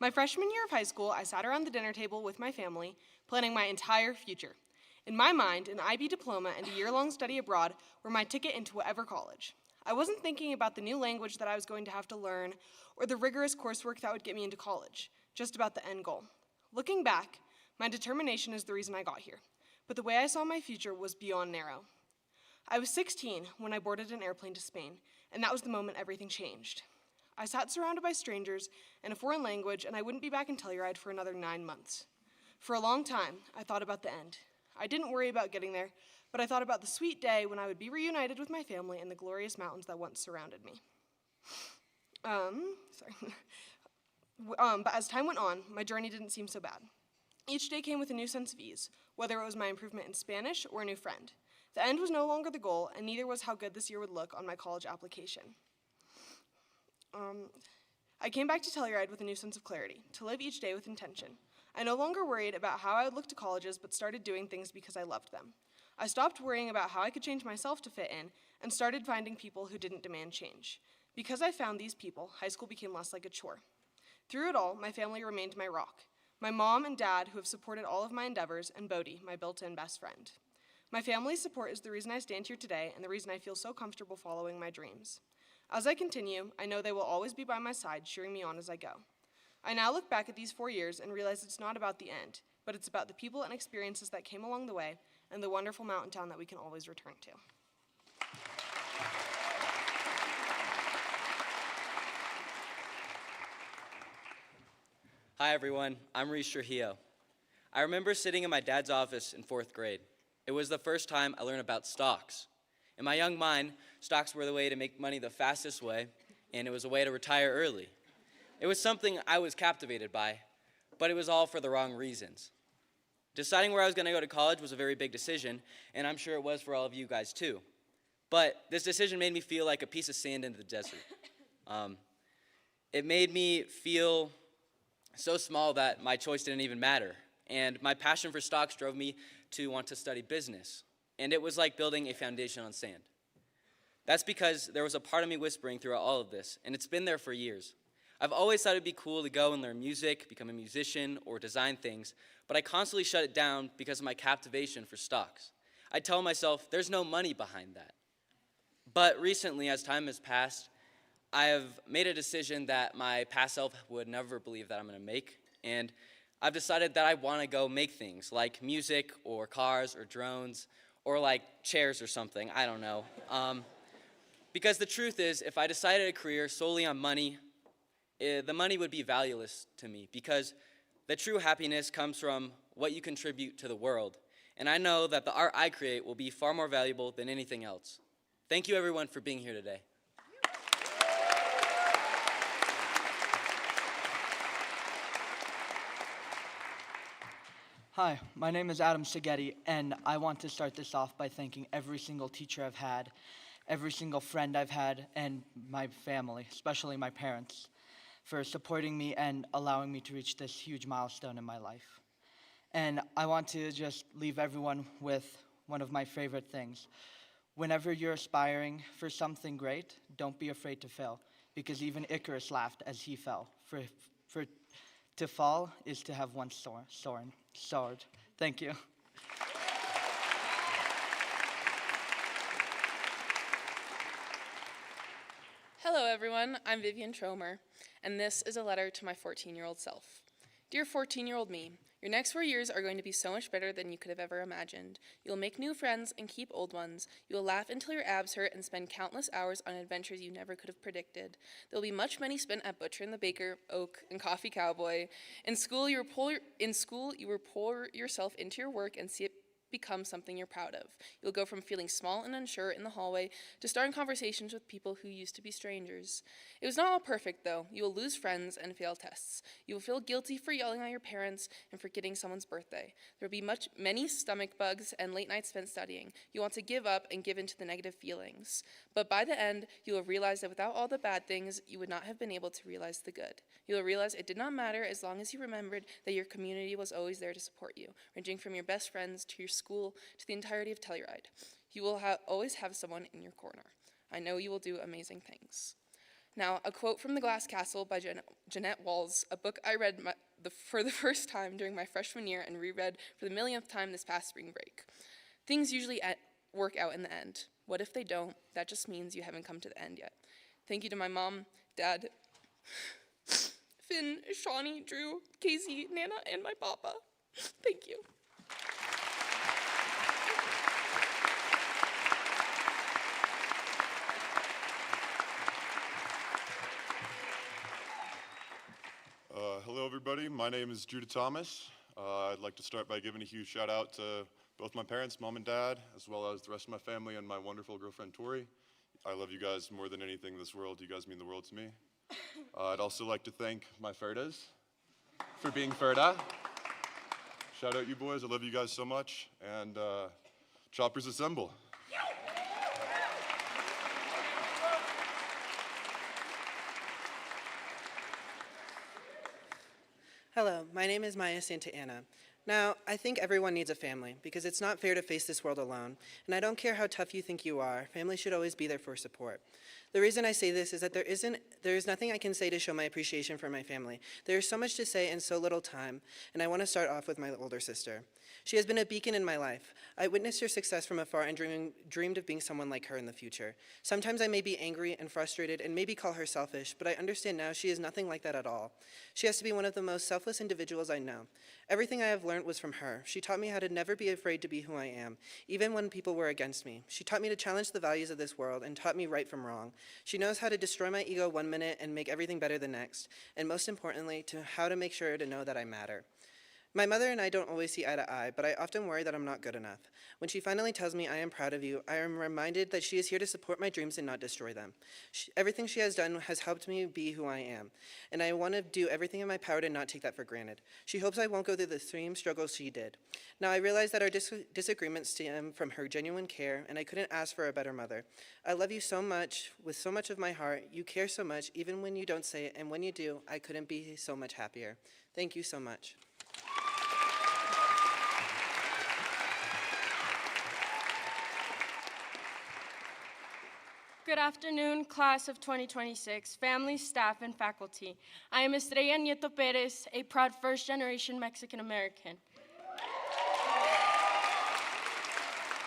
My freshman year of high school, I sat around the dinner table with my family, planning my entire future. In my mind, an IB diploma and a year-long study abroad were my ticket into whatever college. I wasn't thinking about the new language that I was going to have to learn or the rigorous coursework that would get me into college, just about the end goal. Looking back, my determination is the reason I got here, but the way I saw my future was beyond narrow. I was 16 when I boarded an airplane to Spain, and that was the moment everything changed. I sat surrounded by strangers in a foreign language, and I wouldn't be back in Telluride for another 9 months. For a long time, I thought about the end. I didn't worry about getting there, but I thought about the sweet day when I would be reunited with my family in the glorious mountains that once surrounded me. But as time went on, my journey didn't seem so bad. Each day came with a new sense of ease, whether it was my improvement in Spanish or a new friend. The end was no longer the goal, and neither was how good this year would look on my college application. I came back to Telluride with a new sense of clarity, to live each day with intention. I no longer worried about how I would look to colleges, but started doing things because I loved them. I stopped worrying about how I could change myself to fit in, and started finding people who didn't demand change. Because I found these people, high school became less like a chore. Through it all, my family remained my rock. My mom and dad, who have supported all of my endeavors, and Bodhi, my built-in best friend. My family's support is the reason I stand here today, and the reason I feel so comfortable following my dreams. As I continue, I know they will always be by my side, cheering me on as I go. I now look back at these 4 years and realize it's not about the end, but it's about the people and experiences that came along the way, and the wonderful mountain town that we can always return to. Hi everyone, I'm Reese Trujillo. I remember sitting in my dad's office in 4th grade. It was the first time I learned about stocks. In my young mind, stocks were the way to make money the fastest way, and it was a way to retire early. It was something I was captivated by, but it was all for the wrong reasons. Deciding where I was going to go to college was a very big decision, and I'm sure it was for all of you guys too. But this decision made me feel like a piece of sand in the desert. It made me feel so small that my choice didn't even matter. And my passion for stocks drove me to want to study business. And it was like building a foundation on sand. That's because there was a part of me whispering throughout all of this, and it's been there for years. I've always thought it'd be cool to go and learn music, become a musician, or design things, but I constantly shut it down because of my captivation for stocks. I tell myself there's no money behind that. But recently, as time has passed, I have made a decision that my past self would never believe that I'm going to make, and I've decided that I want to go make things like music or cars or drones or like chairs or something, I don't know. Because the truth is, if I decided a career solely on money, the money would be valueless to me because the true happiness comes from what you contribute to the world. And I know that the art I create will be far more valuable than anything else. Thank you everyone for being here today. Hi, my name is Adam Seghetti, and I want to start this off by thanking every single teacher I've had, every single friend I've had, and my family, especially my parents, for supporting me and allowing me to reach this huge milestone in my life. And I want to just leave everyone with one of my favorite things. Whenever you're aspiring for something great, don't be afraid to fail, because even Icarus laughed as he fell. To fall is to have one sword. Thank you. Hello everyone, I'm Vivian Tromer, and this is a letter to my 14-year-old self. Dear 14-year-old me, your next 4 years are going to be so much better than you could have ever imagined. You'll make new friends and keep old ones. You'll laugh until your abs hurt and spend countless hours on adventures you never could have predicted. There'll be much money spent at Butcher and the Baker, Oak, and Coffee Cowboy. In school, you will pour yourself into your work and see it become something you're proud of. You'll go from feeling small and unsure in the hallway to starting conversations with people who used to be strangers. It was not all perfect, though. You will lose friends and fail tests. You will feel guilty for yelling at your parents and forgetting someone's birthday. There will be many stomach bugs and late nights spent studying. You want to give up and give in to the negative feelings. But by the end, you will realize that without all the bad things, you would not have been able to realize the good. You will realize it did not matter as long as you remembered that your community was always there to support you, ranging from your best friends to your school to the entirety of Telluride. You will always have someone in your corner. I know you will do amazing things. Now, a quote from The Glass Castle by Jeanette Walls, a book I read for the first time during my freshman year and reread for the millionth time this past spring break. Things usually work out in the end. What if they don't? That just means you haven't come to the end yet. Thank you to my mom, dad, Finn, Shawnee, Drew, Casey, Nana, and my papa. Thank you. Hello, everybody. My name is Judah Thomas. I'd like to start by giving a huge shout out to both my parents, mom and dad, as well as the rest of my family and my wonderful girlfriend, Tori. I love you guys more than anything in this world. You guys mean the world to me. I'd also like to thank my Ferdas for being Ferda. Shout out you boys. I love you guys so much. And choppers assemble. Hello, my name is Maya Santa Ana. Now, I think everyone needs a family because it's not fair to face this world alone. And I don't care how tough you think you are, family should always be there for support. The reason I say this is that there is nothing I can say to show my appreciation for my family. There is so much to say in so little time, and I want to start off with my older sister. She has been a beacon in my life. I witnessed her success from afar and dreamed of being someone like her in the future. Sometimes I may be angry and frustrated and maybe call her selfish, but I understand now she is nothing like that at all. She has to be one of the most selfless individuals I know. Everything I have learned was from her. She taught me how to never be afraid to be who I am, even when people were against me. She taught me to challenge the values of this world and taught me right from wrong. She knows how to destroy my ego 1 minute and make everything better the next, and most importantly, how to make sure to know that I matter. My mother and I don't always see eye to eye, but I often worry that I'm not good enough. When she finally tells me I am proud of you, I am reminded that she is here to support my dreams and not destroy them. Everything she has done has helped me be who I am, and I want to do everything in my power to not take that for granted. She hopes I won't go through the same struggles she did. Now I realize that our disagreements stem from her genuine care, and I couldn't ask for a better mother. I love you so much, with so much of my heart. You care so much, even when you don't say it, and when you do, I couldn't be so much happier. Thank you so much. Good afternoon, class of 2026, family, staff, and faculty. I am Estrella Nieto Perez, a proud first-generation Mexican-American.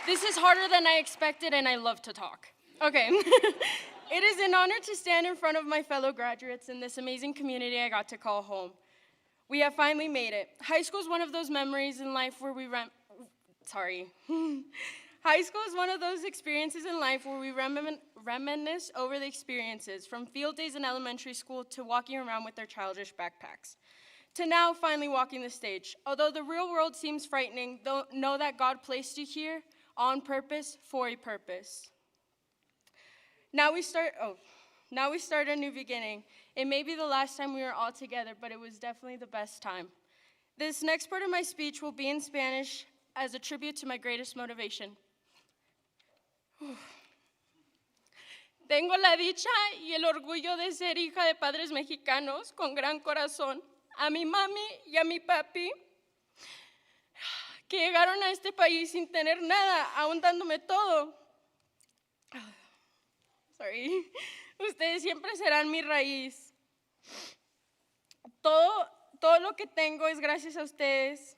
This is harder than I expected, and I love to talk. Okay. It is an honor to stand in front of my fellow graduates in this amazing community I got to call home. We have finally made it. High school is one of those memories in life where we High school is one of those experiences in life where we reminisce over the experiences, from field days in elementary school to walking around with their childish backpacks, to now finally walking the stage. Although the real world seems frightening, know that God placed you here on purpose for a purpose. Now we start a new beginning. It may be the last time we were all together, but it was definitely the best time. This next part of my speech will be in Spanish as a tribute to my greatest motivation. Tengo la dicha y el orgullo de ser hija de padres mexicanos con gran corazón, a mi mami y a mi papi, que llegaron a este país sin tener nada, aún dándome todo. Ustedes siempre serán mi raíz. Todo lo que tengo es gracias a ustedes.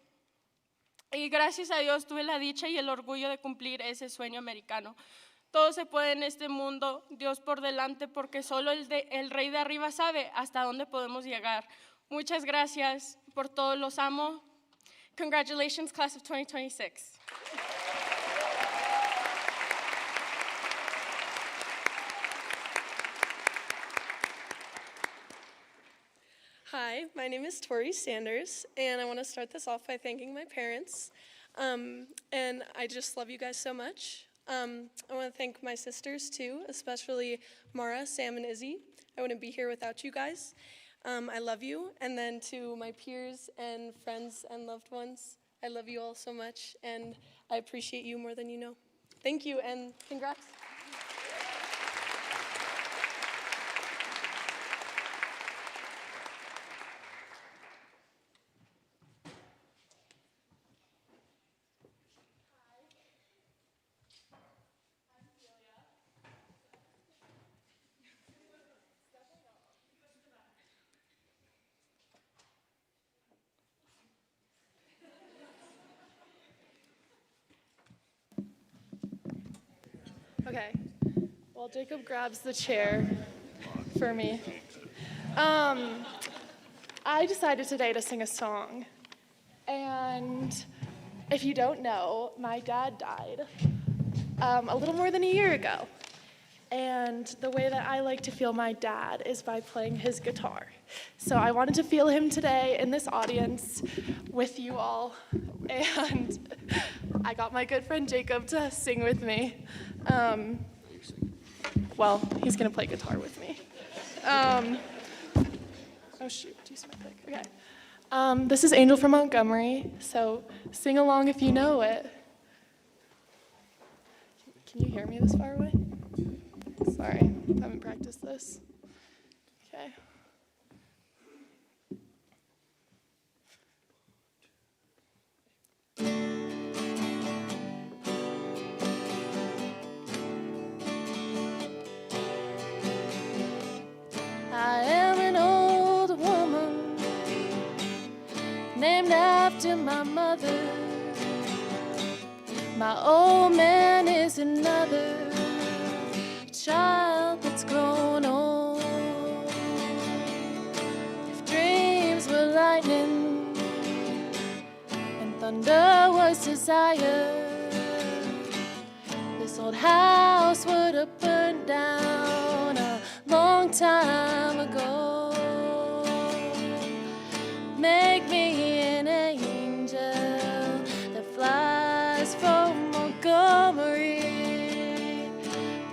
Y gracias a Dios tuve la dicha y el orgullo de cumplir ese sueño americano. Todo se puede en este mundo, Dios por delante, porque solo el Rey de arriba sabe hasta dónde podemos llegar. Muchas gracias por todo, los amo. Congratulations, class of 2026. Hi, my name is Tori Sanders, and I want to start this off by thanking my parents. And I just love you guys so much. I want to thank my sisters too, especially Mara, Sam, and Izzy. I wouldn't be here without you guys. I love you. And then to my peers and friends and loved ones, I love you all so much, and I appreciate you more than you know. Thank you, and congrats. Okay, while Jacob grabs the chair for me, I decided today to sing a song. And if you don't know, my dad died a little more than a year ago. And the way that I like to feel my dad is by playing his guitar. So I wanted to feel him today in this audience with you all. And I got my good friend Jacob to sing with me. Well, he's gonna play guitar with me. Oh shoot, too specific. Okay. This is Angel from Montgomery, so sing along if you know it. Can you hear me this far away? Sorry, I haven't practiced this. Okay. I am an old woman named after my mother. My old man is another child that's grown old. If dreams were lightning and thunder was desire, this old house would have burned down a long time ago. Make me an angel that flies from Montgomery.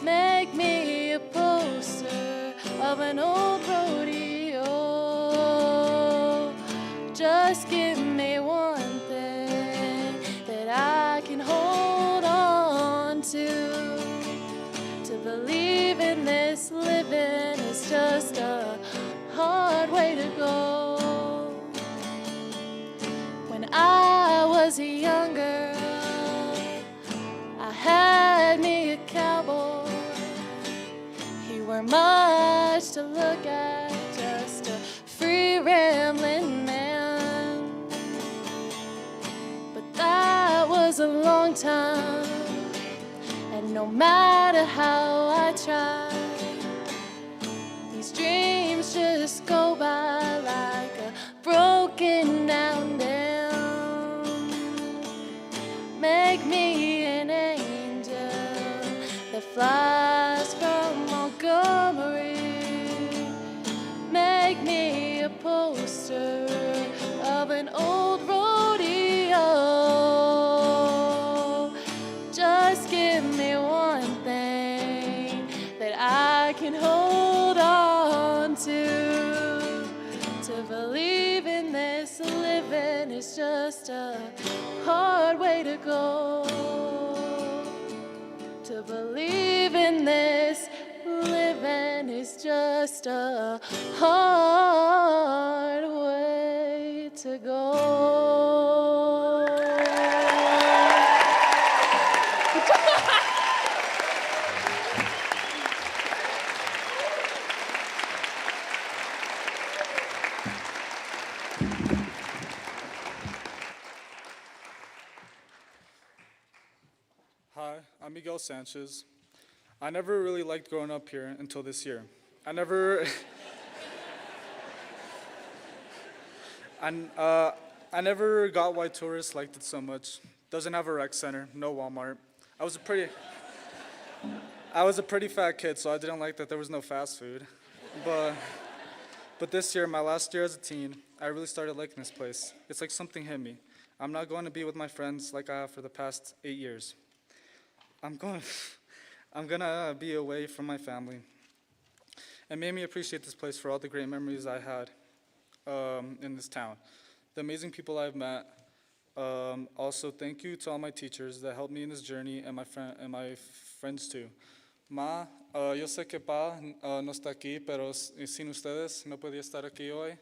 Make me a poster of an old rodeo. Just give me one thing that I can hold on to believe in this living is just a hard way to go. When I was a young girl, I had me a cowboy. He were much to look at, just a free rambling man. But that was a long time, and no matter how I try, these dreams just go by like a broken down dam. Make me an angel that flies from Montgomery. Make me a poster of an old rodeo. Just give me one thing that I can hold on to believe in this living is just a hard way to go. To believe in this living is just a hard way to go. Hi, I'm Miguel Sanchez. I never really liked growing up here until this year. I never, I never got why tourists liked it so much. Doesn't have a rec center, no Walmart. I was a pretty fat kid, so I didn't like that there was no fast food. But this year, my last year as a teen, I really started liking this place. It's like something hit me. I'm not going to be with my friends like I have for the past 8 years. I'm gonna be away from my family. It made me appreciate this place for all the great memories I had in this town. The amazing people I've met. Also, thank you to all my teachers that helped me in this journey and my friends too. Ma, yo sé que Pa no está aquí, pero sin ustedes no podía estar aquí hoy.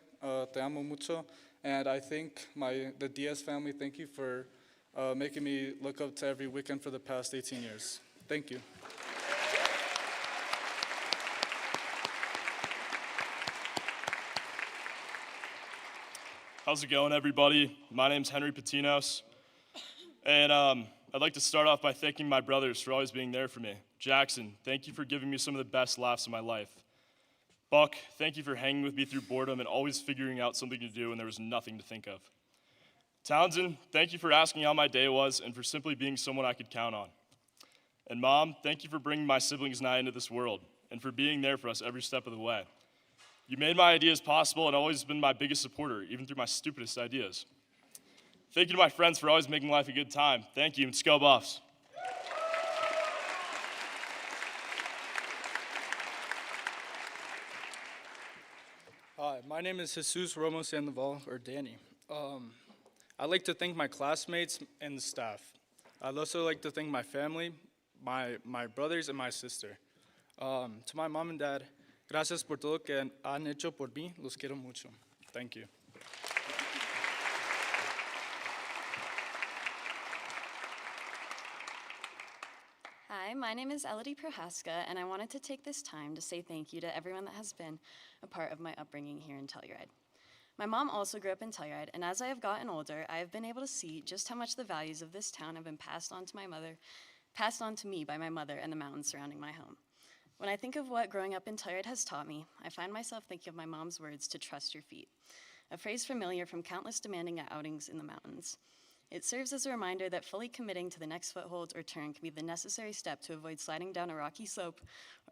Te amo mucho, and I think the Diaz family, thank you for making me look up to every weekend for the past 18 years. Thank you. How's it going, everybody? My name's Henry Patinos, and I'd like to start off by thanking my brothers for always being there for me. Jackson, thank you for giving me some of the best laughs of my life. Buck, thank you for hanging with me through boredom and always figuring out something to do when there was nothing to think of. Townsend, thank you for asking how my day was and for simply being someone I could count on. And Mom, thank you for bringing my siblings and I into this world and for being there for us every step of the way. You made my ideas possible and always been my biggest supporter, even through my stupidest ideas. Thank you to my friends for always making life a good time. Thank you, and Skull Buffs. Hi, my name is Jesus Ramos Sandoval, or Danny. I'd like to thank my classmates and the staff. I'd also like to thank my family, my brothers, and my sister. To my mom and dad, gracias por todo que han hecho por mí. Los quiero mucho. Thank you. Hi, my name is Elodie Prohaska, and I wanted to take this time to say thank you to everyone that has been a part of my upbringing here in Telluride. My mom also grew up in Telluride, and as I have gotten older, I have been able to see just how much the values of this town have been passed on to me by my mother and the mountains surrounding my home. When I think of what growing up in Telluride has taught me, I find myself thinking of my mom's words to trust your feet, a phrase familiar from countless demanding outings in the mountains. It serves as a reminder that fully committing to the next foothold or turn can be the necessary step to avoid sliding down a rocky slope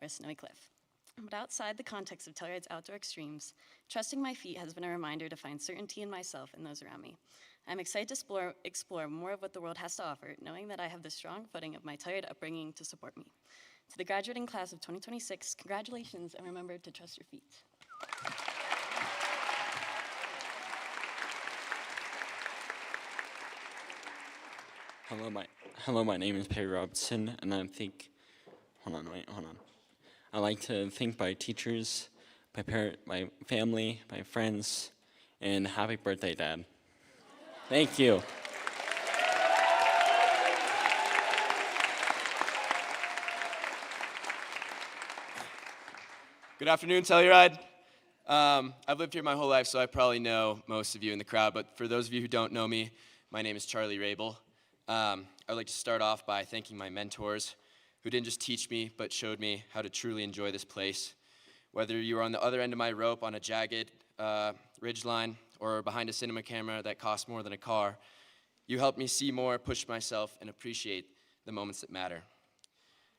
or a snowy cliff. But outside the context of Telluride's outdoor extremes, trusting my feet has been a reminder to find certainty in myself and those around me. I'm excited to explore more of what the world has to offer, knowing that I have the strong footing of my Telluride upbringing to support me. To the graduating class of 2026, congratulations, and remember to trust your feet. Hello, my name is Perry Robertson, and I like to thank my teachers, my family, my friends, and happy birthday, Dad. Thank you. Good afternoon, Telluride. I've lived here my whole life, so I probably know most of you in the crowd, but for those of you who don't know me, my name is Charlie Rabel. I'd like to start off by thanking my mentors, who didn't just teach me, but showed me how to truly enjoy this place. Whether you were on the other end of my rope on a jagged ridgeline or behind a cinema camera that cost more than a car, you helped me see more, push myself, and appreciate the moments that matter.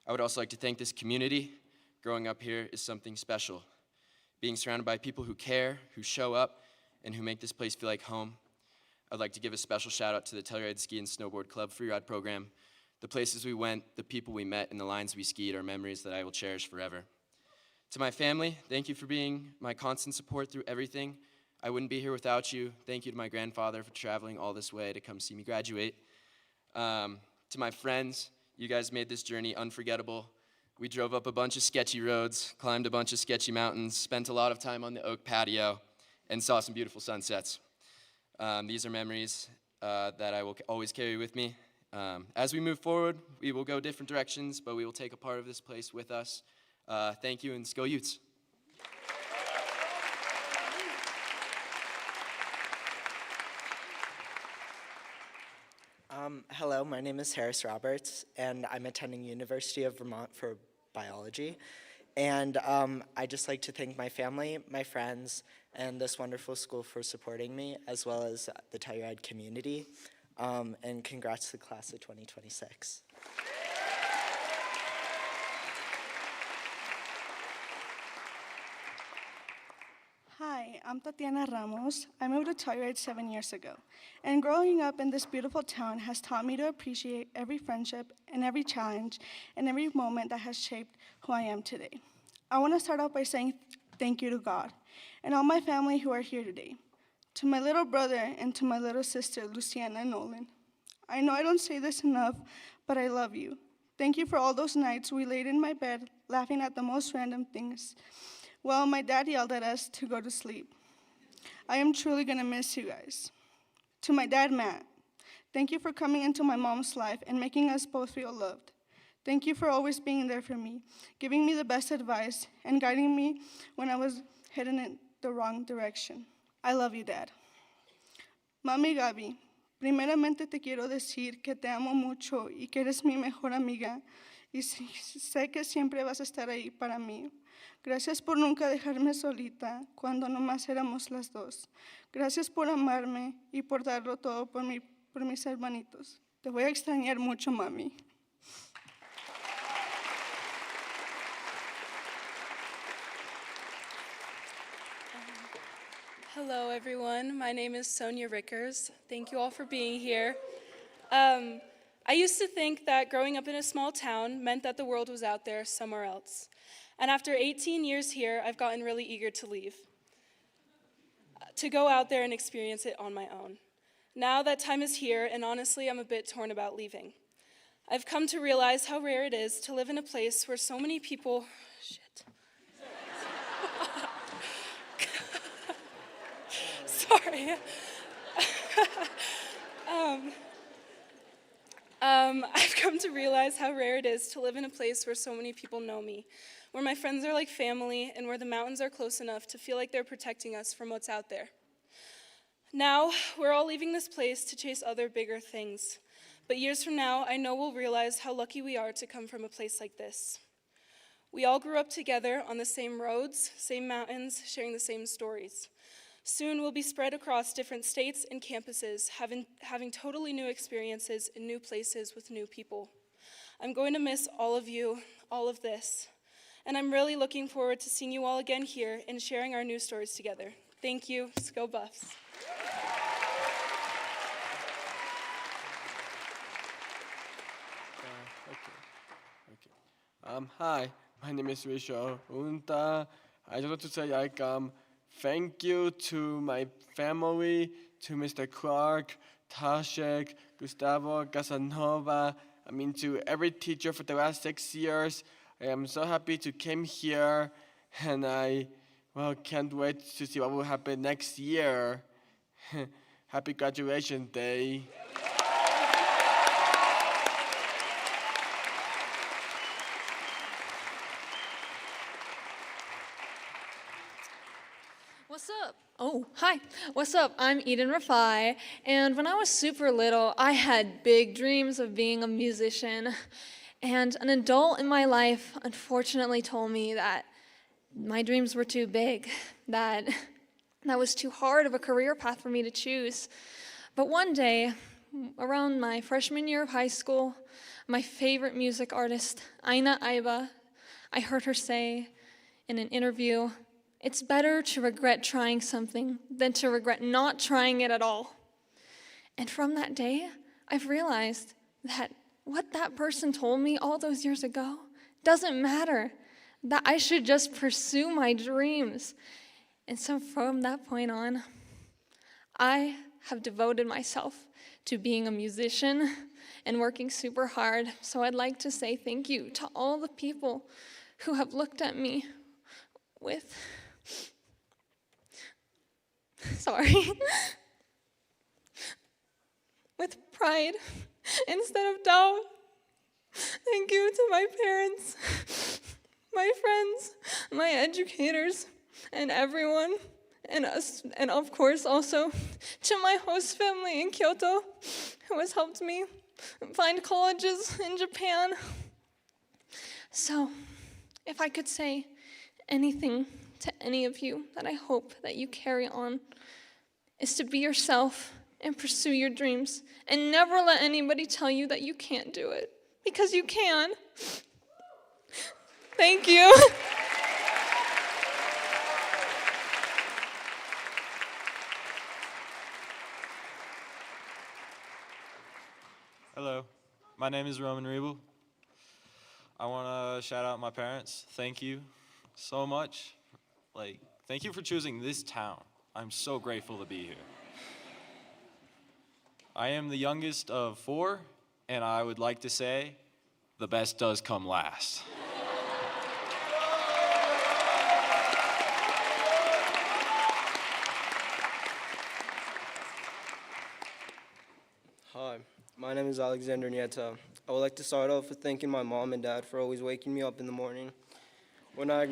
I would also like to thank this community. Growing up here is something special. Being surrounded by people who care, who show up, and who make this place feel like home. I'd like to give a special shout out to the Telluride Ski and Snowboard Club Freeride program. The places we went, the people we met, and the lines we skied are memories that I will cherish forever. To my family, thank you for being my constant support through everything. I wouldn't be here without you. Thank you to my grandfather for traveling all this way to come see me graduate. To my friends, you guys made this journey unforgettable. We drove up a bunch of sketchy roads, climbed a bunch of sketchy mountains, spent a lot of time on the oak patio, and saw some beautiful sunsets. These are memories that I will always carry with me. As we move forward, we will go different directions, but we will take a part of this place with us. Thank you, and Go Utes. Hello, my name is Harris Roberts, and I'm attending University of Vermont for biology. And I'd just like to thank my family, my friends, and this wonderful school for supporting me, as well as the Telluride community. And congrats to the class of 2026. Hi, I'm Tatiana Ramos. I moved to Telluride 7 years ago, and growing up in this beautiful town has taught me to appreciate every friendship and every challenge and every moment that has shaped who I am today. I want to start off by saying thank you to God and all my family who are here today, to my little brother and to my little sister, Luciana and Nolan. I know I don't say this enough, but I love you. Thank you for all those nights we laid in my bed laughing at the most random things. Well, my dad yelled at us to go to sleep. I am truly gonna miss you guys. To my dad, Matt, thank you for coming into my mom's life and making us both feel loved. Thank you for always being there for me, giving me the best advice, and guiding me when I was heading in the wrong direction. I love you, Dad. Mami Gaby, primeramente te quiero decir que te amo mucho y que eres mi mejor amiga, y sé que siempre vas a estar ahí para mí. Gracias por nunca dejarme solita cuando nomás éramos las dos. Gracias por amarme y por darlo todo por mis hermanitos. Te voy a extrañar mucho, mami. Hello, everyone. My name is Sonia Rickers. Thank you all for being here. I used to think that growing up in a small town meant that the world was out there somewhere else. And after 18 years here, I've gotten really eager to leave, to go out there and experience it on my own. Now that time is here, and honestly, I'm a bit torn about leaving. I've come to realize how rare it is to live in a place where so many people, sorry. I've come to realize how rare it is to live in a place where so many people know me, where my friends are like family, and where the mountains are close enough to feel like they're protecting us from what's out there. Now, we're all leaving this place to chase other bigger things. But years from now, I know we'll realize how lucky we are to come from a place like this. We all grew up together on the same roads, same mountains, sharing the same stories. Soon we'll be spread across different states and campuses, having totally new experiences in new places with new people. I'm going to miss all of you, all of this. And I'm really looking forward to seeing you all again here and sharing our new stories together. Thank you. Go Buffs. Hi, my name is Risho, and I just want to say thank you to my family, to Mr. Clark, Tashek, Gustavo, Casanova, to every teacher for the last 6 years. I am so happy to come here, and I can't wait to see what will happen next year. Happy graduation day. What's up? Oh, hi. What's up? I'm Eden Rafai, and when I was super little, I had big dreams of being a musician. And an adult in my life unfortunately told me that my dreams were too big, that was too hard of a career path for me to choose. But one day, around my freshman year of high school, my favorite music artist, Aina Aiba, I heard her say in an interview, "It's better to regret trying something than to regret not trying it at all." And from that day, I've realized that what that person told me all those years ago doesn't matter, that I should just pursue my dreams. And so from that point on, I have devoted myself to being a musician and working super hard. So I'd like to say thank you to all the people who have looked at me with with pride instead of doubt. Thank you to my parents, my friends, my educators, and everyone, and of course also to my host family in Kyoto, who has helped me find colleges in Japan. So, If I could say anything to any of you that I hope that you carry on, is to be yourself and pursue your dreams, and never let anybody tell you that you can't do it, because you can. Thank you. Hello, my name is Roman Riebel. I want to shout out my parents. Thank you so much. Thank you for choosing this town. I'm so grateful to be here. I am the youngest of 4, and I would like to say, the best does come last. Hi, my name is Alexander Nieta. I would like to start off with thanking my mom and dad for always waking me up in the morning. When I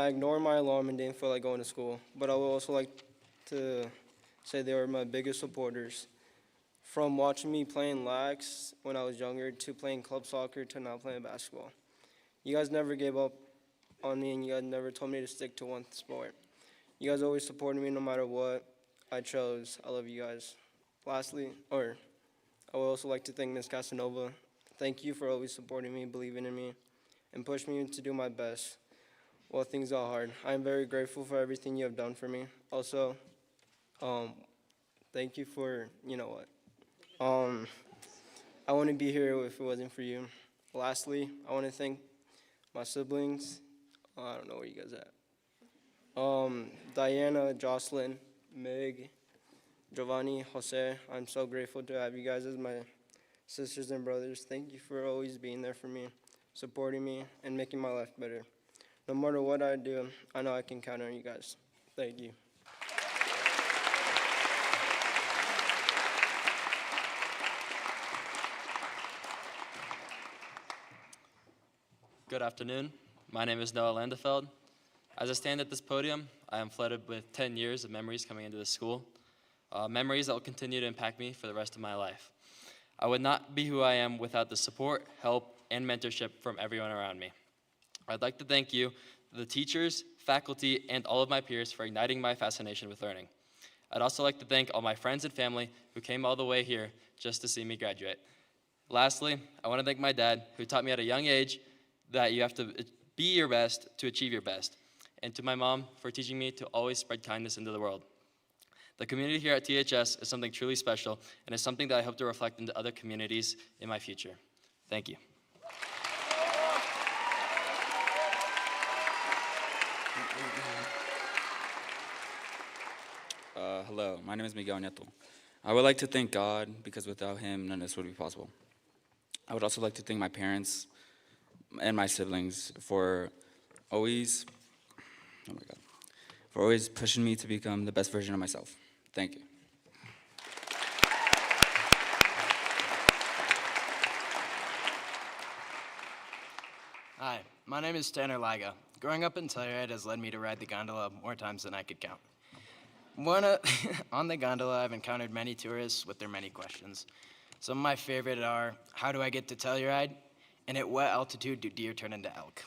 ignore my alarm and didn't feel like going to school, but I would also like to say they were my biggest supporters. From watching me playing lax when I was younger to playing club soccer to now playing basketball. You guys never gave up on me, and you guys never told me to stick to one sport. You guys always supported me no matter what I chose. I love you guys. Lastly, I would also like to thank Ms. Casanova. Thank you for always supporting me, believing in me, and pushing me to do my best while things are hard. I am very grateful for everything you have done for me. Also, thank you for, I wouldn't be here if it wasn't for you. Lastly, I want to thank my siblings. I don't know where you guys at. Diana, Jocelyn, Meg, Giovanni, Jose. I'm so grateful to have you guys as my sisters and brothers. Thank you for always being there for me, supporting me, and making my life better. No matter what I do, I know I can count on you guys. Thank you. Good afternoon. My name is Noah Landefeld. As I stand at this podium, I am flooded with 10 years of memories coming into this school, memories that will continue to impact me for the rest of my life. I would not be who I am without the support, help, and mentorship from everyone around me. I'd like to thank you, the teachers, faculty, and all of my peers for igniting my fascination with learning. I'd also like to thank all my friends and family who came all the way here just to see me graduate. Lastly, I want to thank my dad, who taught me at a young age that you have to be your best to achieve your best, and to my mom for teaching me to always spread kindness into the world. The community here at THS is something truly special, and is something that I hope to reflect into other communities in my future. Thank you. Hello, my name is Miguel Nieto. I would like to thank God, because without him, none of this would be possible. I would also like to thank my parents and my siblings for always, for always pushing me to become the best version of myself. Thank you. Hi, my name is Tanner Liga. Growing up in Telluride has led me to ride the gondola more times than I could count. On the gondola, I've encountered many tourists with their many questions. Some of my favorite are, how do I get to Telluride? And at what altitude do deer turn into elk?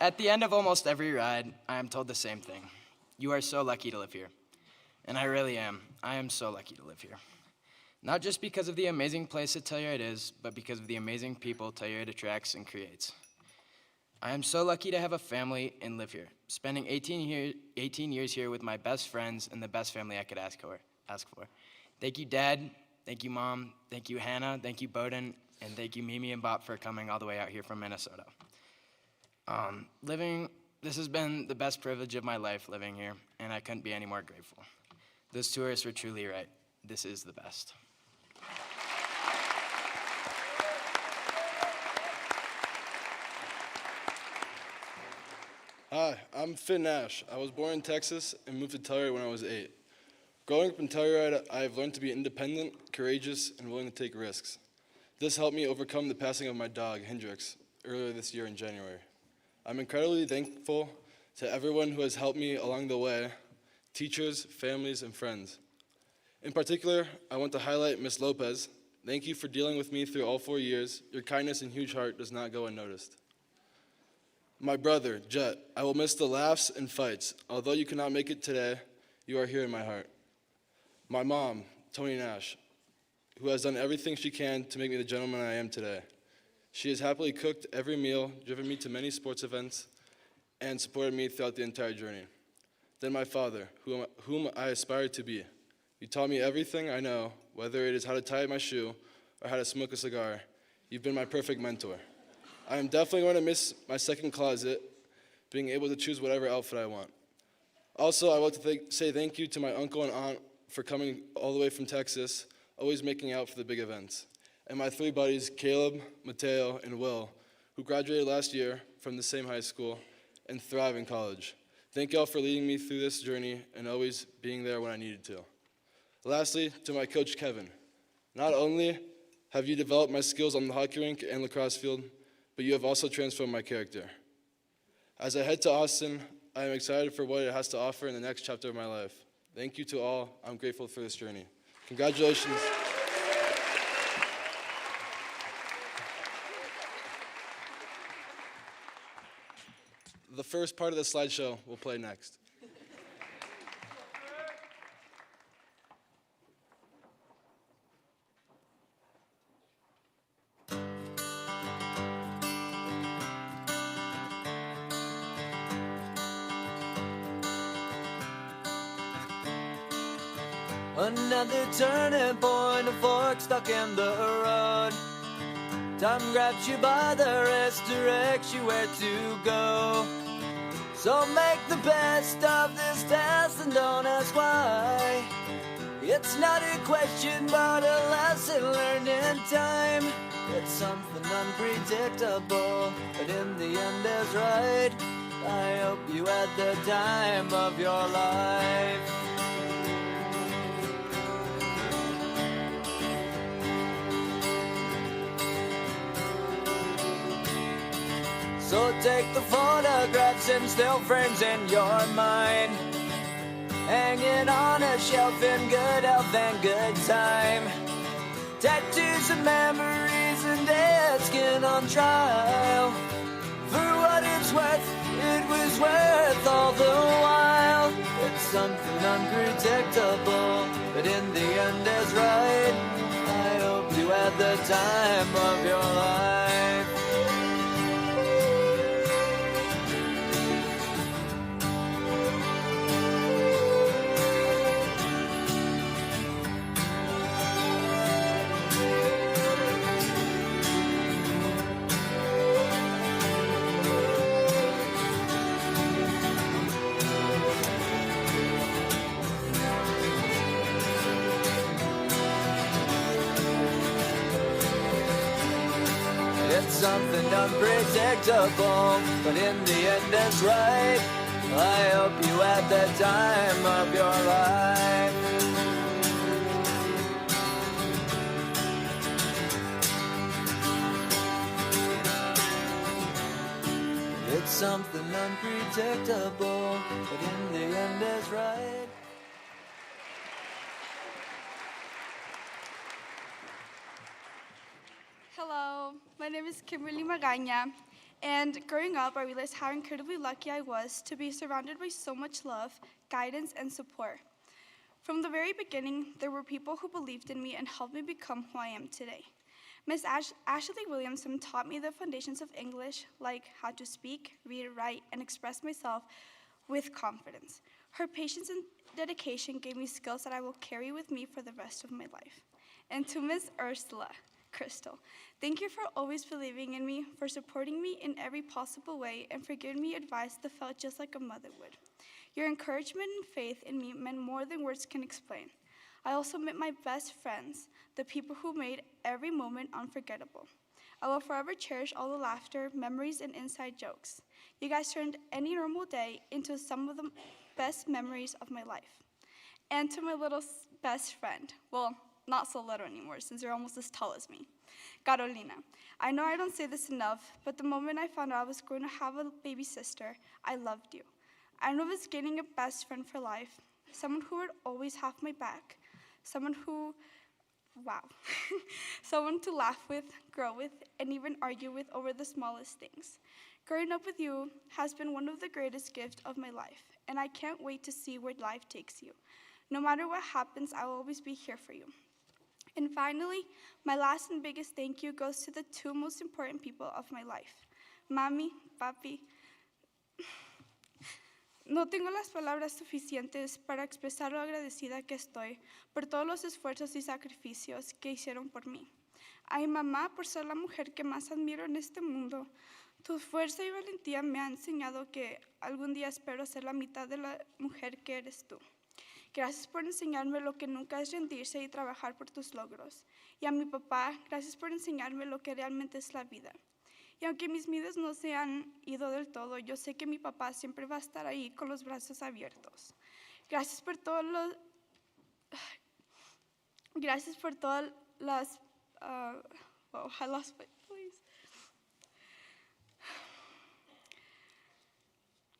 At the end of almost every ride, I am told the same thing. You are so lucky to live here. And I really am. I am so lucky to live here. Not just because of the amazing place that Telluride is, but because of the amazing people Telluride attracts and creates. I am so lucky to have a family and live here, spending 18 years here with my best friends and the best family I could ask for. Thank you, Dad. Thank you, Mom. Thank you, Hannah. Thank you, Bowden. And thank you, Mimi and Bob, for coming all the way out here from Minnesota. This has been the best privilege of my life living here, and I couldn't be any more grateful. Those tourists were truly right. This is the best. Hi, I'm Finn Nash. I was born in Texas and moved to Telluride when I was 8. Growing up in Telluride, I've learned to be independent, courageous, and willing to take risks. This helped me overcome the passing of my dog, Hendrix, earlier this year in January. I'm incredibly thankful to everyone who has helped me along the way, teachers, families, and friends. In particular, I want to highlight Ms. Lopez, Thank you for dealing with me through all 4 years. Your kindness and huge heart does not go unnoticed. My brother, Jet, I will miss the laughs and fights. Although you cannot make it today, you are here in my heart. My mom, Tony Nash, who has done everything she can to make me the gentleman I am today. She has happily cooked every meal, driven me to many sports events, and supported me throughout the entire journey. Then my father, whom I aspire to be. You taught me everything I know, whether it is how to tie my shoe or how to smoke a cigar. You've been my perfect mentor. I am definitely going to miss my second closet, being able to choose whatever outfit I want. Also, I want to say thank you to my uncle and aunt for coming all the way from Texas, always making out for the big events. And my 3 buddies, Caleb, Mateo, and Will, who graduated last year from the same high school and thrive in college. Thank y'all for leading me through this journey and always being there when I needed to. Lastly, to my coach, Kevin. Not only have you developed my skills on the hockey rink and lacrosse field, but you have also transformed my character. As I head to Austin, I am excited for what it has to offer in the next chapter of my life. Thank you to all. I'm grateful for this journey. Congratulations. The first part of the slideshow will play next. Another turning point, a fork stuck in the road. Time grabs you by the wrist, directs you where to go. So make the best of this test and don't ask why. It's not a question but a lesson learned in time. It's something unpredictable, but in the end is right. I hope you had the time of your life. So take the photographs and still frames in your mind, hanging on a shelf in good health and good time. Tattoos and memories and dead skin on trial. For what it's worth, it was worth all the while. It's something unpredictable, but in the end is right. I hope you had the time of your life. Something unpredictable, but in the end it's right. I hope you had the time of your life. It's something unpredictable, but in the end it's right. Hello, my name is Kimberly Magaña, and growing up, I realized how incredibly lucky I was to be surrounded by so much love, guidance, and support. From the very beginning, there were people who believed in me and helped me become who I am today. Miss Ashley Williamson taught me the foundations of English, like how to speak, read, write, and express myself with confidence. Her patience and dedication gave me skills that I will carry with me for the rest of my life. And to Miss Ursula Crystal, thank you for always believing in me, for supporting me in every possible way, and for giving me advice that felt just like a mother would. Your encouragement and faith in me meant more than words can explain. I also met my best friends, the people who made every moment unforgettable. I will forever cherish all the laughter, memories, and inside jokes. You guys turned any normal day into some of the best memories of my life. And to my little best friend, well, not so little anymore since you're almost as tall as me, Carolina. I know I don't say this enough, but the moment I found out I was going to have a baby sister, I loved you. I knew I was getting a best friend for life, someone who would always have my back, someone who wow, someone to laugh with, grow with, and even argue with over the smallest things. Growing up with you has been one of the greatest gifts of my life, and I can't wait to see where life takes you. No matter what happens, I will always be here for you. And finally, my last and biggest thank you goes to the two most important people of my life, Mami, Papi. No tengo las palabras suficientes para expresar lo agradecida que estoy por todos los esfuerzos y sacrificios que hicieron por mí. A mi mamá por ser la mujer que más admiro en este mundo. Tu fuerza y valentía me han enseñado que algún día espero ser la mitad de la mujer que eres tú. Gracias por enseñarme lo que nunca es rendirse y trabajar por tus logros. Y a mi papá, gracias por enseñarme lo que realmente es la vida. Y aunque mis miedos no se han ido del todo, yo sé que mi papá siempre va a estar ahí con los brazos abiertos. Gracias por todas las... I lost my place.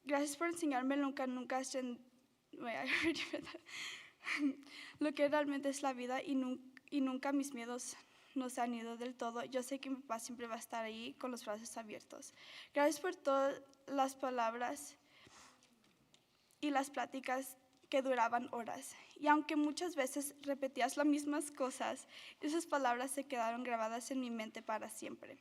Gracias por enseñarme lo que nunca es lo que realmente es la vida y nunca mis miedos no se han ido del todo. Yo sé que mi papá siempre va a estar ahí con los brazos abiertos. Gracias por todas las palabras y las pláticas que duraban horas. Y aunque muchas veces repetías las mismas cosas, esas palabras se quedaron grabadas en mi mente para siempre.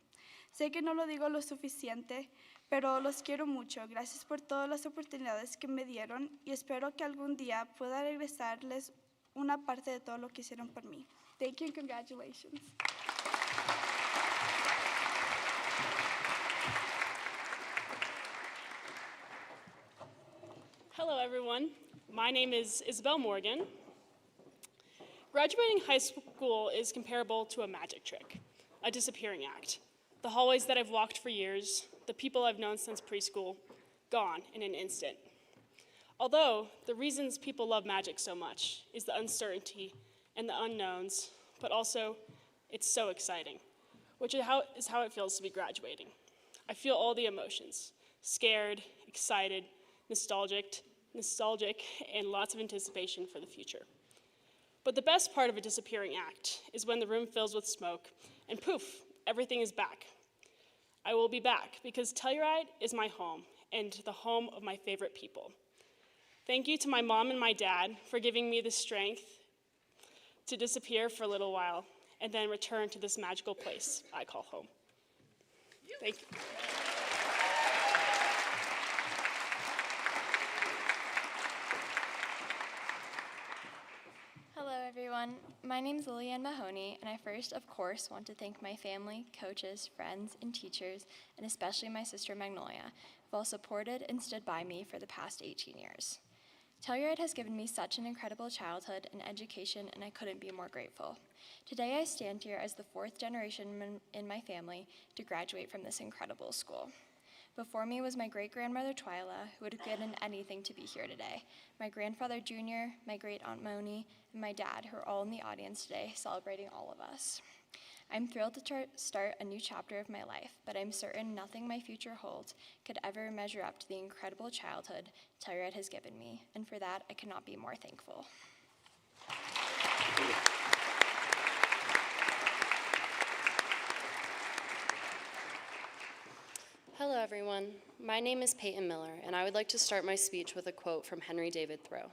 Sé que no lo digo lo suficiente, pero los quiero mucho. Gracias por todas las oportunidades que me dieron y espero que algún día pueda regresarles una parte de todo lo que hicieron por mí. Thank you and congratulations. Hello, everyone. My name is Isabel Morgan. Graduating high school is comparable to a magic trick, a disappearing act. The hallways that I've walked for years, the people I've known since preschool, gone in an instant. Although the reasons people love magic so much is the uncertainty and the unknowns, but also it's so exciting, which is how it feels to be graduating. I feel all the emotions, scared, excited, nostalgic, and lots of anticipation for the future. But the best part of a disappearing act is when the room fills with smoke and poof, everything is back. I will be back because Telluride is my home and the home of my favorite people. Thank you to my mom and my dad for giving me the strength to disappear for a little while and then return to this magical place I call home. Thank you. Hello, everyone. My name is Lillian Mahoney, and I first, of course, want to thank my family, coaches, friends, and teachers, and especially my sister Magnolia, who all supported and stood by me for the past 18 years. Telluride has given me such an incredible childhood and education, and I couldn't be more grateful. Today, I stand here as the fourth generation in my family to graduate from this incredible school. Before me was my great-grandmother Twyla, who would have given anything to be here today, my grandfather Junior, my great-aunt Moni, and my dad, who are all in the audience today, celebrating all of us. I'm thrilled to start a new chapter of my life, but I'm certain nothing my future holds could ever measure up to the incredible childhood Telluride has given me, and for that, I cannot be more thankful. Hello, everyone. My name is Peyton Miller, and I would like to start my speech with a quote from Henry David Thoreau.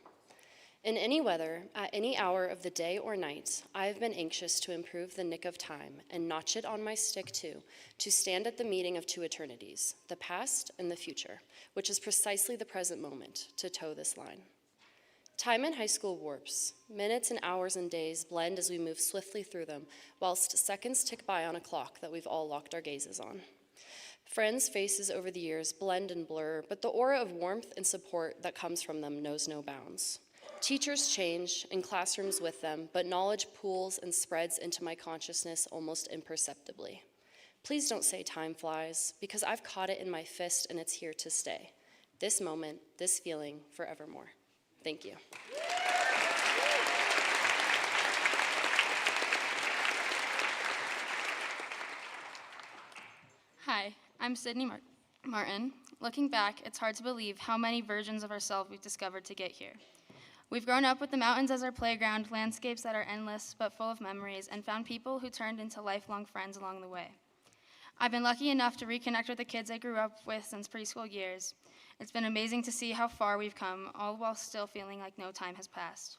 In any weather, at any hour of the day or night, I have been anxious to improve the nick of time and notch it on my stick too, to stand at the meeting of two eternities, the past and the future, which is precisely the present moment, to toe this line. Time in high school warps. Minutes and hours and days blend as we move swiftly through them, whilst seconds tick by on a clock that we've all locked our gazes on. Friends' faces over the years blend and blur, but the aura of warmth and support that comes from them knows no bounds. Teachers change, and classrooms with them, but knowledge pools and spreads into my consciousness almost imperceptibly. Please don't say time flies, because I've caught it in my fist and it's here to stay. This moment, this feeling, forevermore. Thank you. Hi, I'm Sydney Martin. Looking back, it's hard to believe how many versions of ourselves we've discovered to get here. We've grown up with the mountains as our playground, landscapes that are endless but full of memories, and found people who turned into lifelong friends along the way. I've been lucky enough to reconnect with the kids I grew up with since preschool years. It's been amazing to see how far we've come, all while still feeling like no time has passed.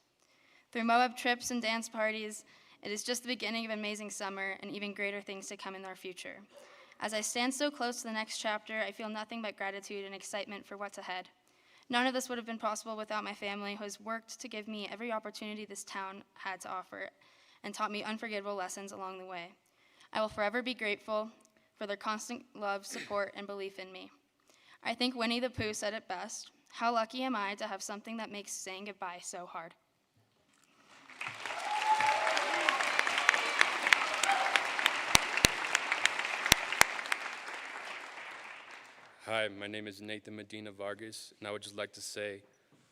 Through Moab trips and dance parties, it is just the beginning of an amazing summer and even greater things to come in our future. As I stand so close to the next chapter, I feel nothing but gratitude and excitement for what's ahead. None of this would have been possible without my family, who has worked to give me every opportunity this town had to offer and taught me unforgettable lessons along the way. I will forever be grateful for their constant love, support, and belief in me. I think Winnie the Pooh said it best: "How lucky am I to have something that makes saying goodbye so hard." Hi, my name is Nathan Medina Vargas, and I would just like to say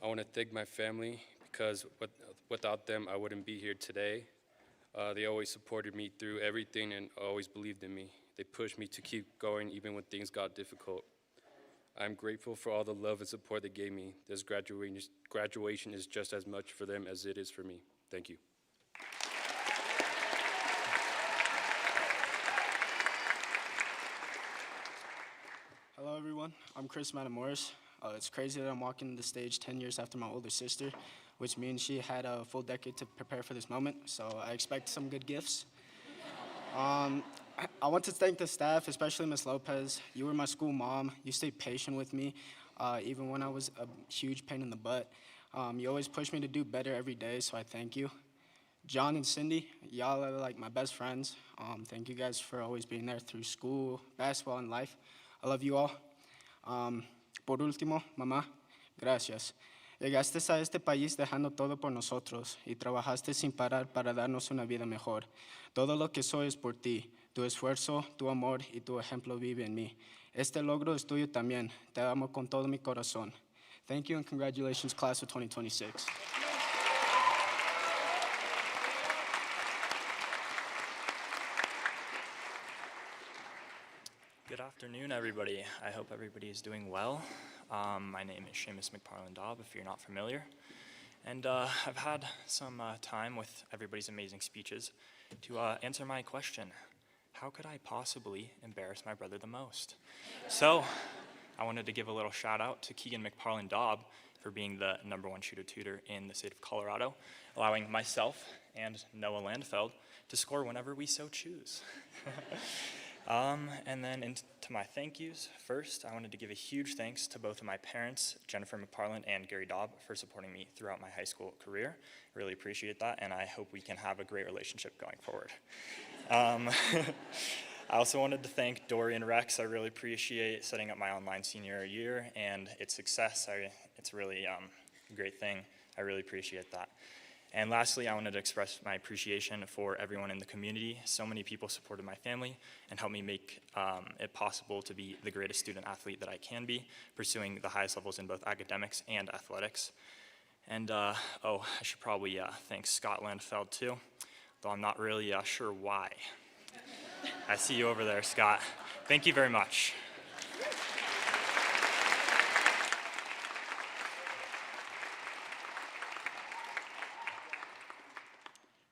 I want to thank my family because without them, I wouldn't be here today. They always supported me through everything and always believed in me. They pushed me to keep going even when things got difficult. I'm grateful for all the love and support they gave me. This graduation is just as much for them as it is for me. Thank you. Hello, everyone. I'm Chris Matamoros. It's crazy that I'm walking the stage 10 years after my older sister, which means she had a full decade to prepare for this moment, so I expect some good gifts. I want to thank the staff, especially Ms. Lopez. You were my school mom. You stayed patient with me, even when I was a huge pain in the butt. You always pushed me to do better every day, so I thank you. John and Cindy, y'all are like my best friends. Thank you guys for always being there through school, basketball, and life. I love you all. Por último, mamá, gracias. Llegaste a este país dejando todo por nosotros y trabajaste sin parar para darnos una vida mejor. Todo lo que soy es por ti. Tu esfuerzo, tu amor y tu ejemplo vive en mí. Este logro es tuyo también. Te amo con todo mi corazón. Thank you and congratulations, class of 2026. Good afternoon, everybody. I hope everybody is doing well. My name is Seamus McParland-Daub, if you're not familiar. And I've had some time with everybody's amazing speeches to answer my question: how could I possibly embarrass my brother the most? So I wanted to give a little shout out to Keegan McParland-Daub for being the #1 shooter tutor in the state of Colorado, allowing myself and Noah Landfeld to score whenever we so choose. And then into my thank yous, first, I wanted to give a huge thanks to both of my parents, Jennifer McParland and Gary Daub, for supporting me throughout my high school career. Really appreciate that, and I hope we can have a great relationship going forward. I also wanted to thank Dory and Rex. I really appreciate setting up my online senior year and its success. It's really a great thing. I really appreciate that. And lastly, I wanted to express my appreciation for everyone in the community. So many people supported my family and helped me make it possible to be the greatest student athlete that I can be, pursuing the highest levels in both academics and athletics. And I should probably thank Scott Landfeld too, though I'm not really sure why. I see you over there, Scott. Thank you very much.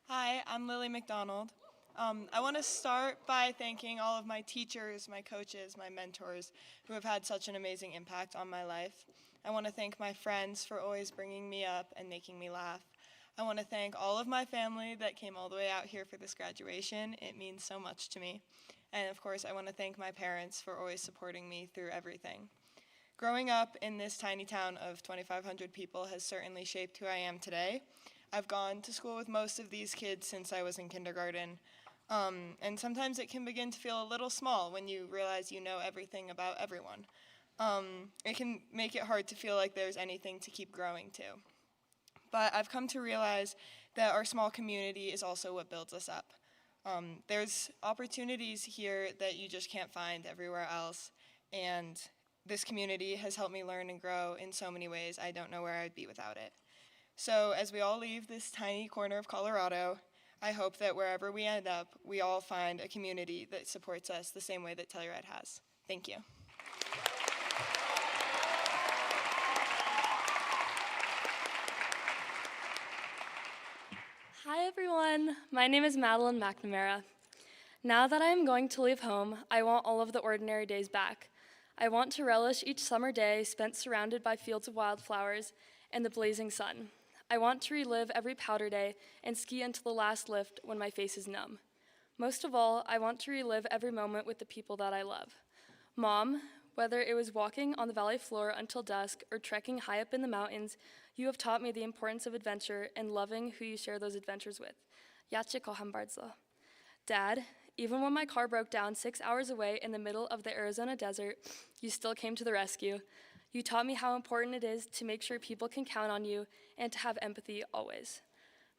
Hi, I'm Lily McDonald. I want to start by thanking all of my teachers, my coaches, my mentors, who have had such an amazing impact on my life. I want to thank my friends for always bringing me up and making me laugh. I want to thank all of my family that came all the way out here for this graduation. It means so much to me. And of course, I want to thank my parents for always supporting me through everything. Growing up in this tiny town of 2,500 people has certainly shaped who I am today. I've gone to school with most of these kids since I was in kindergarten. And sometimes it can begin to feel a little small when you realize you know everything about everyone. It can make it hard to feel like there's anything to keep growing to. But I've come to realize that our small community is also what builds us up. There's opportunities here that you just can't find everywhere else, and this community has helped me learn and grow in so many ways. I don't know where I'd be without it. So as we all leave this tiny corner of Colorado, I hope that wherever we end up, we all find a community that supports us the same way that Telluride has. Thank you. Hi everyone, my name is Madeline McNamara. Now that I am going to leave home, I want all of the ordinary days back. I want to relish each summer day spent surrounded by fields of wildflowers and the blazing sun. I want to relive every powder day and ski until the last lift when my face is numb. Most of all, I want to relive every moment with the people that I love. Mom, whether it was walking on the valley floor until dusk or trekking high up in the mountains, you have taught me the importance of adventure and loving who you share those adventures with. Yache kocham bardzo. Dad, even when my car broke down 6 hours away in the middle of the Arizona desert, you still came to the rescue. You taught me how important it is to make sure people can count on you and to have empathy always.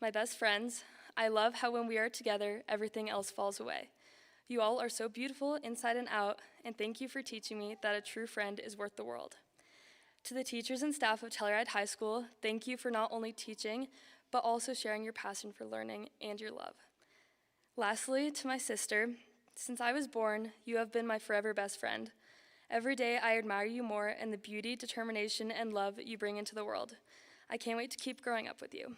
My best friends, I love how when we are together, everything else falls away. You all are so beautiful inside and out, and thank you for teaching me that a true friend is worth the world. To the teachers and staff of Telluride High School, thank you for not only teaching, but also sharing your passion for learning and your love. Lastly, to my sister, since I was born, you have been my forever best friend. Every day I admire you more and the beauty, determination, and love you bring into the world. I can't wait to keep growing up with you.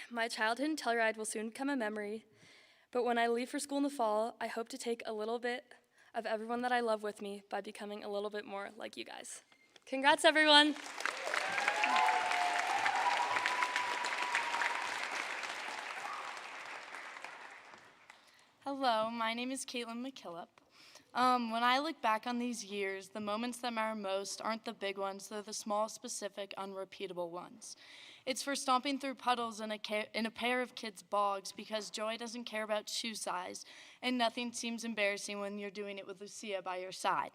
My childhood in Telluride will soon become a memory, but when I leave for school in the fall, I hope to take a little bit of everyone that I love with me by becoming a little bit more like you guys. Congrats, everyone. Hello, my name is Caitlin McKillop. When I look back on these years, the moments that matter most aren't the big ones, they're the small, specific, unrepeatable ones. It's for stomping through puddles in a pair of kids' bogs because joy doesn't care about shoe size, and nothing seems embarrassing when you're doing it with Lucia by your side.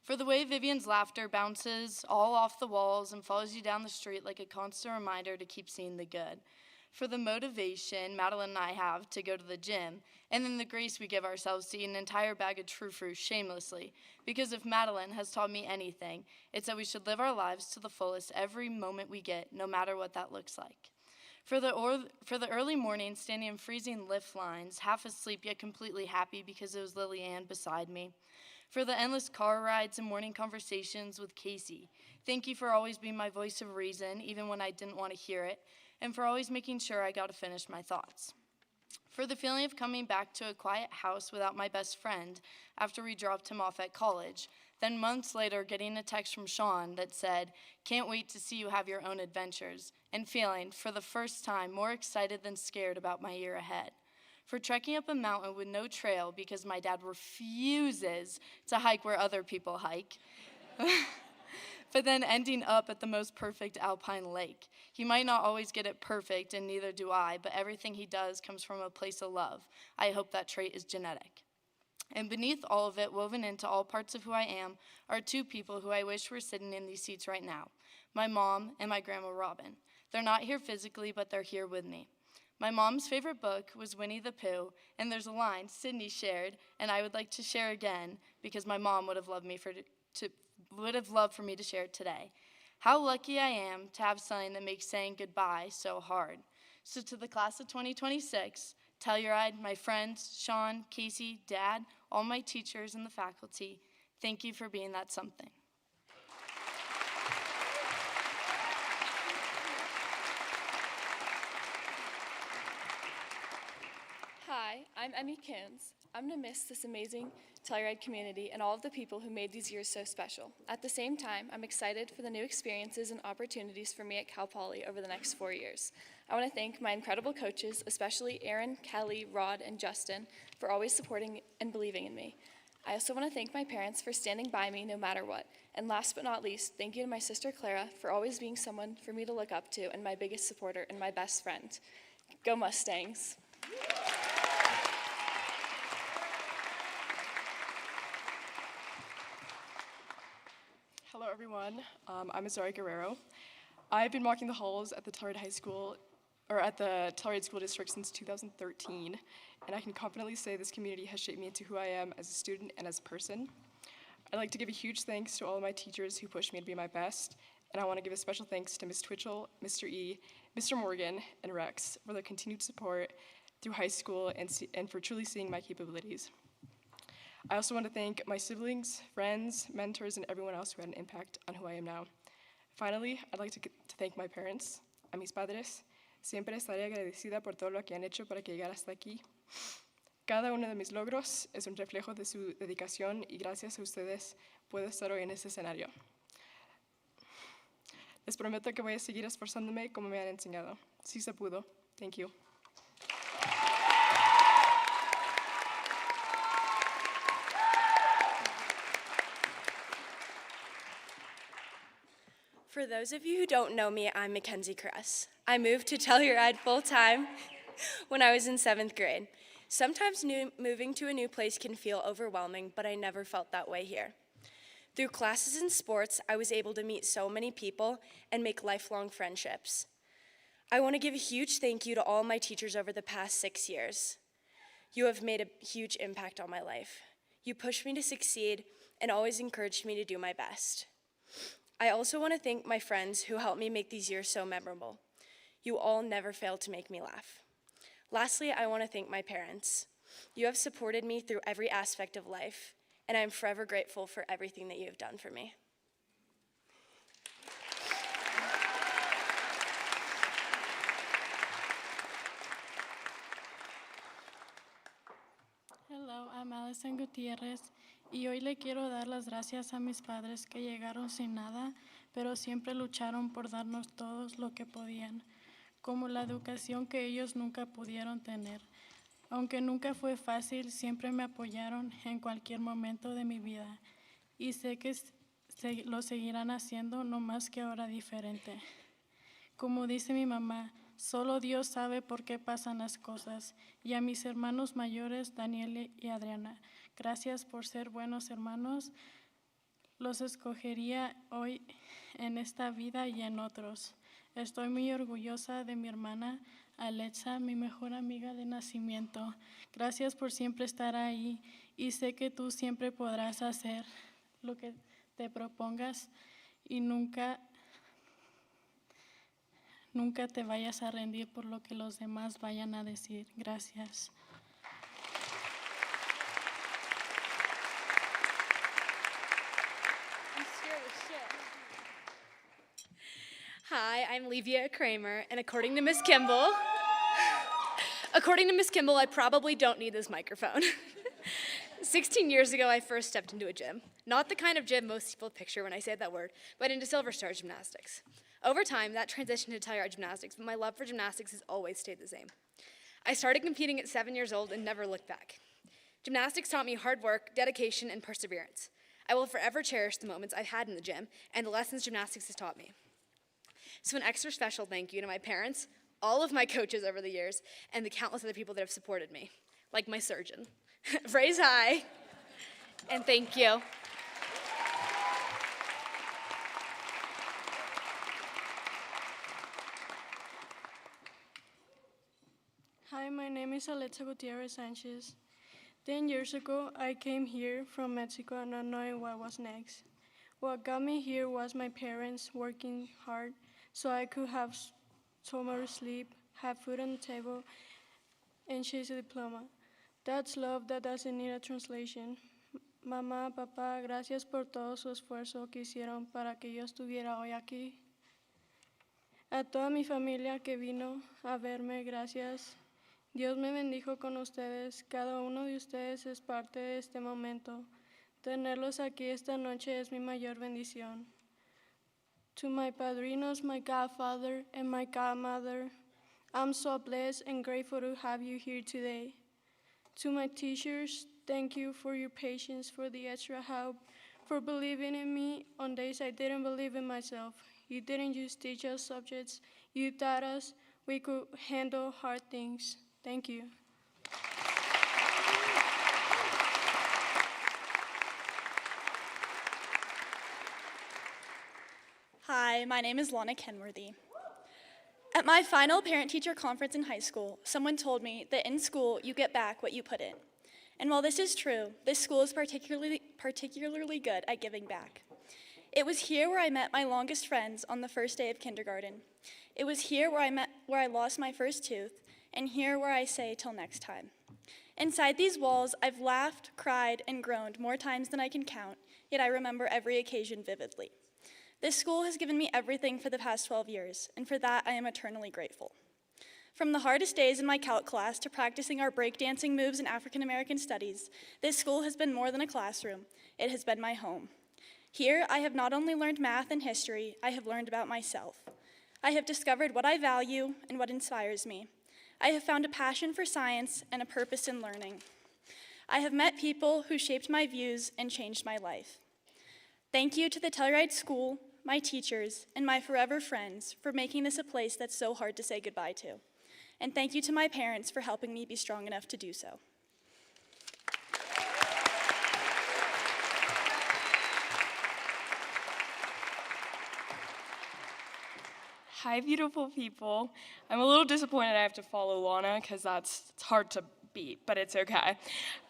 For the way Vivian's laughter bounces all off the walls and follows you down the street like a constant reminder to keep seeing the good. For the motivation Madeline and I have to go to the gym, and then the grace we give ourselves to eat an entire bag of true fruit shamelessly. Because if Madeline has taught me anything, it's that we should live our lives to the fullest every moment we get, no matter what that looks like. For the early morning, standing in freezing lift lines, half asleep yet completely happy because it was Lily Ann beside me. For the endless car rides and morning conversations with Casey. Thank you for always being my voice of reason, even when I didn't want to hear it, and for always making sure I got to finish my thoughts. For the feeling of coming back to a quiet house without my best friend after we dropped him off at college, then months later getting a text from Sean that said, "Can't wait to see you have your own adventures," and feeling, for the first time, more excited than scared about my year ahead. For trekking up a mountain with no trail because my dad refuses to hike where other people hike. But then ending up at the most perfect alpine lake. He might not always get it perfect, and neither do I, but everything he does comes from a place of love. I hope that trait is genetic. And beneath all of it, woven into all parts of who I am, are two people who I wish were sitting in these seats right now. My mom and my grandma Robin. They're not here physically, but they're here with me. My mom's favorite book was Winnie the Pooh, and there's a line Sydney shared, and I would like to share again, because my mom would have loved for me to share it today. How lucky I am to have something that makes saying goodbye so hard. So to the class of 2026, Telluride, my friends, Sean, Casey, Dad, all my teachers and the faculty, thank you for being that something. Hi, I'm Emmy Kins. I'm going to miss this amazing Telluride community and all of the people who made these years so special. At the same time, I'm excited for the new experiences and opportunities for me at Cal Poly over the next 4 years. I want to thank my incredible coaches, especially Aaron, Kelly, Rod, and Justin, for always supporting and believing in me. I also want to thank my parents for standing by me no matter what. And last but not least, thank you to my sister Clara for always being someone for me to look up to and my biggest supporter and my best friend. Go Mustangs! Hello everyone, I'm Azari Guerrero. I've been walking the halls at the Telluride High School, or at the Telluride School District since 2013, and I can confidently say this community has shaped me into who I am as a student and as a person. I'd like to give a huge thanks to all of my teachers who pushed me to be my best, and I want to give a special thanks to Ms. Twitchell, Mr. E, Mr. Morgan, and Rex for their continued support through high school and for truly seeing my capabilities. I also want to thank my siblings, friends, mentors, and everyone else who had an impact on who I am now. Finally, I'd like to thank my parents, a mis padres, Siempre estaré agradecida por todo lo que han hecho para que llegara hasta aquí. Cada uno de mis logros es un reflejo de su dedicación y gracias a ustedes puedo estar hoy en este escenario. Les prometo que voy a seguir esforzándome como me han enseñado. Sí se pudo. Thank you. For those of you who don't know me, I'm Mackenzie Kress. I moved to Telluride full-time when I was in 7th grade. Sometimes moving to a new place can feel overwhelming, but I never felt that way here. Through classes and sports, I was able to meet so many people and make lifelong friendships. I want to give a huge thank you to all my teachers over the past 6 years. You have made a huge impact on my life. You pushed me to succeed and always encouraged me to do my best. I also want to thank my friends who helped me make these years so memorable. You all never failed to make me laugh. Lastly, I want to thank my parents. You have supported me through every aspect of life, and I am forever grateful for everything that you have done for me. Hello, I'm Alison Gutierrez y hoy le quiero dar las gracias a mis padres que llegaron sin nada, pero siempre lucharon por darnos todos lo que podían, como la educación que ellos nunca pudieron tener. Aunque nunca fue fácil, siempre me apoyaron en cualquier momento de mi vida y sé que lo seguirán haciendo, no más que ahora diferente. Como dice mi mamá, solo Dios sabe por qué pasan las cosas. Y a mis hermanos mayores, Daniel y Adriana, gracias por ser buenos hermanos. Los escogería hoy en esta vida y en otros. Estoy muy orgullosa de mi hermana Alexa, mi mejor amiga de nacimiento. Gracias por siempre estar ahí y sé que tú siempre podrás hacer lo que te propongas y nunca te vayas a rendir por lo que los demás vayan a decir. Gracias. Hi, I'm Levia Kramer, and according to Miss Kimball, I probably don't need this microphone. 16 years ago, I first stepped into a gym. Not the kind of gym most people picture when I say that word, but into Silver Star Gymnastics. Over time, that transitioned to Telluride Gymnastics, but my love for gymnastics has always stayed the same. I started competing at 7 years old and never looked back. Gymnastics taught me hard work, dedication, and perseverance. I will forever cherish the moments I've had in the gym and the lessons gymnastics has taught me. So an extra special thank you to my parents, all of my coaches over the years, and the countless other people that have supported me, like my surgeon. Raise high, and thank you. Hi, my name is Alexa Gutierrez Sanchez. 10 years ago, I came here from Mexico not knowing what was next. What got me here was my parents working hard so I could have somewhere to sleep, have food on the table, and chase a diploma. That's love that doesn't need a translation. Mamá, papá, gracias por todo su esfuerzo que hicieron para que yo estuviera hoy aquí. A toda mi familia que vino a verme, gracias. Dios me bendijo con ustedes. Cada uno de ustedes es parte de este momento. Tenerlos aquí esta noche es mi mayor bendición. To my padrinos, my godfather, and my godmother, I'm so blessed and grateful to have you here today. To my teachers, thank you for your patience, for the extra help, for believing in me on days I didn't believe in myself. You didn't just teach us subjects, you taught us we could handle hard things. Thank you. Hi, my name is Lana Kenworthy. At my final parent-teacher conference in high school, someone told me that in school you get back what you put in. And while this is true, this school is particularly good at giving back. It was here where I met my longest friends on the first day of kindergarten. It was here where I lost my first tooth, and here where I say till next time. Inside these walls, I've laughed, cried, and groaned more times than I can count, yet I remember every occasion vividly. This school has given me everything for the past 12 years, and for that I am eternally grateful. From the hardest days in my calc class to practicing our breakdancing moves in African American studies, this school has been more than a classroom. It has been my home. Here, I have not only learned math and history, I have learned about myself. I have discovered what I value and what inspires me. I have found a passion for science and a purpose in learning. I have met people who shaped my views and changed my life. Thank you to the Telluride School, my teachers, and my forever friends for making this a place that's so hard to say goodbye to. And thank you to my parents for helping me be strong enough to do so. Hi, beautiful people. I'm a little disappointed I have to follow Lana because it's hard to beat, but it's okay.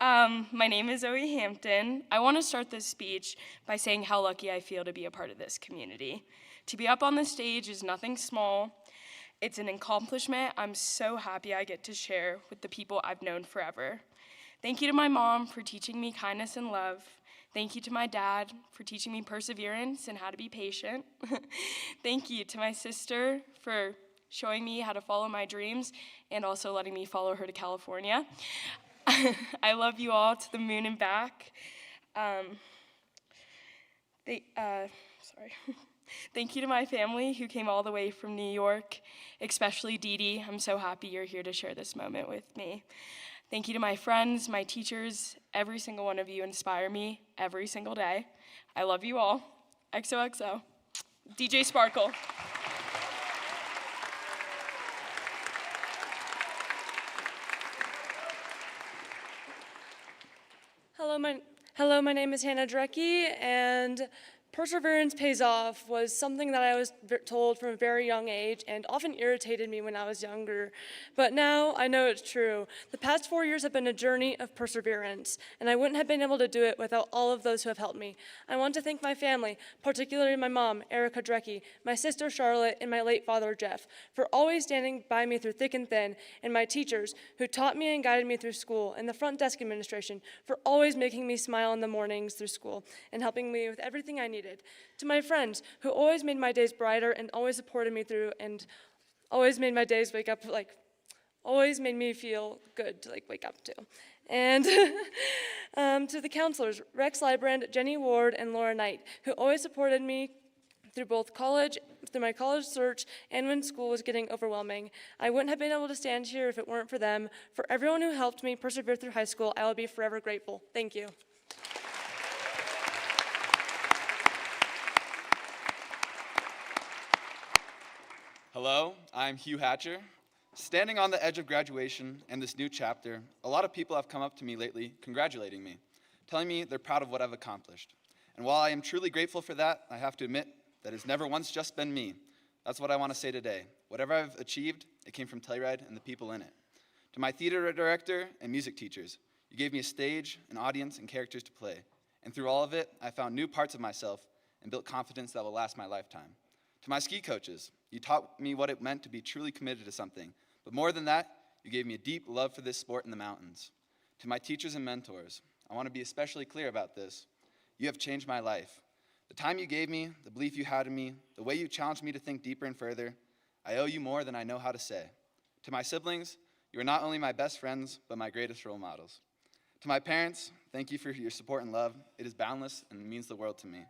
My name is Zoe Hampton. I want to start this speech by saying how lucky I feel to be a part of this community. To be up on the stage is nothing small. It's an accomplishment I'm so happy I get to share with the people I've known forever. Thank you to my mom for teaching me kindness and love. Thank you to my dad for teaching me perseverance and how to be patient. Thank you to my sister for showing me how to follow my dreams and also letting me follow her to California. I love you all to the moon and back. Thank you to my family who came all the way from New York, especially Dee Dee. I'm so happy you're here to share this moment with me. Thank you to my friends, my teachers. Every single one of you inspire me every single day. I love you all. XOXO. DJ Sparkle. Hello, my name is Hannah Drecke, and perseverance pays off was something that I was told from a very young age and often irritated me when I was younger. But now I know it's true. The past 4 years have been a journey of perseverance, and I wouldn't have been able to do it without all of those who have helped me. I want to thank my family, particularly my mom, Erica Drecke, my sister Charlotte, and my late father, Jeff, for always standing by me through thick and thin, and my teachers who taught me and guided me through school, and the front desk administration for always making me smile in the mornings through school and helping me with everything I needed. To my friends who always made my days brighter and always supported me through and always made my days always made me feel good to wake up to. And to the counselors, Rex Librand, Jenny Ward, and Laura Knight, who always supported me through my college search and when school was getting overwhelming. I wouldn't have been able to stand here if it weren't for them. For everyone who helped me persevere through high school, I will be forever grateful. Thank you. Hello, I'm Hugh Hatcher. Standing on the edge of graduation and this new chapter, a lot of people have come up to me lately congratulating me, telling me they're proud of what I've accomplished. And while I am truly grateful for that, I have to admit that it's never once just been me. That's what I want to say today. Whatever I've achieved, it came from Telluride and the people in it. To my theater director and music teachers, you gave me a stage, an audience, and characters to play. And through all of it, I found new parts of myself and built confidence that will last my lifetime. To my ski coaches, you taught me what it meant to be truly committed to something. But more than that, you gave me a deep love for this sport in the mountains. To my teachers and mentors, I want to be especially clear about this. You have changed my life. The time you gave me, the belief you had in me, the way you challenged me to think deeper and further, I owe you more than I know how to say. To my siblings, you are not only my best friends, but my greatest role models. To my parents, thank you for your support and love. It is boundless and means the world to me.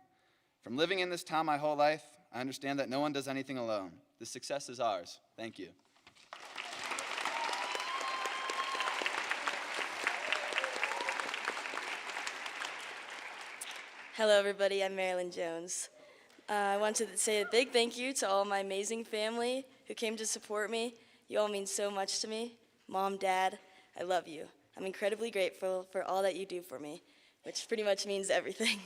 From living in this town my whole life, I understand that no one does anything alone. This success is ours. Thank you. Hello, everybody. I'm Marilyn Jones. I want to say a big thank you to all my amazing family who came to support me. You all mean so much to me. Mom, Dad, I love you. I'm incredibly grateful for all that you do for me, which pretty much means everything.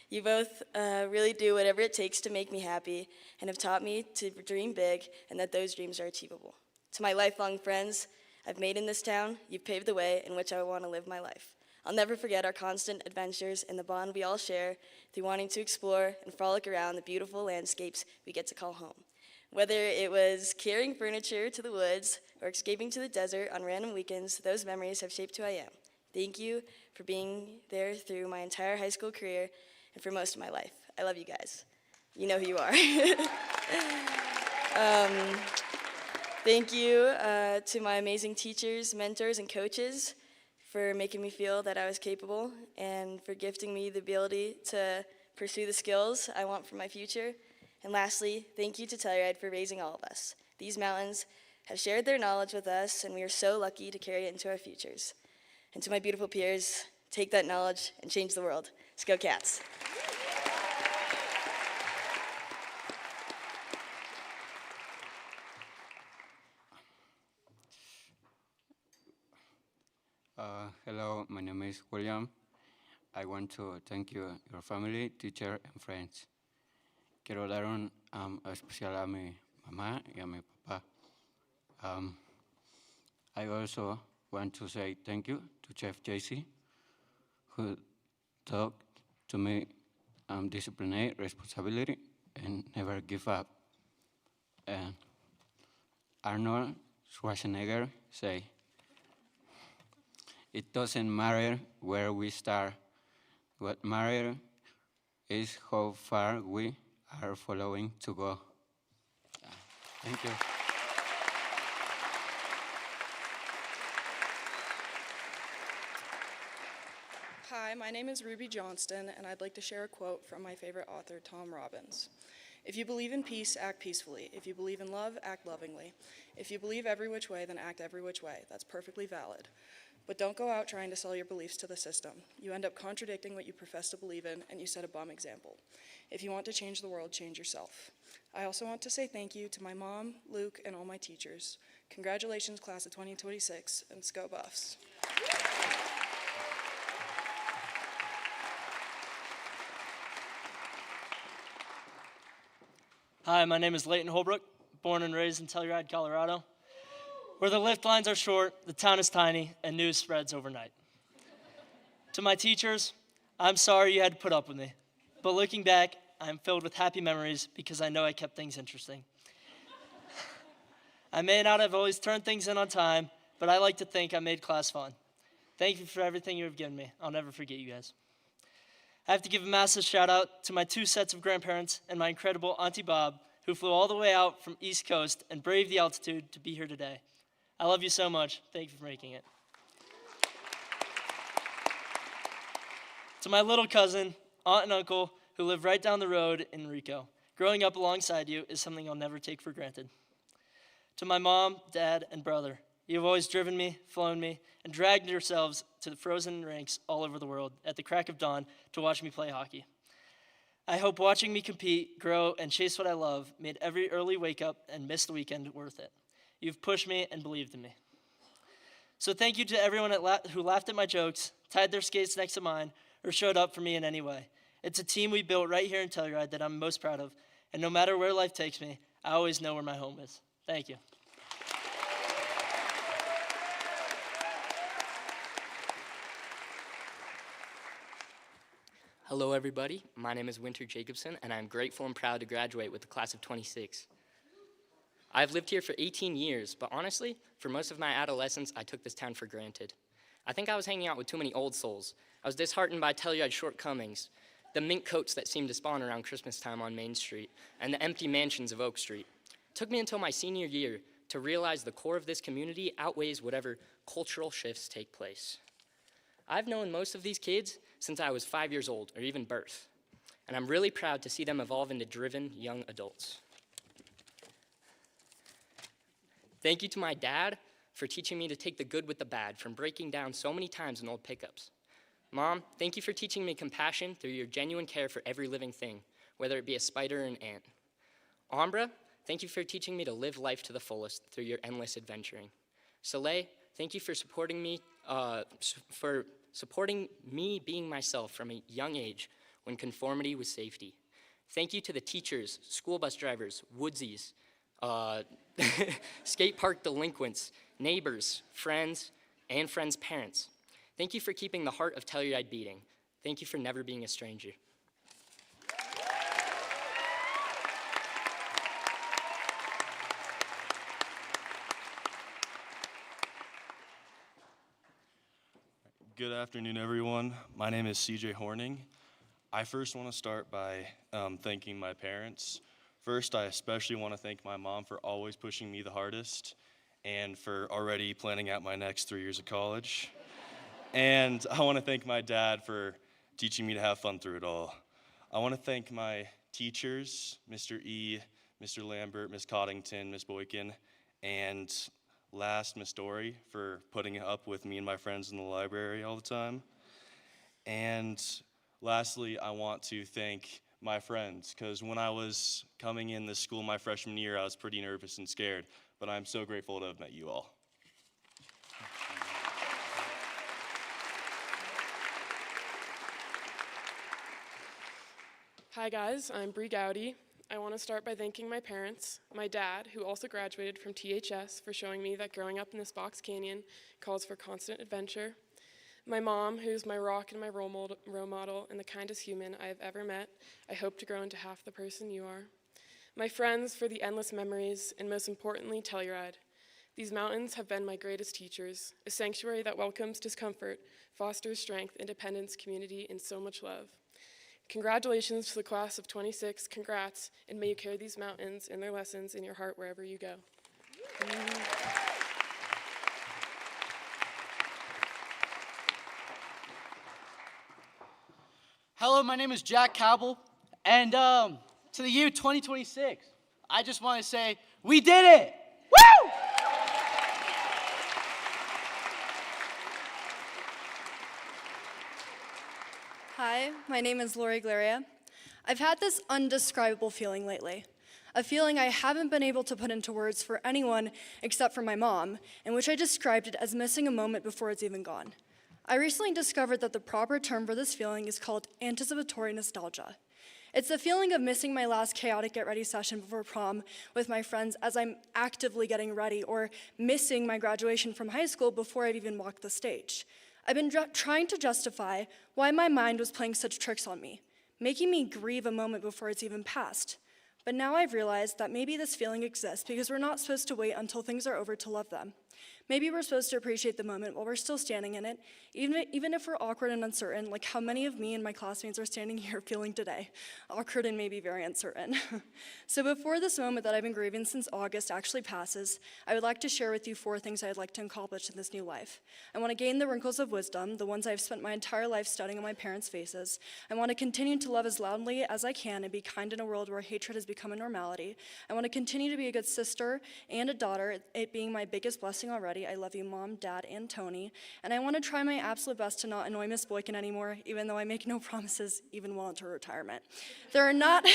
You both really do whatever it takes to make me happy and have taught me to dream big and that those dreams are achievable. To my lifelong friends I've made in this town, you've paved the way in which I want to live my life. I'll never forget our constant adventures and the bond we all share through wanting to explore and frolic around the beautiful landscapes we get to call home. Whether it was carrying furniture to the woods or escaping to the desert on random weekends, those memories have shaped who I am. Thank you for being there through my entire high school career and for most of my life. I love you guys. You know who you are. Thank you to my amazing teachers, mentors, and coaches for making me feel that I was capable and for gifting me the ability to pursue the skills I want for my future. And lastly, thank you to Telluride for raising all of us. These mountains have shared their knowledge with us, and we are so lucky to carry it into our futures. And to my beautiful peers, take that knowledge and change the world. Let's go, Cats. Hello, my name is William. I want to thank you, your family, teacher, and friends. Quiero dar un especial a mi mamá y a mi papá. I also want to say thank you to Chef JC, who taught to me discipline, responsibility, and never give up. And Arnold Schwarzenegger say, it doesn't matter where we start. What matters is how far we are following to go. Thank you. Hi, my name is Ruby Johnston, and I'd like to share a quote from my favorite author, Tom Robbins. If you believe in peace, act peacefully. If you believe in love, act lovingly. If you believe every which way, then act every which way. That's perfectly valid. But don't go out trying to sell your beliefs to the system. You end up contradicting what you profess to believe in, and you set a bum example. If you want to change the world, change yourself. I also want to say thank you to my mom, Luke, and all my teachers. Congratulations, class of 2026, and Go Buffs. Hi, my name is Leighton Holbrook, born and raised in Telluride, Colorado. Where the lift lines are short, the town is tiny, and news spreads overnight. To my teachers, I'm sorry you had to put up with me. But looking back, I'm filled with happy memories because I know I kept things interesting. I may not have always turned things in on time, but I like to think I made class fun. Thank you for everything you have given me. I'll never forget you guys. I have to give a massive shout out to my 2 sets of grandparents and my incredible Auntie Bob, who flew all the way out from East Coast and braved the altitude to be here today. I love you so much. Thank you for making it. To my little cousin, aunt, and uncle who live right down the road in Rico, growing up alongside you is something I'll never take for granted. To my mom, dad, and brother, you've always driven me, flown me, and dragged yourselves to the frozen rinks all over the world at the crack of dawn to watch me play hockey. I hope watching me compete, grow, and chase what I love made every early wake up and missed weekend worth it. You've pushed me and believed in me. So thank you to everyone who laughed at my jokes, tied their skates next to mine, or showed up for me in any way. It's a team we built right here in Telluride that I'm most proud of, and no matter where life takes me, I always know where my home is. Thank you. Hello, everybody. My name is Winter Jacobson, and I'm grateful and proud to graduate with the class of 26. I've lived here for 18 years, but honestly, for most of my adolescence, I took this town for granted. I think I was hanging out with too many old souls. I was disheartened by Telluride's shortcomings, the mink coats that seemed to spawn around Christmas time on Main Street, and the empty mansions of Oak Street. It took me until my senior year to realize the core of this community outweighs whatever cultural shifts take place. I've known most of these kids since I was 5 years old, or even birth, and I'm really proud to see them evolve into driven young adults. Thank you to my dad for teaching me to take the good with the bad from breaking down so many times in old pickups. Mom, thank you for teaching me compassion through your genuine care for every living thing, whether it be a spider or an ant. Ambra, thank you for teaching me to live life to the fullest through your endless adventuring. Soleil, thank you for supporting me being myself from a young age when conformity was safety. Thank you to the teachers, school bus drivers, woodsies, skate park delinquents, neighbors, friends, and friends' parents. Thank you for keeping the heart of Telluride beating. Thank you for never being a stranger. Good afternoon, everyone. My name is CJ Horning. I first want to start by thanking my parents First, I especially want to thank my mom for always pushing me the hardest and for already planning out my next 3 years of college. And I want to thank my dad for teaching me to have fun through it all. I want to thank my teachers, Mr. E., Mr. Lambert, Ms. Coddington, Ms. Boykin, and last, Ms. Dory, for putting up with me and my friends in the library all the time. And lastly, I want to thank my friends, because when I was coming in this school my freshman year, I was pretty nervous and scared, but I'm so grateful to have met you all. Hi guys, I'm Bree Gowdy. I want to start by thanking my parents, my dad, who also graduated from THS, for showing me that growing up in this box canyon calls for constant adventure. My mom, who's my rock and my role model and the kindest human I have ever met. I hope to grow into half the person you are. My friends, for the endless memories, and most importantly, Telluride. These mountains have been my greatest teachers, a sanctuary that welcomes discomfort, fosters strength, independence, community, and so much love. Congratulations to the class of 26, congrats, and may you carry these mountains and their lessons in your heart wherever you go. Hello, my name is Jack Cabell, and to the year 2026, I just want to say, we did it! Woo! Hi, my name is Lori Glaria. I've had this undescribable feeling lately, a feeling I haven't been able to put into words for anyone except for my mom, in which I described it as missing a moment before it's even gone. I recently discovered that the proper term for this feeling is called anticipatory nostalgia. It's the feeling of missing my last chaotic get-ready session before prom with my friends as I'm actively getting ready, or missing my graduation from high school before I've even walked the stage. I've been trying to justify why my mind was playing such tricks on me, making me grieve a moment before it's even passed. But now I've realized that maybe this feeling exists because we're not supposed to wait until things are over to love them. Maybe we're supposed to appreciate the moment while we're still standing in it, even if we're awkward and uncertain, like how many of me and my classmates are standing here feeling today, awkward and maybe very uncertain. So before this moment that I've been grieving since August actually passes, I would like to share with you 4 things I'd like to accomplish in this new life. I want to gain the wrinkles of wisdom, the ones I've spent my entire life studying on my parents' faces. I want to continue to love as loudly as I can and be kind in a world where hatred has become a normality. I want to continue to be a good sister and a daughter, it being my biggest blessing already. I love you, Mom, Dad, and Tony. And I want to try my absolute best to not annoy Miss Boykin anymore, even though I make no promises, even well into retirement. There are not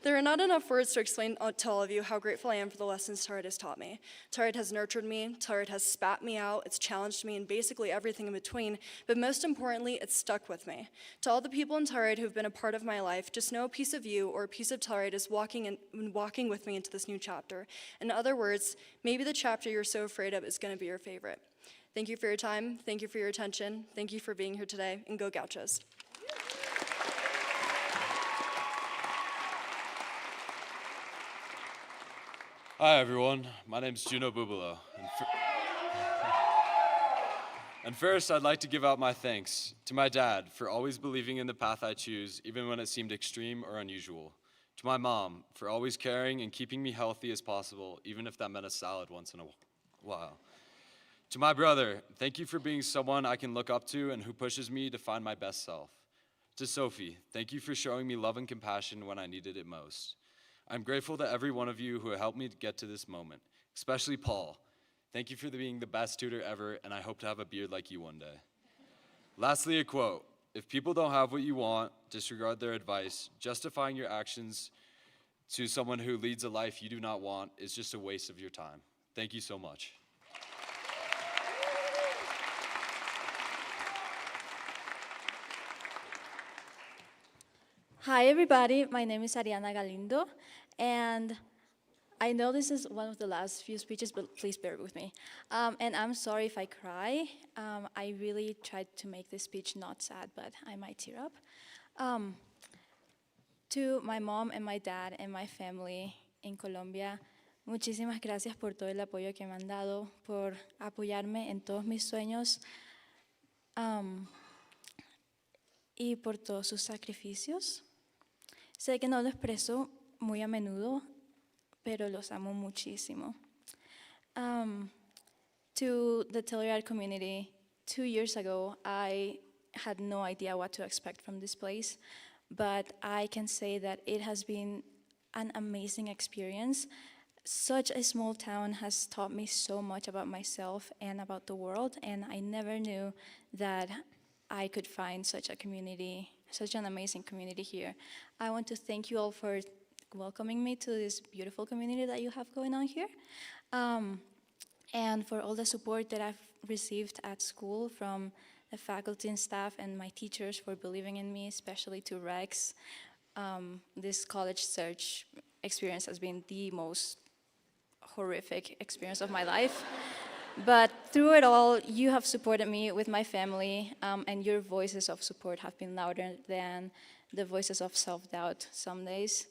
enough words to explain to all of you how grateful I am for the lessons Telluride has taught me. Telluride has nurtured me, Telluride has spat me out, it's challenged me, and basically everything in between, but most importantly, it's stuck with me. To all the people in Telluride who've been a part of my life, just know a piece of you or a piece of Telluride is walking with me into this new chapter. In other words, maybe the chapter you're so afraid of is going to be your favorite. Thank you for your time, thank you for your attention, thank you for being here today, and go Gauchos. Hi everyone, my name is Juno Bubalo. And first, I'd like to give out my thanks to my dad for always believing in the path I choose, even when it seemed extreme or unusual. To my mom for always caring and keeping me healthy as possible, even if that meant a salad once in a while. To my brother, thank you for being someone I can look up to and who pushes me to find my best self. To Sophie, thank you for showing me love and compassion when I needed it most. I'm grateful to every one of you who helped me get to this moment, especially Paul. Thank you for being the best tutor ever, and I hope to have a beard like you one day. Lastly, a quote. If people don't have what you want, disregard their advice. Justifying your actions to someone who leads a life you do not want is just a waste of your time. Thank you so much. Hi everybody, my name is Ariana Galindo, and I know this is one of the last few speeches, but please bear with me. And I'm sorry if I cry. I really tried to make this speech not sad, but I might tear up. To my mom and my dad and my family in Colombia, muchísimas gracias por todo el apoyo que me han dado, por apoyarme en todos mis sueños y por todos sus sacrificios. Sé que no lo expreso muy a menudo, pero los amo muchísimo. To the Telluride community, 2 years ago, I had no idea what to expect from this place, but I can say that it has been an amazing experience. Such a small town has taught me so much about myself and about the world, and I never knew that I could find such a community, such an amazing community here. I want to thank you all for welcoming me to this beautiful community that you have going on here, and for all the support that I've received at school from the faculty and staff and my teachers for believing in me, especially to Rex. This college search experience has been the most horrific experience of my life. But through it all, you have supported me with my family, and your voices of support have been louder than the voices of self-doubt some days.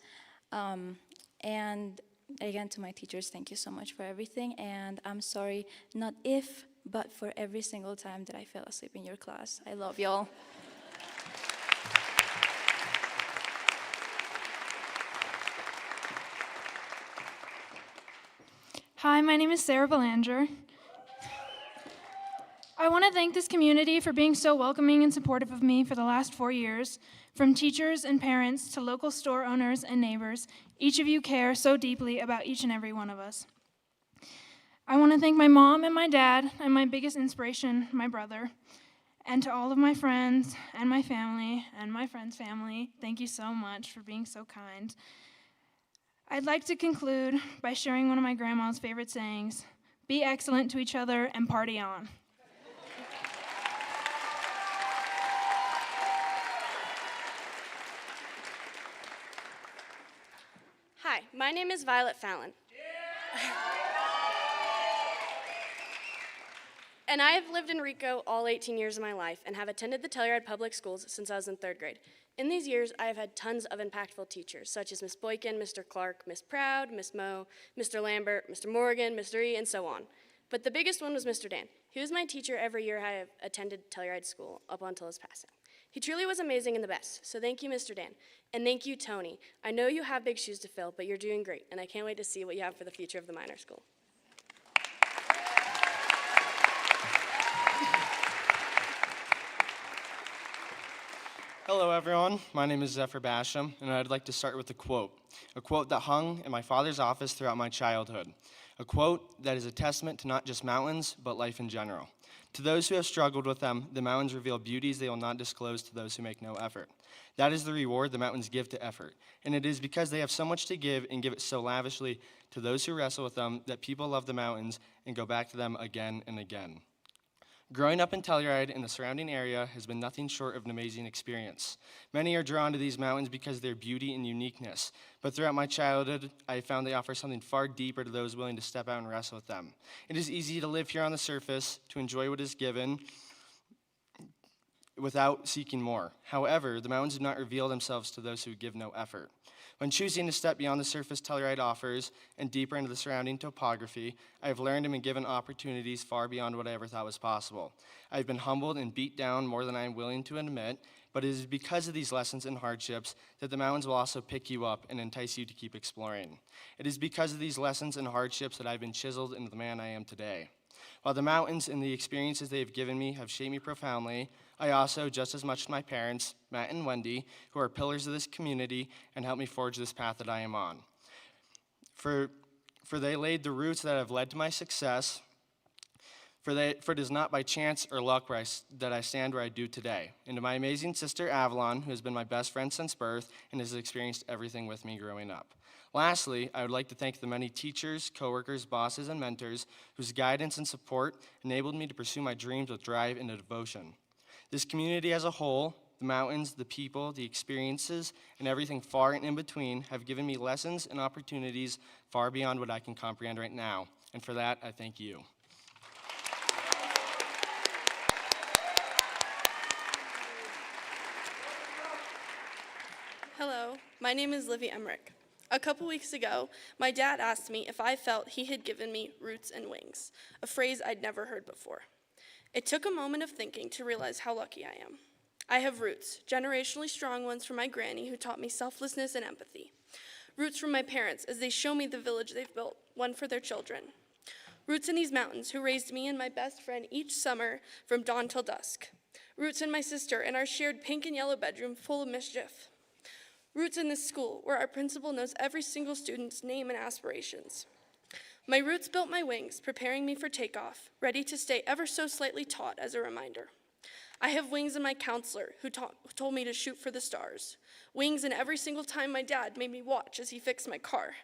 And again, to my teachers, thank you so much for everything, and I'm sorry, not if, but for every single time that I fell asleep in your class. I love y'all. Hi, my name is Sarah Belanger. I want to thank this community for being so welcoming and supportive of me for the last 4 years. From teachers and parents to local store owners and neighbors, each of you care so deeply about each and every one of us. I want to thank my mom and my dad and my biggest inspiration, my brother. And to all of my friends and my family and my friend's family, thank you so much for being so kind. I'd like to conclude by sharing one of my grandma's favorite sayings: be excellent to each other and party on. Hi, my name is Violet Fallon. And I have lived in Rico all 18 years of my life and have attended the Telluride Public Schools since I was in 3rd grade. In these years, I have had tons of impactful teachers, such as Miss Boykin, Mr. Clark, Miss Proud, Miss Moe, Mr. Lambert, Mr. Morgan, Mr. E, and so on. But the biggest one was Mr. Dan. He was my teacher every year I have attended Telluride School up until his passing. He truly was amazing and the best, so thank you, Mr. Dan. And thank you, Tony. I know you have big shoes to fill, but you're doing great, and I can't wait to see what you have for the future of the minor school. Hello, everyone. My name is Zephyr Basham, and I'd like to start with a quote that hung in my father's office throughout my childhood, a quote that is a testament to not just mountains, but life in general. To those who have struggled with them, the mountains reveal beauties they will not disclose to those who make no effort. That is the reward the mountains give to effort, and it is because they have so much to give and give it so lavishly to those who wrestle with them that people love the mountains and go back to them again and again. Growing up in Telluride and the surrounding area has been nothing short of an amazing experience. Many are drawn to these mountains because of their beauty and uniqueness, but throughout my childhood, I found they offer something far deeper to those willing to step out and wrestle with them. It is easy to live here on the surface, to enjoy what is given, without seeking more. However, the mountains do not reveal themselves to those who give no effort. When choosing to step beyond the surface Telluride offers and deeper into the surrounding topography, I have learned and been given opportunities far beyond what I ever thought was possible. I have been humbled and beat down more than I am willing to admit, but it is because of these lessons and hardships that the mountains will also pick you up and entice you to keep exploring. It is because of these lessons and hardships that I've been chiseled into the man I am today. While the mountains and the experiences they have given me have shaped me profoundly, I also, just as much as my parents, Matt and Wendy, who are pillars of this community and helped me forge this path that I am on. For they laid the roots that have led to my success, for it is not by chance or luck that I stand where I do today. And to my amazing sister, Avalon, who has been my best friend since birth and has experienced everything with me growing up. Lastly, I would like to thank the many teachers, coworkers, bosses, and mentors whose guidance and support enabled me to pursue my dreams with drive and devotion. This community as a whole, the mountains, the people, the experiences, and everything far and in between have given me lessons and opportunities far beyond what I can comprehend right now. And for that, I thank you. Hello, my name is Livy Emmerich. A couple weeks ago, my dad asked me if I felt he had given me roots and wings, a phrase I'd never heard before. It took a moment of thinking to realize how lucky I am. I have roots, generationally strong ones from my granny who taught me selflessness and empathy. Roots from my parents as they show me the village they've built, one for their children. Roots in these mountains who raised me and my best friend each summer from dawn till dusk. Roots in my sister and our shared pink and yellow bedroom full of mischief. Roots in this school where our principal knows every single student's name and aspirations. My roots built my wings, preparing me for takeoff, ready to stay ever so slightly taut as a reminder. I have wings in my counselor who told me to shoot for the stars. Wings in every single time my dad made me watch as he fixed my car.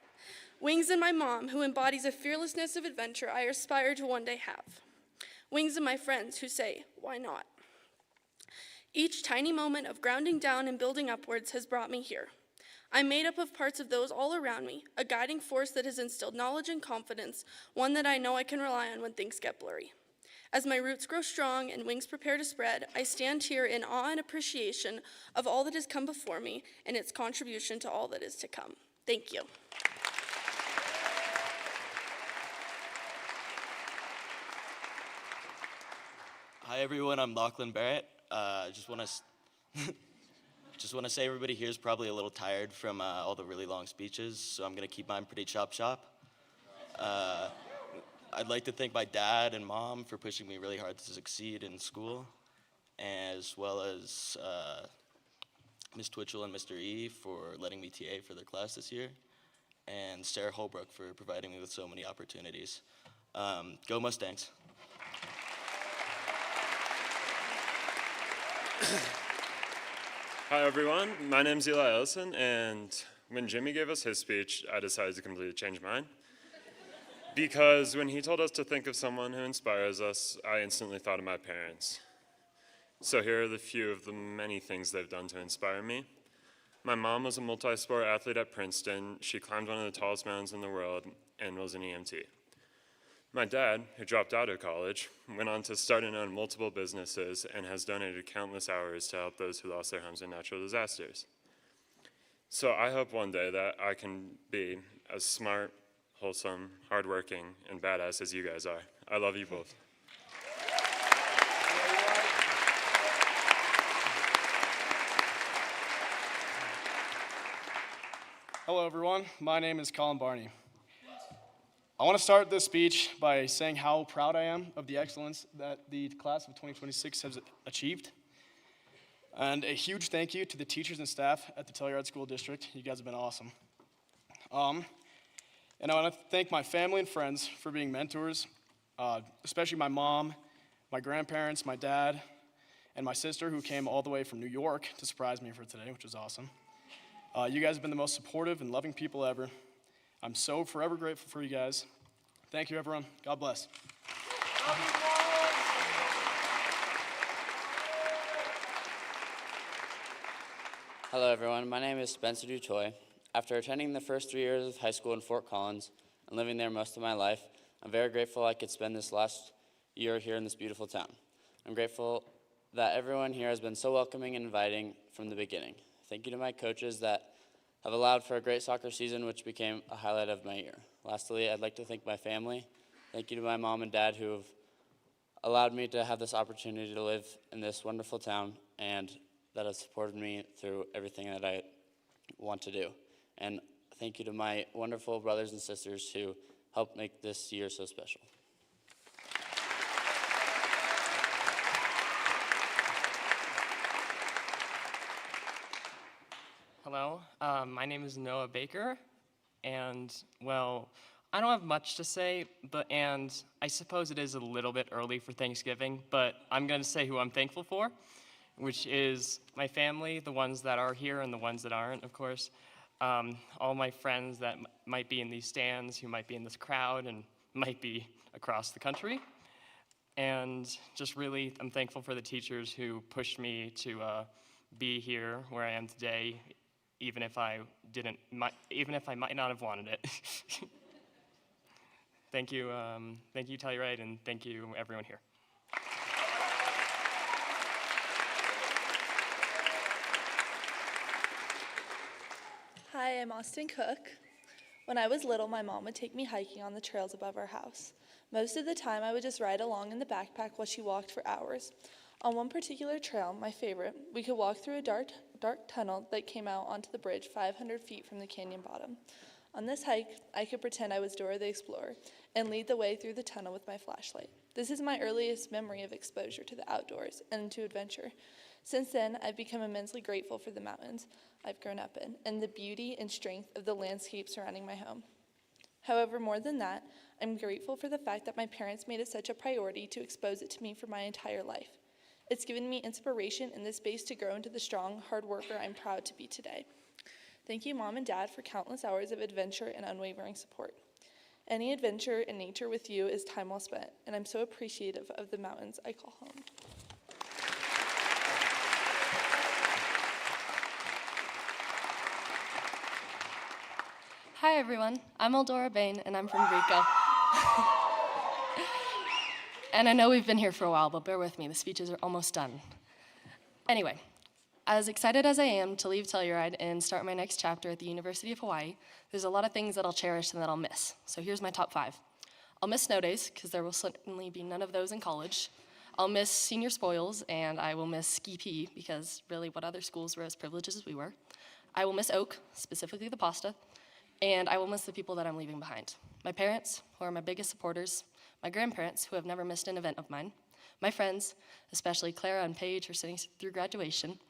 Wings in my mom who embodies a fearlessness of adventure I aspire to one day have. Wings in my friends who say, why not? Each tiny moment of grounding down and building upwards has brought me here. I'm made up of parts of those all around me, a guiding force that has instilled knowledge and confidence, one that I know I can rely on when things get blurry. As my roots grow strong and wings prepare to spread, I stand here in awe and appreciation of all that has come before me and its contribution to all that is to come. Thank you. Hi everyone, I'm Lachlan Barrett. Just want to say everybody here is probably a little tired from all the really long speeches, so I'm going to keep mine pretty chop. I'd like to thank my dad and mom for pushing me really hard to succeed in school, as well as Ms. Twitchell and Mr. E for letting me TA for their class this year, and Sarah Holbrook for providing me with so many opportunities. Go Mustangs. Hi everyone, my name's Eli Ellison, and when Jimmy gave us his speech, I decided to completely change mine. Because when he told us to think of someone who inspires us, I instantly thought of my parents. So here are the few of the many things they've done to inspire me. My mom was a multi-sport athlete at Princeton. She climbed one of the tallest mountains in the world and was an EMT. My dad, who dropped out of college, went on to start and own multiple businesses and has donated countless hours to help those who lost their homes in natural disasters. So I hope one day that I can be as smart, wholesome, hardworking, and badass as you guys are. I love you both. Hello everyone, my name is Colin Barney. I want to start this speech by saying how proud I am of the excellence that the class of 2026 has achieved. And a huge thank you to the teachers and staff at the Telluride School District. You guys have been awesome. And I want to thank my family and friends for being mentors, especially my mom, my grandparents, my dad, and my sister who came all the way from New York to surprise me for today, which was awesome. You guys have been the most supportive and loving people ever. I'm so forever grateful for you guys. Thank you, everyone. God bless. Hello, everyone. My name is Spencer DuToy. After attending the first 3 years of high school in Fort Collins and living there most of my life, I'm very grateful I could spend this last year here in this beautiful town. I'm grateful that everyone here has been so welcoming and inviting from the beginning. Thank you to my coaches that have allowed for a great soccer season, which became a highlight of my year. Lastly, I'd like to thank my family. Thank you to my mom and dad who have allowed me to have this opportunity to live in this wonderful town and that have supported me through everything that I want to do. And thank you to my wonderful brothers and sisters who helped make this year so special. Hello, my name is Noah Baker, and well, I don't have much to say, and I suppose it is a little bit early for Thanksgiving, but I'm going to say who I'm thankful for, which is my family, the ones that are here and the ones that aren't, of course, all my friends that might be in these stands, who might be in this crowd, and might be across the country, and just really, I'm thankful for the teachers who pushed me to be here where I am today, even if I might not have wanted it. Thank you, Telluride, and thank you, everyone here. Hi, I'm Austin Cook. When I was little, my mom would take me hiking on the trails above our house. Most of the time, I would just ride along in the backpack while she walked for hours. On one particular trail, my favorite, we could walk through a dark dark tunnel that came out onto the bridge 500 feet from the canyon bottom. On this hike, I could pretend I was Dora the Explorer and lead the way through the tunnel with my flashlight. This is my earliest memory of exposure to the outdoors and to adventure. Since then, I've become immensely grateful for the mountains I've grown up in and the beauty and strength of the landscape surrounding my home. However, more than that, I'm grateful for the fact that my parents made it such a priority to expose it to me for my entire life. It's given me inspiration in this space to grow into the strong, hard worker I'm proud to be today. Thank you, Mom and Dad, for countless hours of adventure and unwavering support. Any adventure in nature with you is time well spent, and I'm so appreciative of the mountains I call home. Hi everyone, I'm Eldora Bain and I'm from Rico. And I know we've been here for a while, but bear with me, the speeches are almost done. Anyway, as excited as I am to leave Telluride and start my next chapter at the University of Hawaii, there's a lot of things that I'll cherish and that I'll miss. So here's my top 5. I'll miss snow days, because there will certainly be none of those in college. I'll miss senior spoils, and I will miss ski pee, because really what other schools were as privileged as we were. I will miss oak, specifically the pasta. And I will miss the people that I'm leaving behind. My parents, who are my biggest supporters, my grandparents, who have never missed an event of mine, my friends, especially Clara and Paige, who are sitting through graduation,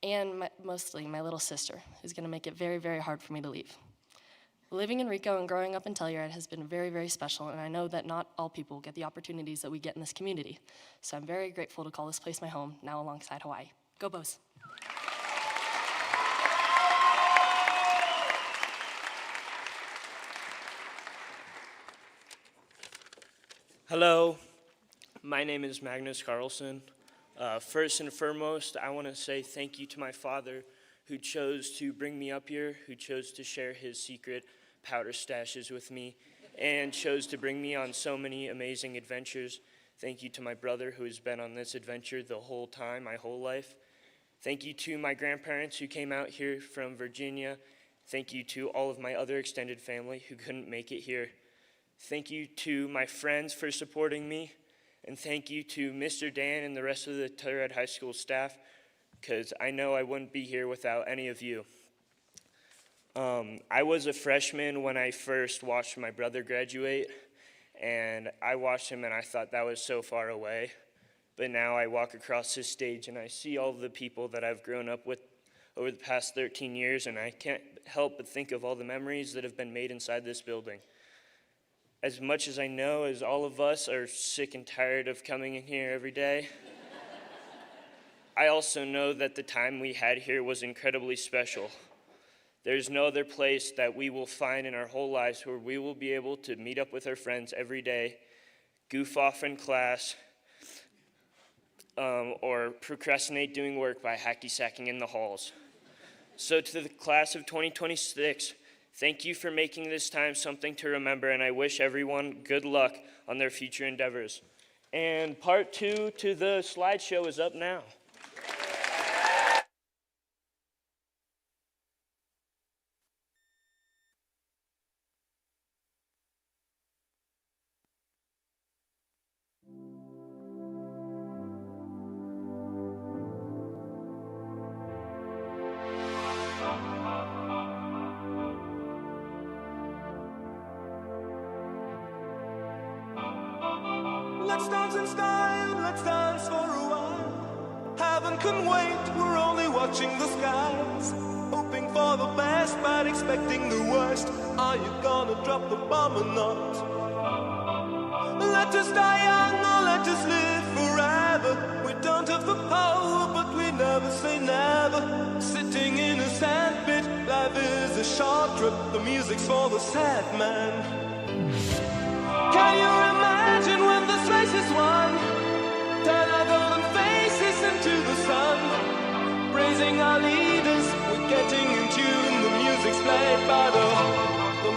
and mostly my little sister, who's gonna make it very, very hard for me to leave. Living in Rico and growing up in Telluride has been very, very special, and I know that not all people get the opportunities that we get in this community. So I'm very grateful to call this place my home, now alongside Hawaii. Go Bows. Hello, my name is Magnus Carlson. First and foremost, I want to say thank you to my father who chose to bring me up here, who chose to share his secret powder stashes with me, and chose to bring me on so many amazing adventures. Thank you to my brother who has been on this adventure the whole time, my whole life. Thank you to my grandparents who came out here from Virginia. Thank you to all of my other extended family who couldn't make it here. Thank you to my friends for supporting me, and thank you to Mr. Dan and the rest of the Telluride High School staff, because I know I wouldn't be here without any of you. I was a freshman when I first watched my brother graduate, and I watched him and I thought that was so far away. But now I walk across this stage and I see all the people that I've grown up with over the past 13 years, and I can't help but think of all the memories that have been made inside this building. As much as I know, as all of us are sick and tired of coming in here every day, I also know that the time we had here was incredibly special. There's no other place that we will find in our whole lives where we will be able to meet up with our friends every day, goof off in class, or procrastinate doing work by hacky-sacking in the halls. So to the class of 2026, thank you for making this time something to remember, and I wish everyone good luck on their future endeavors. And part 2 to the slideshow is up now. Let's dance in style, let's dance for a while. Heaven can wait, we're only watching the skies. Hoping for the best, but expecting the worst. Are you gonna drop the bomb or not? Let us die young or let us live forever. We don't have the power, but we never say never. Sitting in a sandpit, life is a short trip. The music's for the sad man. Can you imagine when this race is won? Turn our golden faces into the sun. Praising our leaders, we're getting in tune. The music's played by the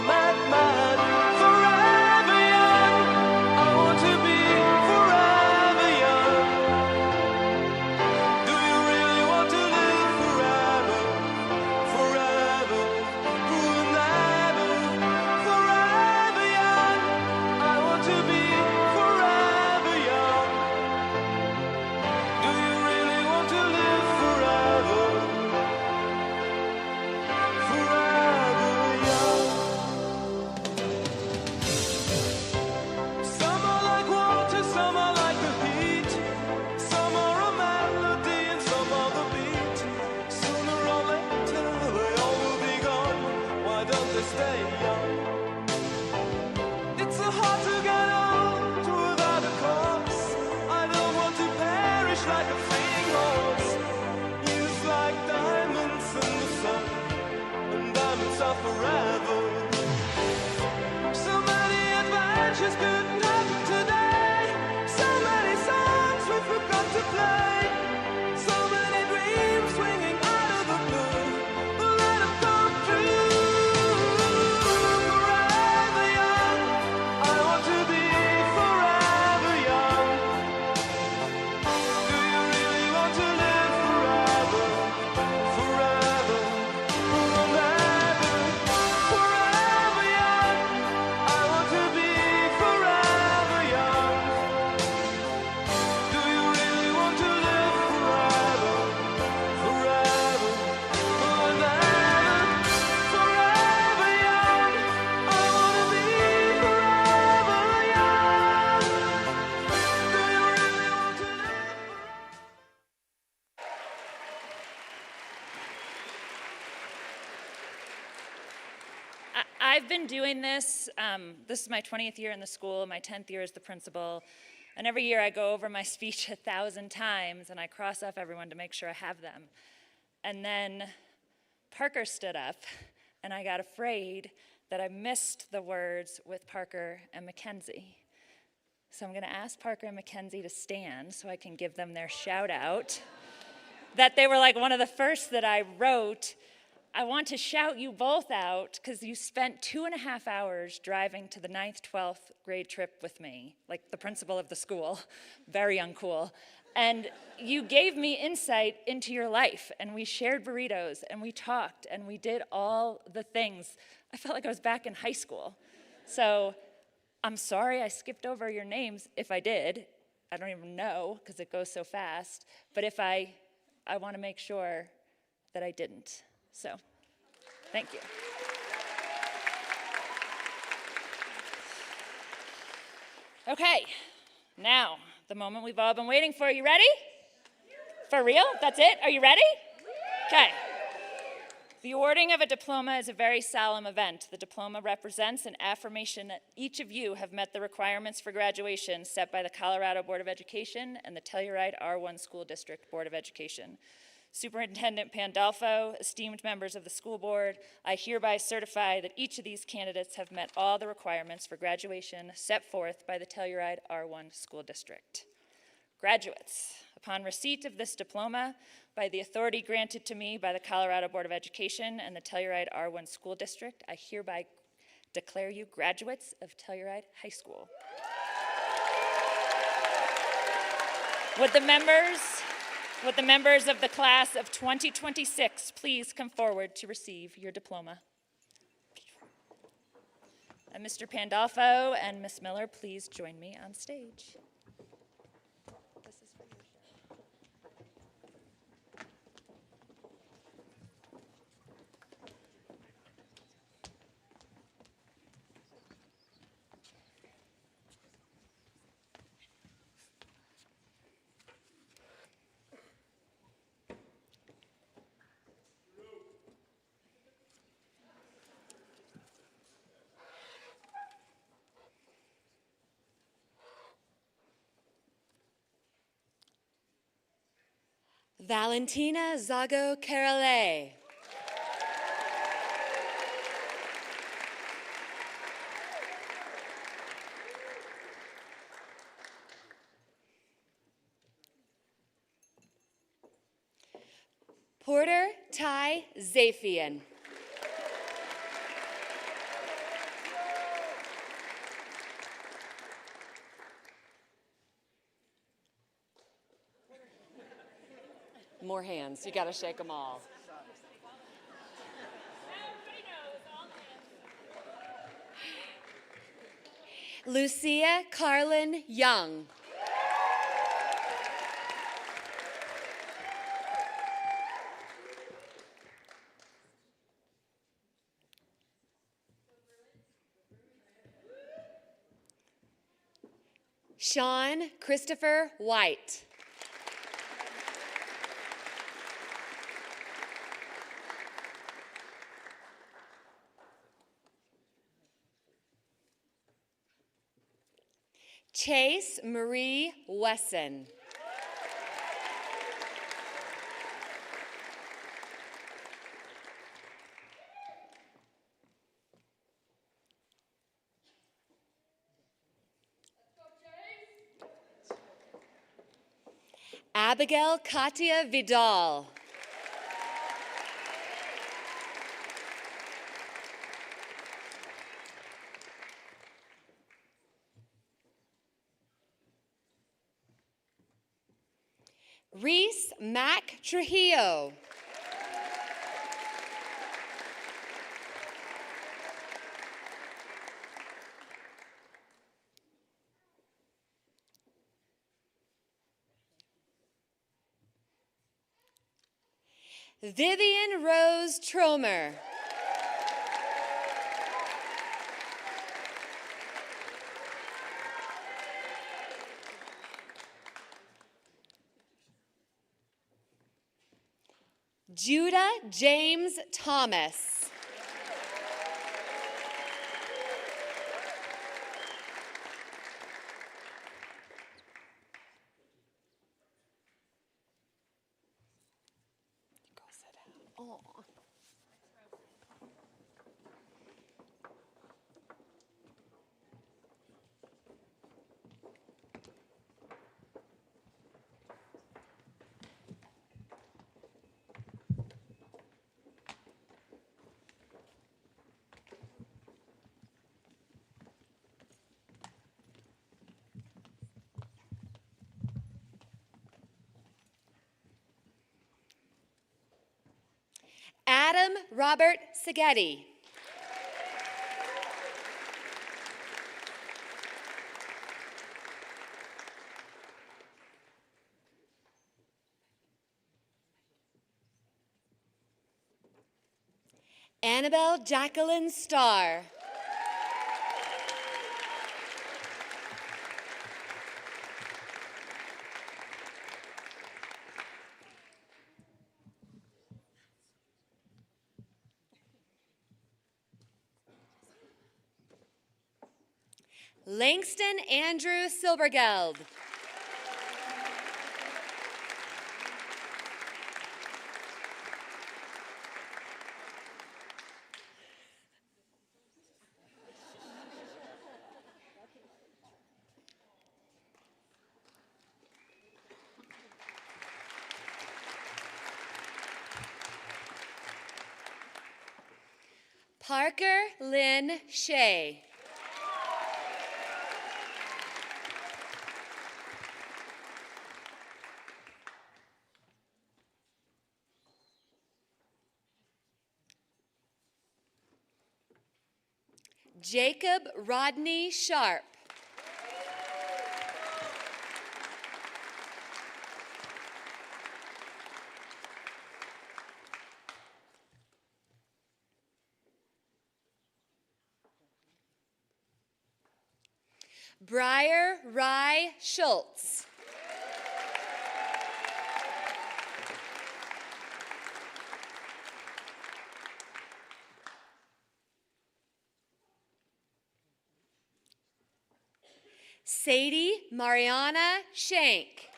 madman. Forever young, I want to be forever young. Do you really want to live forever? Forever, forever, forever young. I want to be forever young. Do you really want to live forever? I've been doing this. This is my 20th year in the school, my 10th year as the principal. And every year I go over my speech 1,000 times and I cross off everyone to make sure I have them. And then Parker stood up and I got afraid that I missed the words with Parker and Mackenzie. So I'm going to ask Parker and Mackenzie to stand so I can give them their shout out. That they were like one of the first that I wrote. I want to shout you both out because you spent 2.5 hours driving to the 9th, 12th grade trip with me, like the principal of the school, very uncool. And you gave me insight into your life, and we shared burritos, and we talked, and we did all the things. I felt like I was back in high school. So I'm sorry I skipped over your names. If I did, I don't even know because it goes so fast. But if I want to make sure that I didn't. So, thank you. Okay, now, the moment we've all been waiting for. You ready? For real? That's it? Are you ready? Okay. The awarding of a diploma is a very solemn event. The diploma represents an affirmation that each of you have met the requirements for graduation set by the Colorado Board of Education and the Telluride R1 School District Board of Education. Superintendent Pandolfo, esteemed members of the school board, I hereby certify that each of these candidates have met all the requirements for graduation set forth by the Telluride R1 School District. Graduates, upon receipt of this diploma, by the authority granted to me by the Colorado Board of Education and the Telluride R1 School District, I hereby declare you graduates of Telluride High School. Would the members of the class of 2026 please come forward to receive your diploma? And Mr. Pandolfo and Ms. Miller, please join me on stage. This is for you. Valentina Zago Carole. Porter Ty Zafian. More hands. You got to shake them all. Lucia Carlin Young. Sean Christopher White. Chase Marie Wesson. Abigail Katia Vidal. Reese Mac Trujillo. Vivian Rose Tromer. Judah James Thomas. Robert Seghetti. Annabelle Jacqueline Starr. Langston Andrew Silbergeld. Parker Lynn Shea. Jacob Rodney Sharp. Briar Rye Schultz. Sadie Mariana Shank.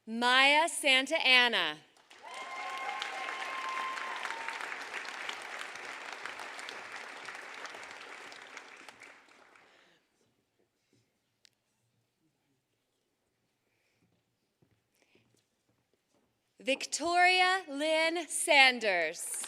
Maya Santa Ana. Victoria Lynn Sanders.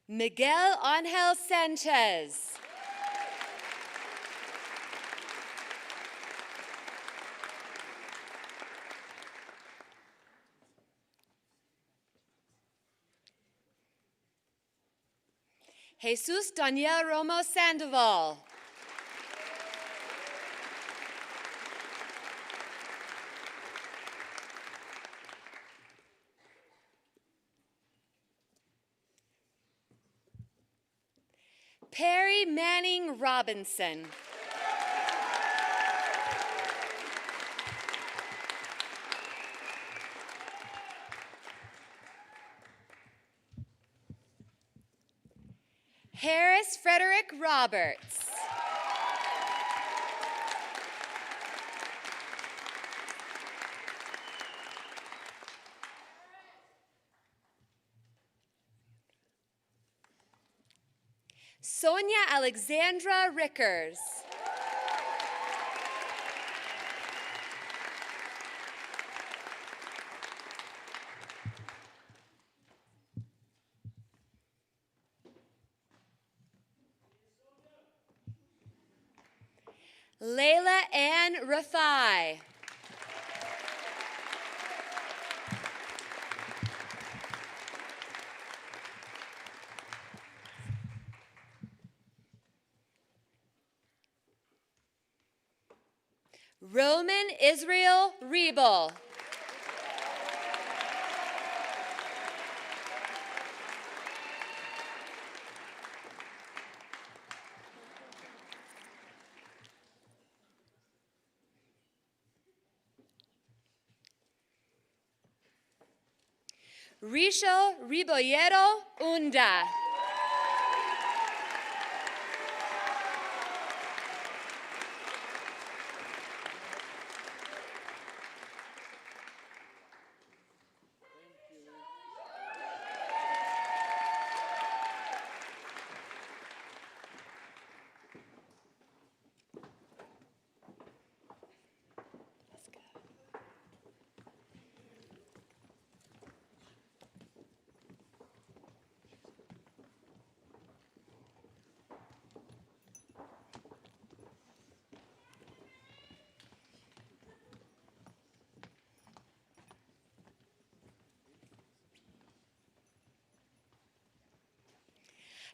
Miguel Angel Sanchez. Jesus Daniel Romo Sandoval. Perry Manning Robinson. Harris Frederick Roberts. Sonia Alexandra Rickers. Layla Ann Rafai. Roman Israel Rebel. Risho Ribollero Unda.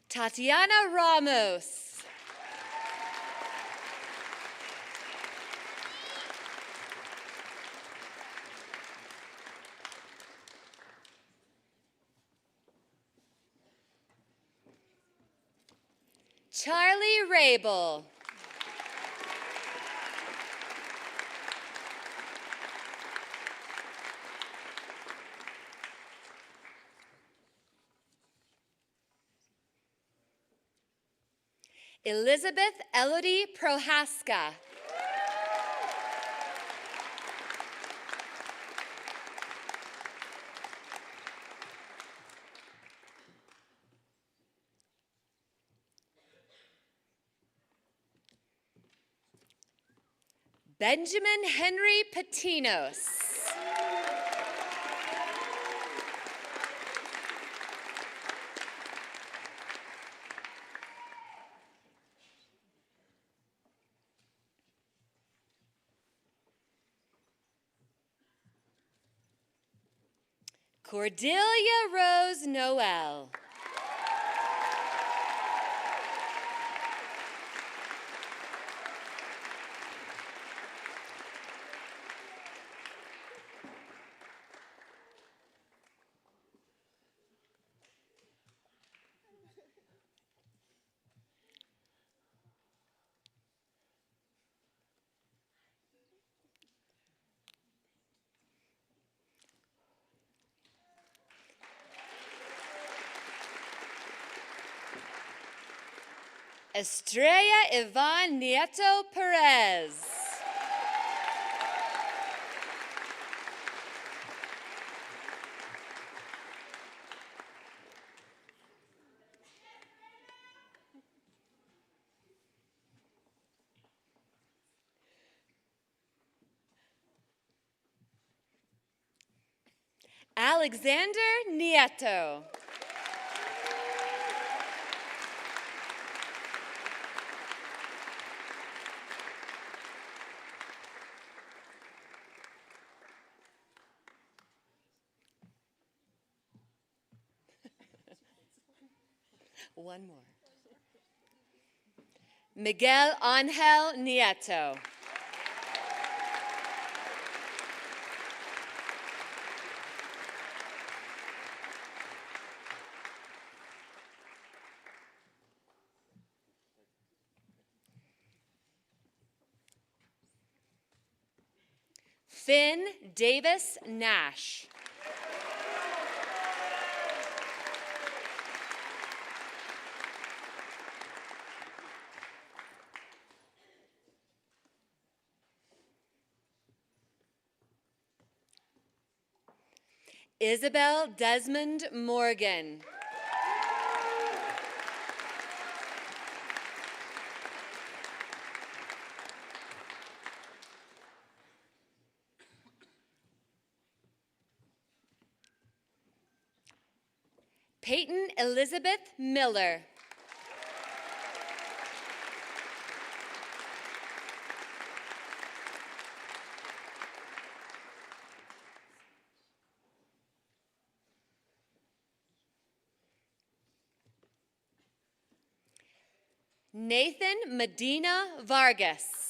Tatiana Ramos. Charlie Rabel. Elizabeth Elodie Prohaska. Benjamin Henry Patinos. Cordelia Rose Noel. Estrella Yvonne Nieto Perez. Alexander Nieto. One more. Miguel Angel Nieto. Finn Davis Nash. Isabel Desmond Morgan. Peyton Elizabeth Miller. Nathan Medina Vargas.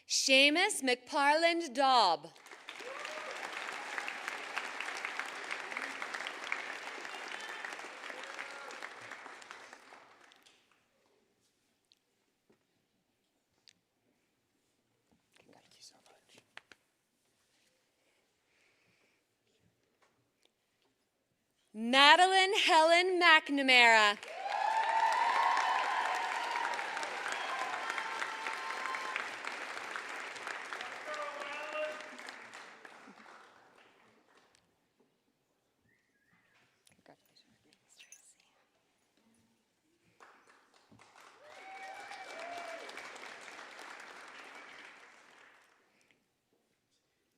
Seamus McParland Daub. Madeline Helen McNamara.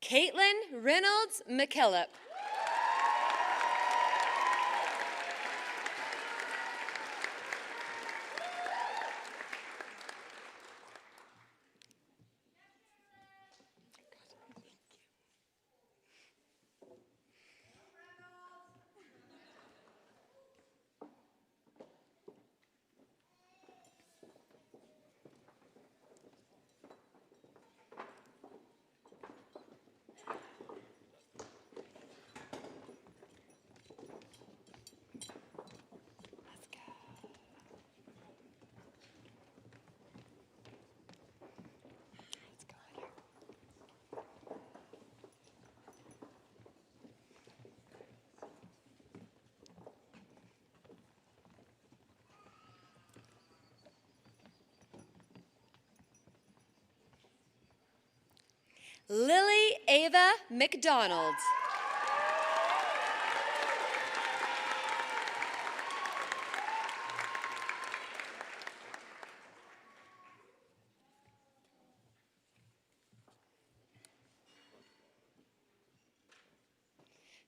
Caitlin Reynolds McKillop. Lily Ava McDonald.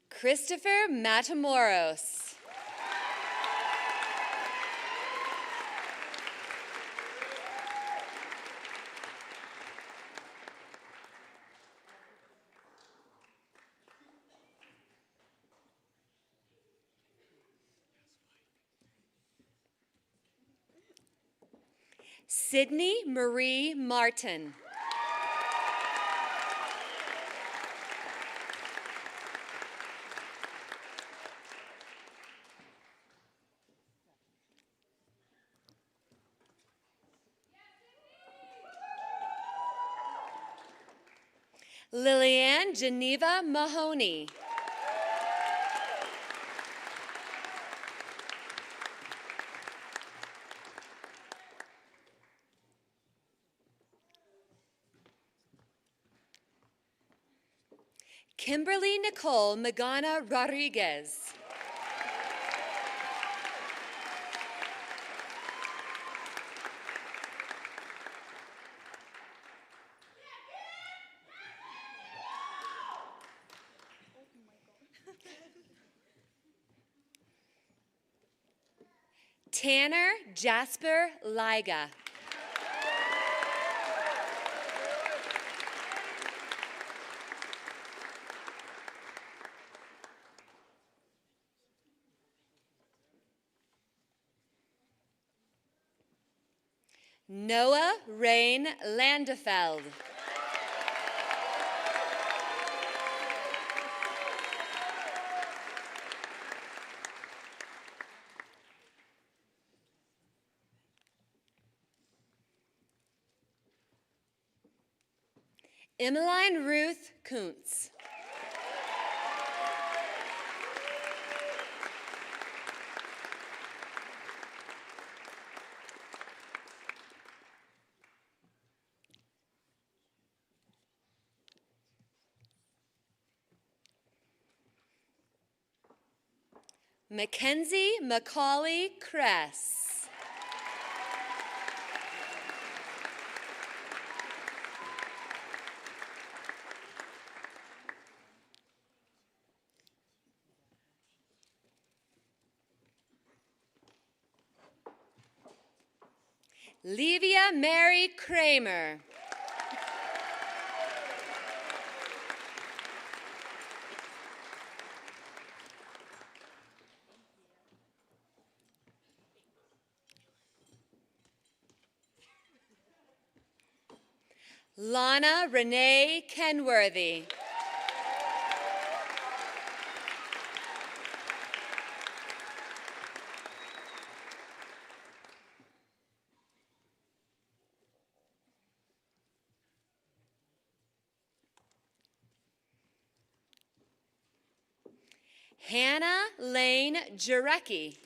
Christopher Matamoros. Sydney Marie Martin. Lillian Geneva Mahoney. Kimberly Nicole Magana Rodriguez. Tanner Jasper Liga. Noah Rain Landefeld. Emmeline Ruth Kuntz. Mackenzie Macaulay Kress. Livia Mary Kramer. Lana Renee Kenworthy. Hannah Lane Jarecki.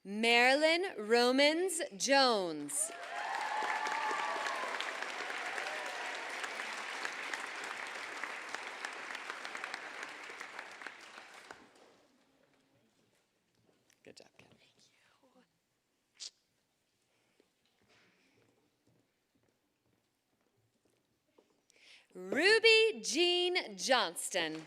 Marilyn Romans Jones. Good job, Ken. Ruby Jean Johnston.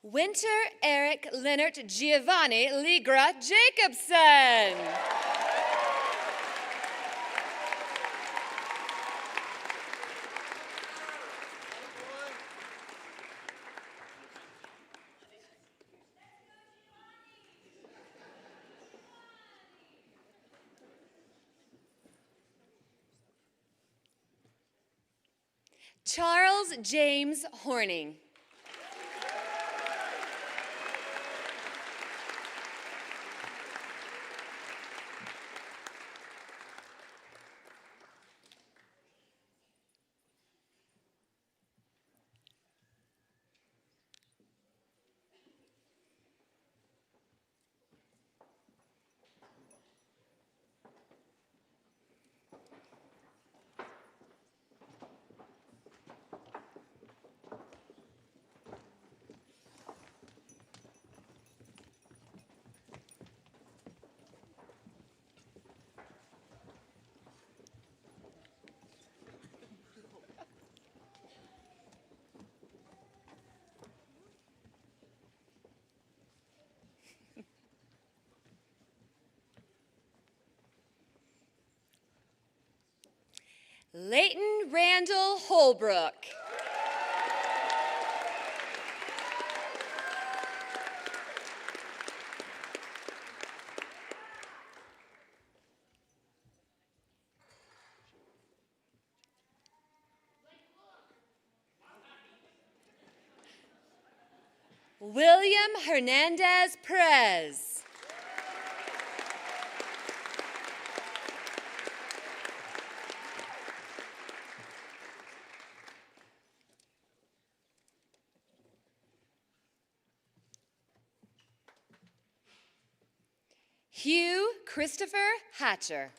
Winter Eric Leonard Giovanni Ligra Jacobson. Charles James Horning. Leighton Randall Holbrook. William Hernandez Perez. Hugh Christopher Hatcher.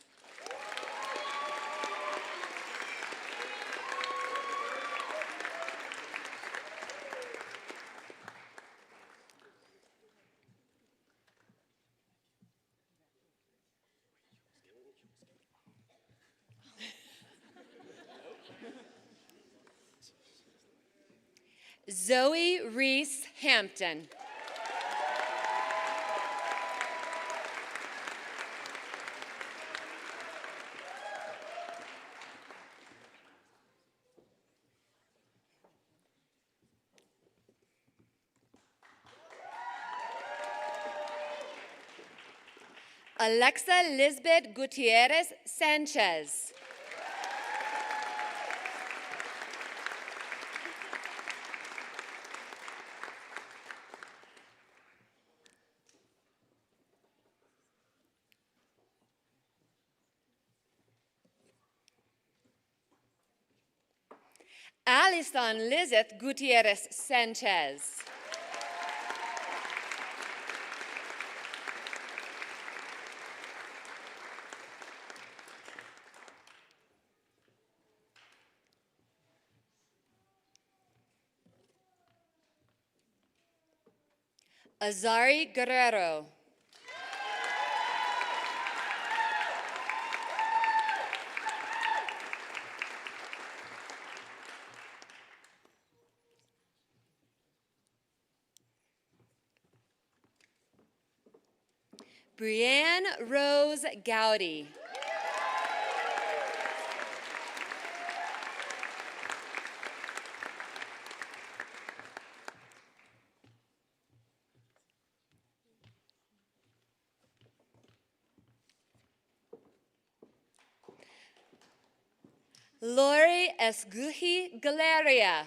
Zoe Reese Hampton. Alexa Lisbeth Gutierrez Sanchez. Alison Lizeth Gutierrez Sanchez. Azari Guerrero. Brianne Rose Gowdy. Lori Esguhi Galeria.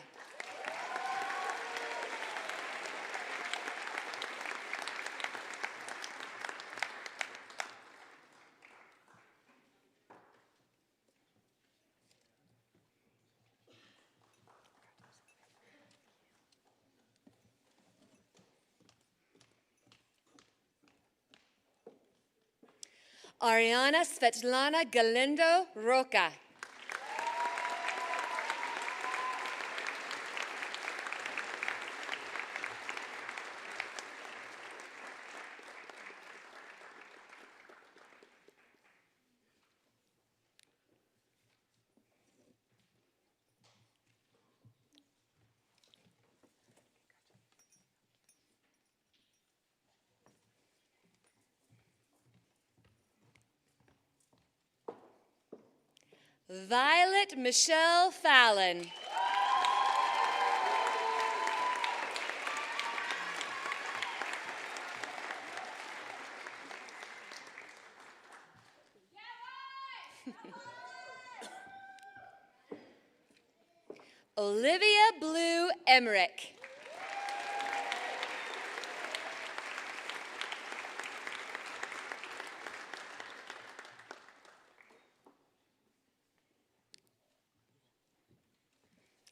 Ariana Svetlana Galindo Roca. Violet Michelle Fallon. Olivia Blue Emmerich.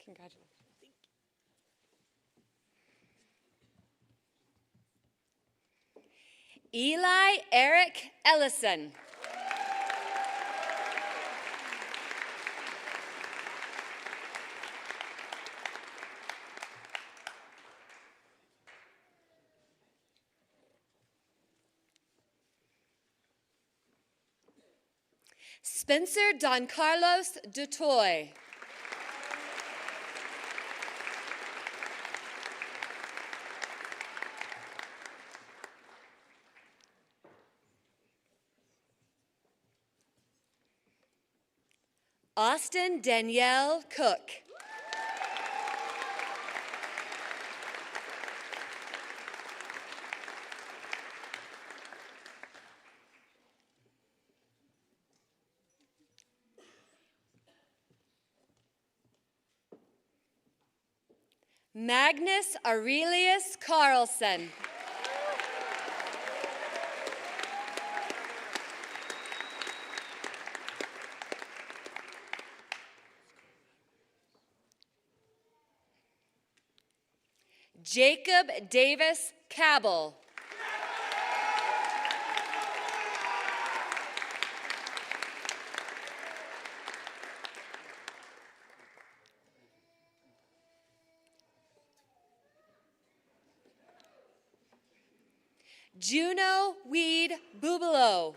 Congratulations. Eli Eric Ellison. Spencer Don Carlos Dutoy. Austin Danielle Cook. Magnus Aurelius Carlson. Jacob Davis Cabell. Juno Weed Bubalo.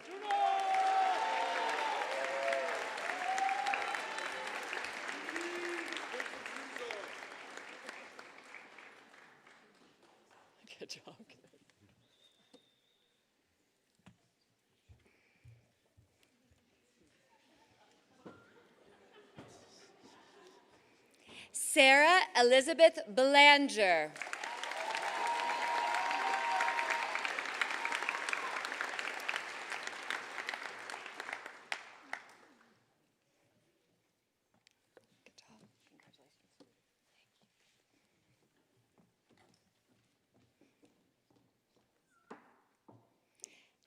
Good job. Sarah Elizabeth Belanger.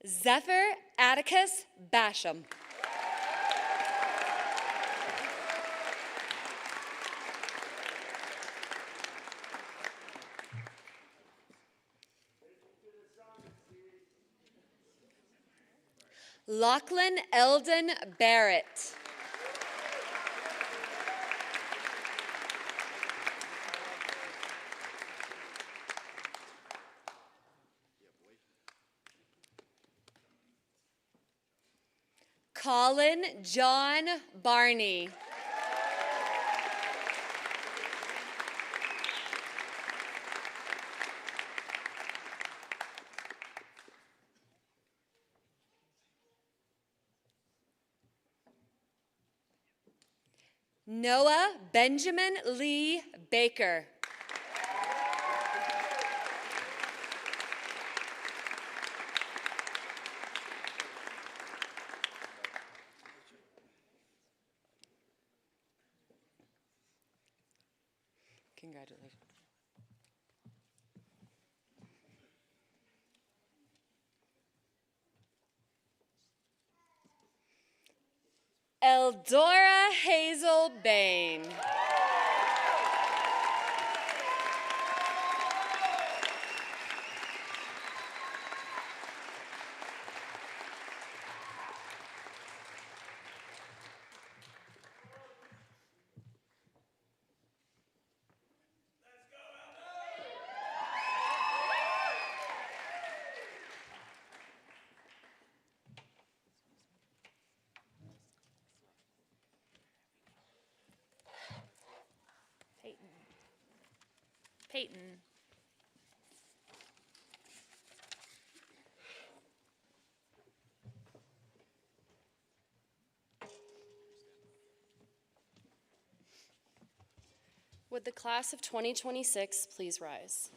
Zephyr Atticus Basham. Lachlan Eldon Barrett. Colin John Barney. Noah Benjamin Lee Baker. Congratulations. Eldora Hazel Bain. Peyton. Would the class of 2026 please rise?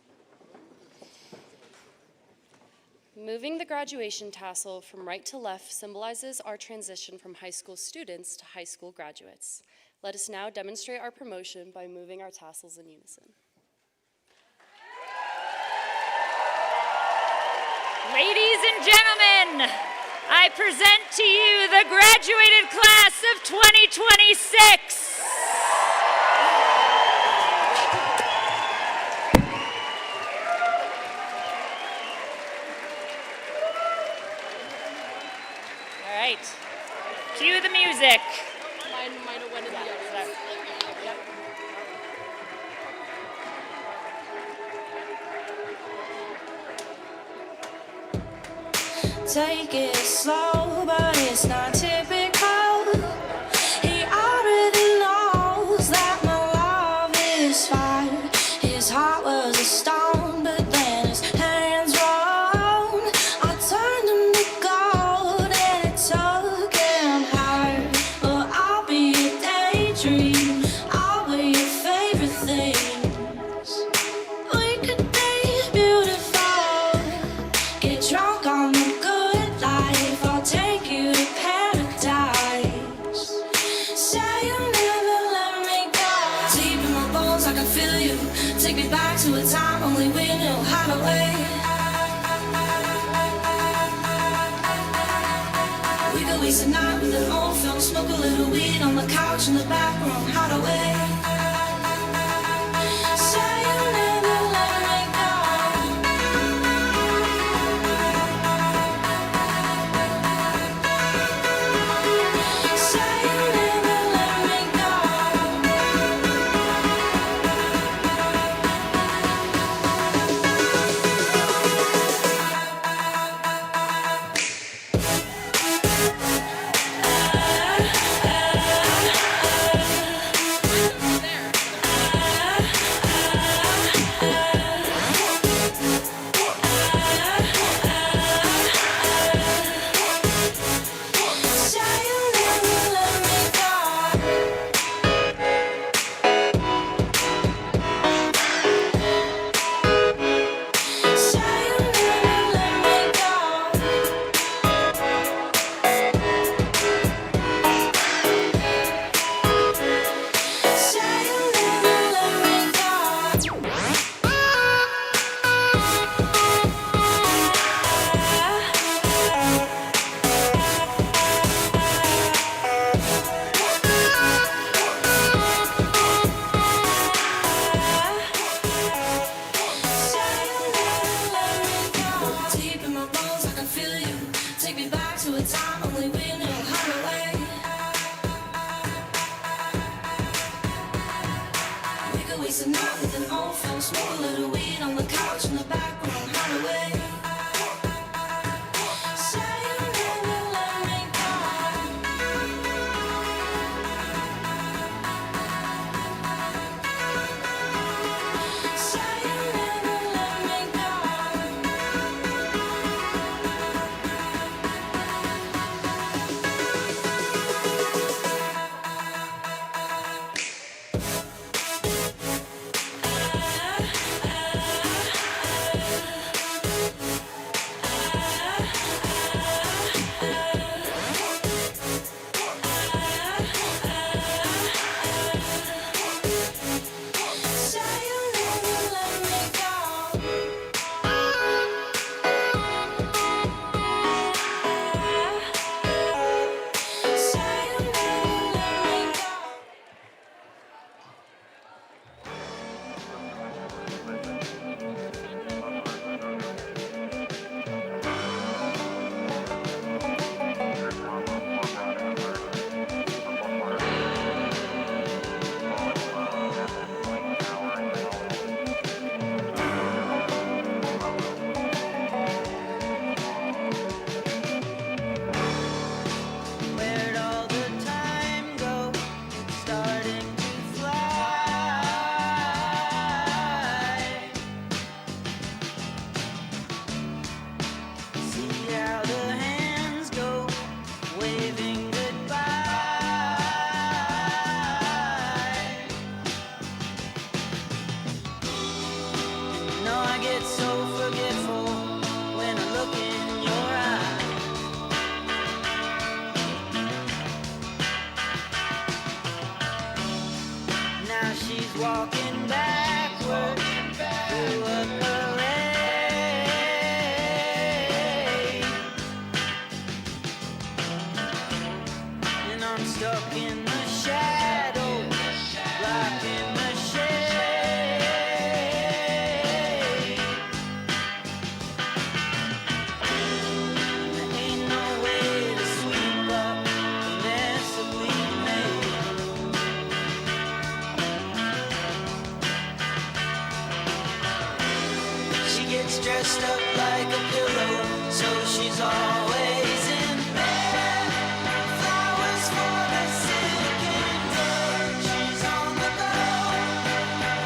Moving the graduation tassel from right to left symbolizes our transition from high school students to high school graduates. Let us now demonstrate our promotion by moving our tassels in unison. Ladies and gentlemen, I present to you the graduated class of 2026. All right, cue the music. Mine might have went in the audience. Yep. Take it slow, but it's not typical. He already knows that my love is fire. His heart was a stone, but then his hands rolled. I turned him to gold and it took him higher. Well, I'll be your daydream, I'll be your favorite things. We could be beautiful, get drunk on the good life. I'll take you to paradise. Say you'll never let me go. Deep in my bones, I can feel you. Take me back to a time only we knew how to wait. We could waste a night with an old film, smoke a little weed on the couch in the back room, how to wait. Say you'll never let me go. Say you'll never let me go. Say you'll never let me go. Say you'll never let me go. Say you'll never let me Deep in my bones, I can feel you. Take me back to a time only we knew how to wait. We could waste a night with an old film, smoke a little weed on the couch in the back room, how to wait. Say you'll never let me go. Say you'll never let me go. Say you'll never let me go. Say you'll never let me go. Where'd all the time go? It's starting to fly. See how the hands go, waving goodbye. No, I get so forgetful when I look in walking backward through a parade, and I'm stuck in the shadows, blocking the shade. There ain't no way to sweep up the mess that we made. She gets dressed up like a pillow, so she's always in bed. Flowers for the sick and dead. She's on the go,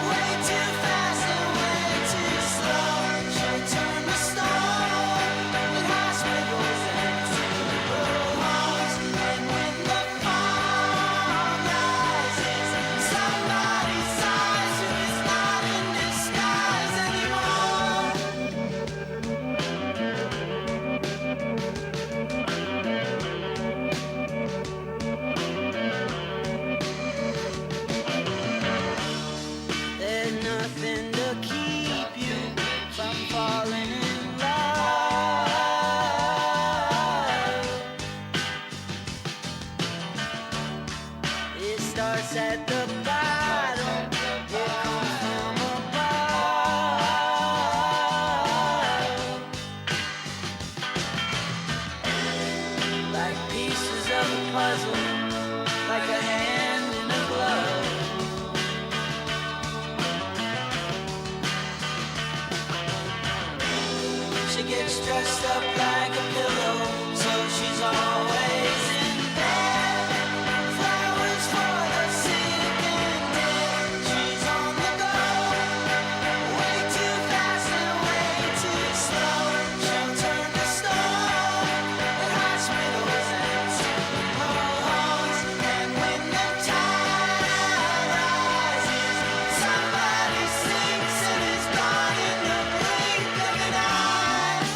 way too fast and way too slow. She'll turn the stone in hospitals and funeral homes. And when the fog rises, somebody sighs who is not in disguise anymore. There's nothing to keep you from falling in love. It starts at the bottom, it comes from above. Like pieces of a puzzle, like a hand in a glove. She gets dressed up like a pillow, so she's always in bed. Flowers for the sick and dead. She's on the go, way too fast and way too slow. She'll turn to stone in hospitals and funeral homes. And when the tide rises, somebody sinks and is gone in the blink of an eye.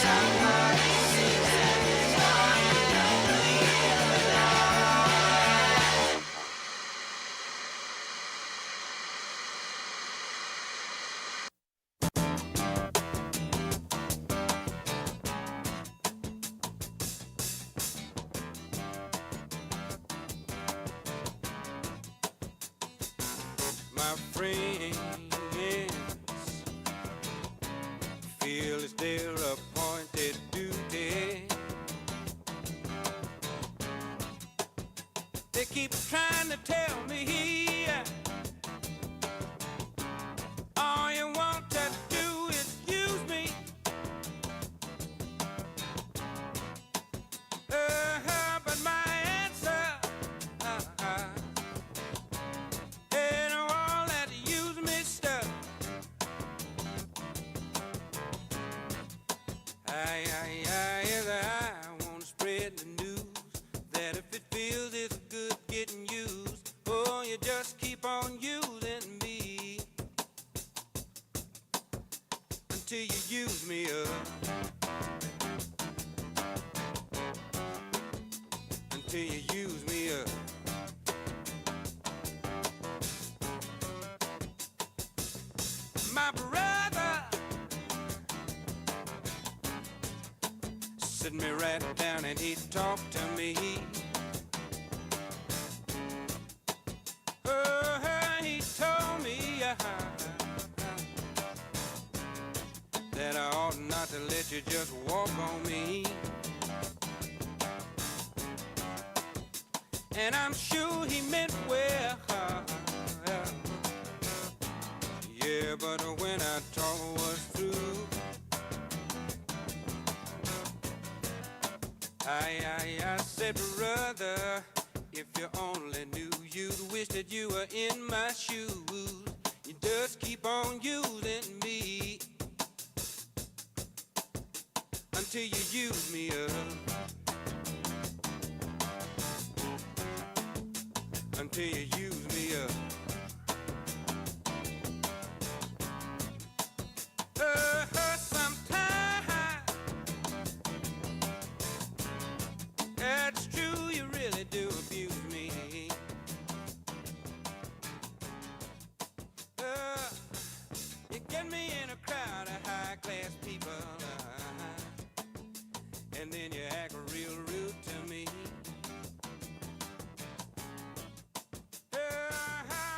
Somebody sinks and is gone in the blink of an eye. My friends feel it's their appointed duty. They keep trying to tell me all you want to do is use me. But my answer ain't all that use me stuff. Yes, I want to spread the news that if it feels it's good getting used, oh, you just keep on using me until you use me up. Until you use me up. My brother sit me right down and he talked to me. He told me that I ought not to let you just walk on me. And I'm sure he meant well. Yeah, but when our talk was through, I said, brother, if you only knew, you'd wish that you were in my shoes. You just keep on using me until you use me up. Until you use me up. and then you act real rude to me.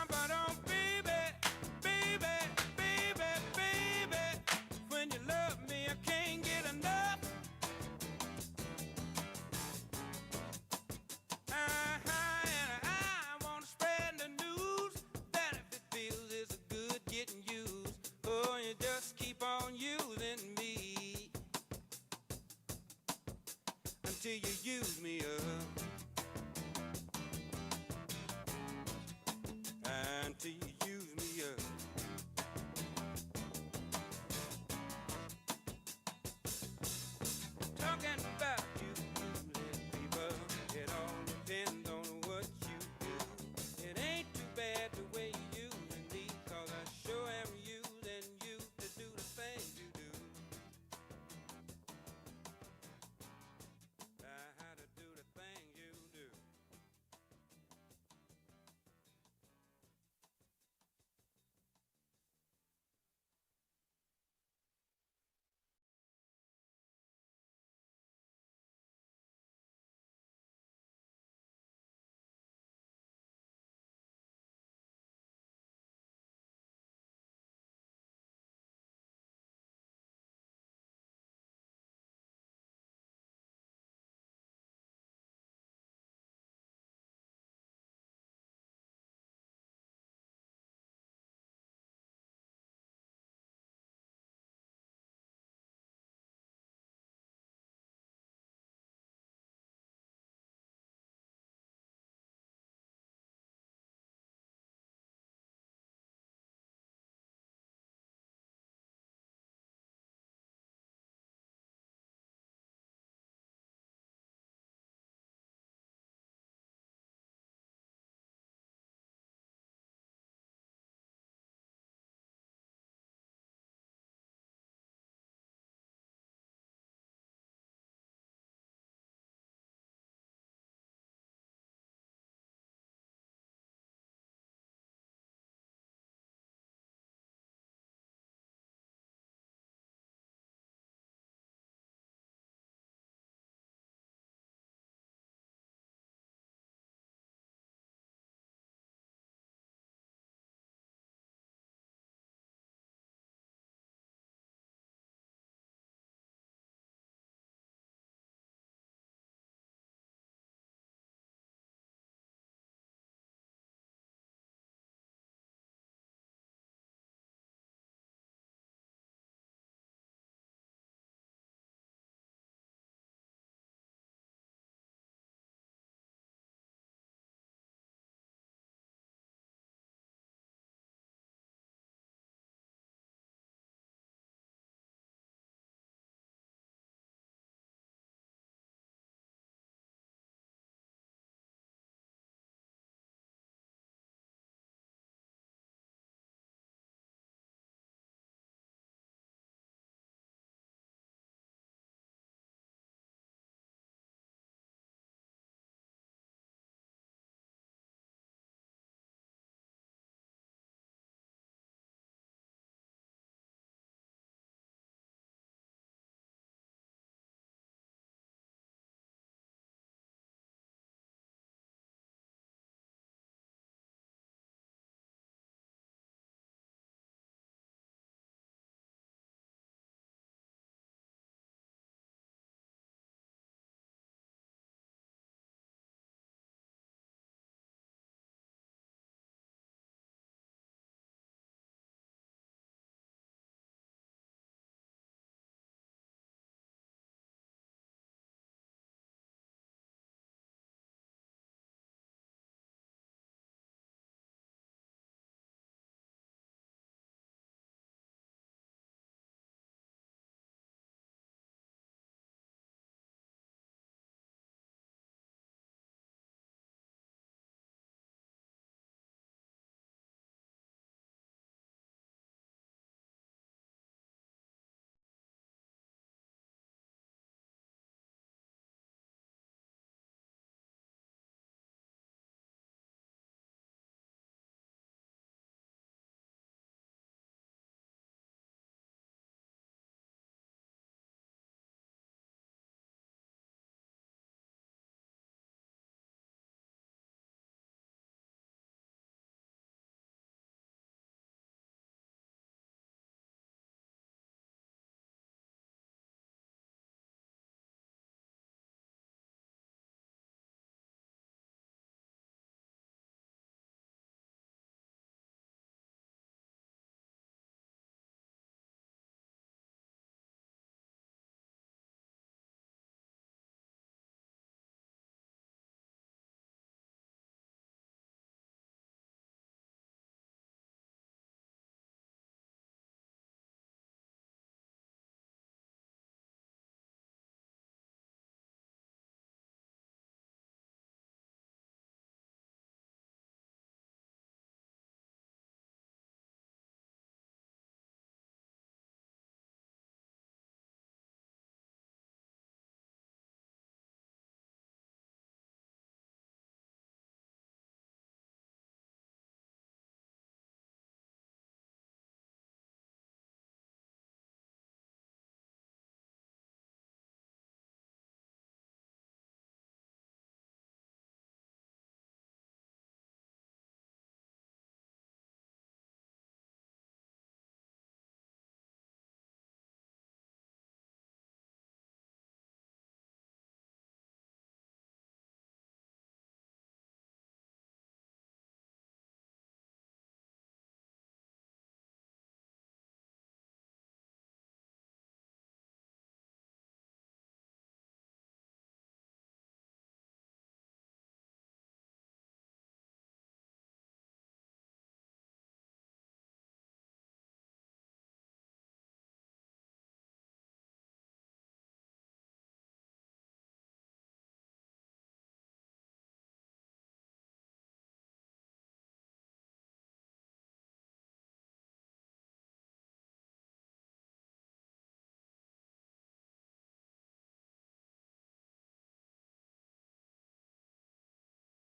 But oh baby, baby, baby, baby, when you love me I can't get enough. And I want to spread the news that if it feels it's good getting used, oh, you just keep on using me until you use me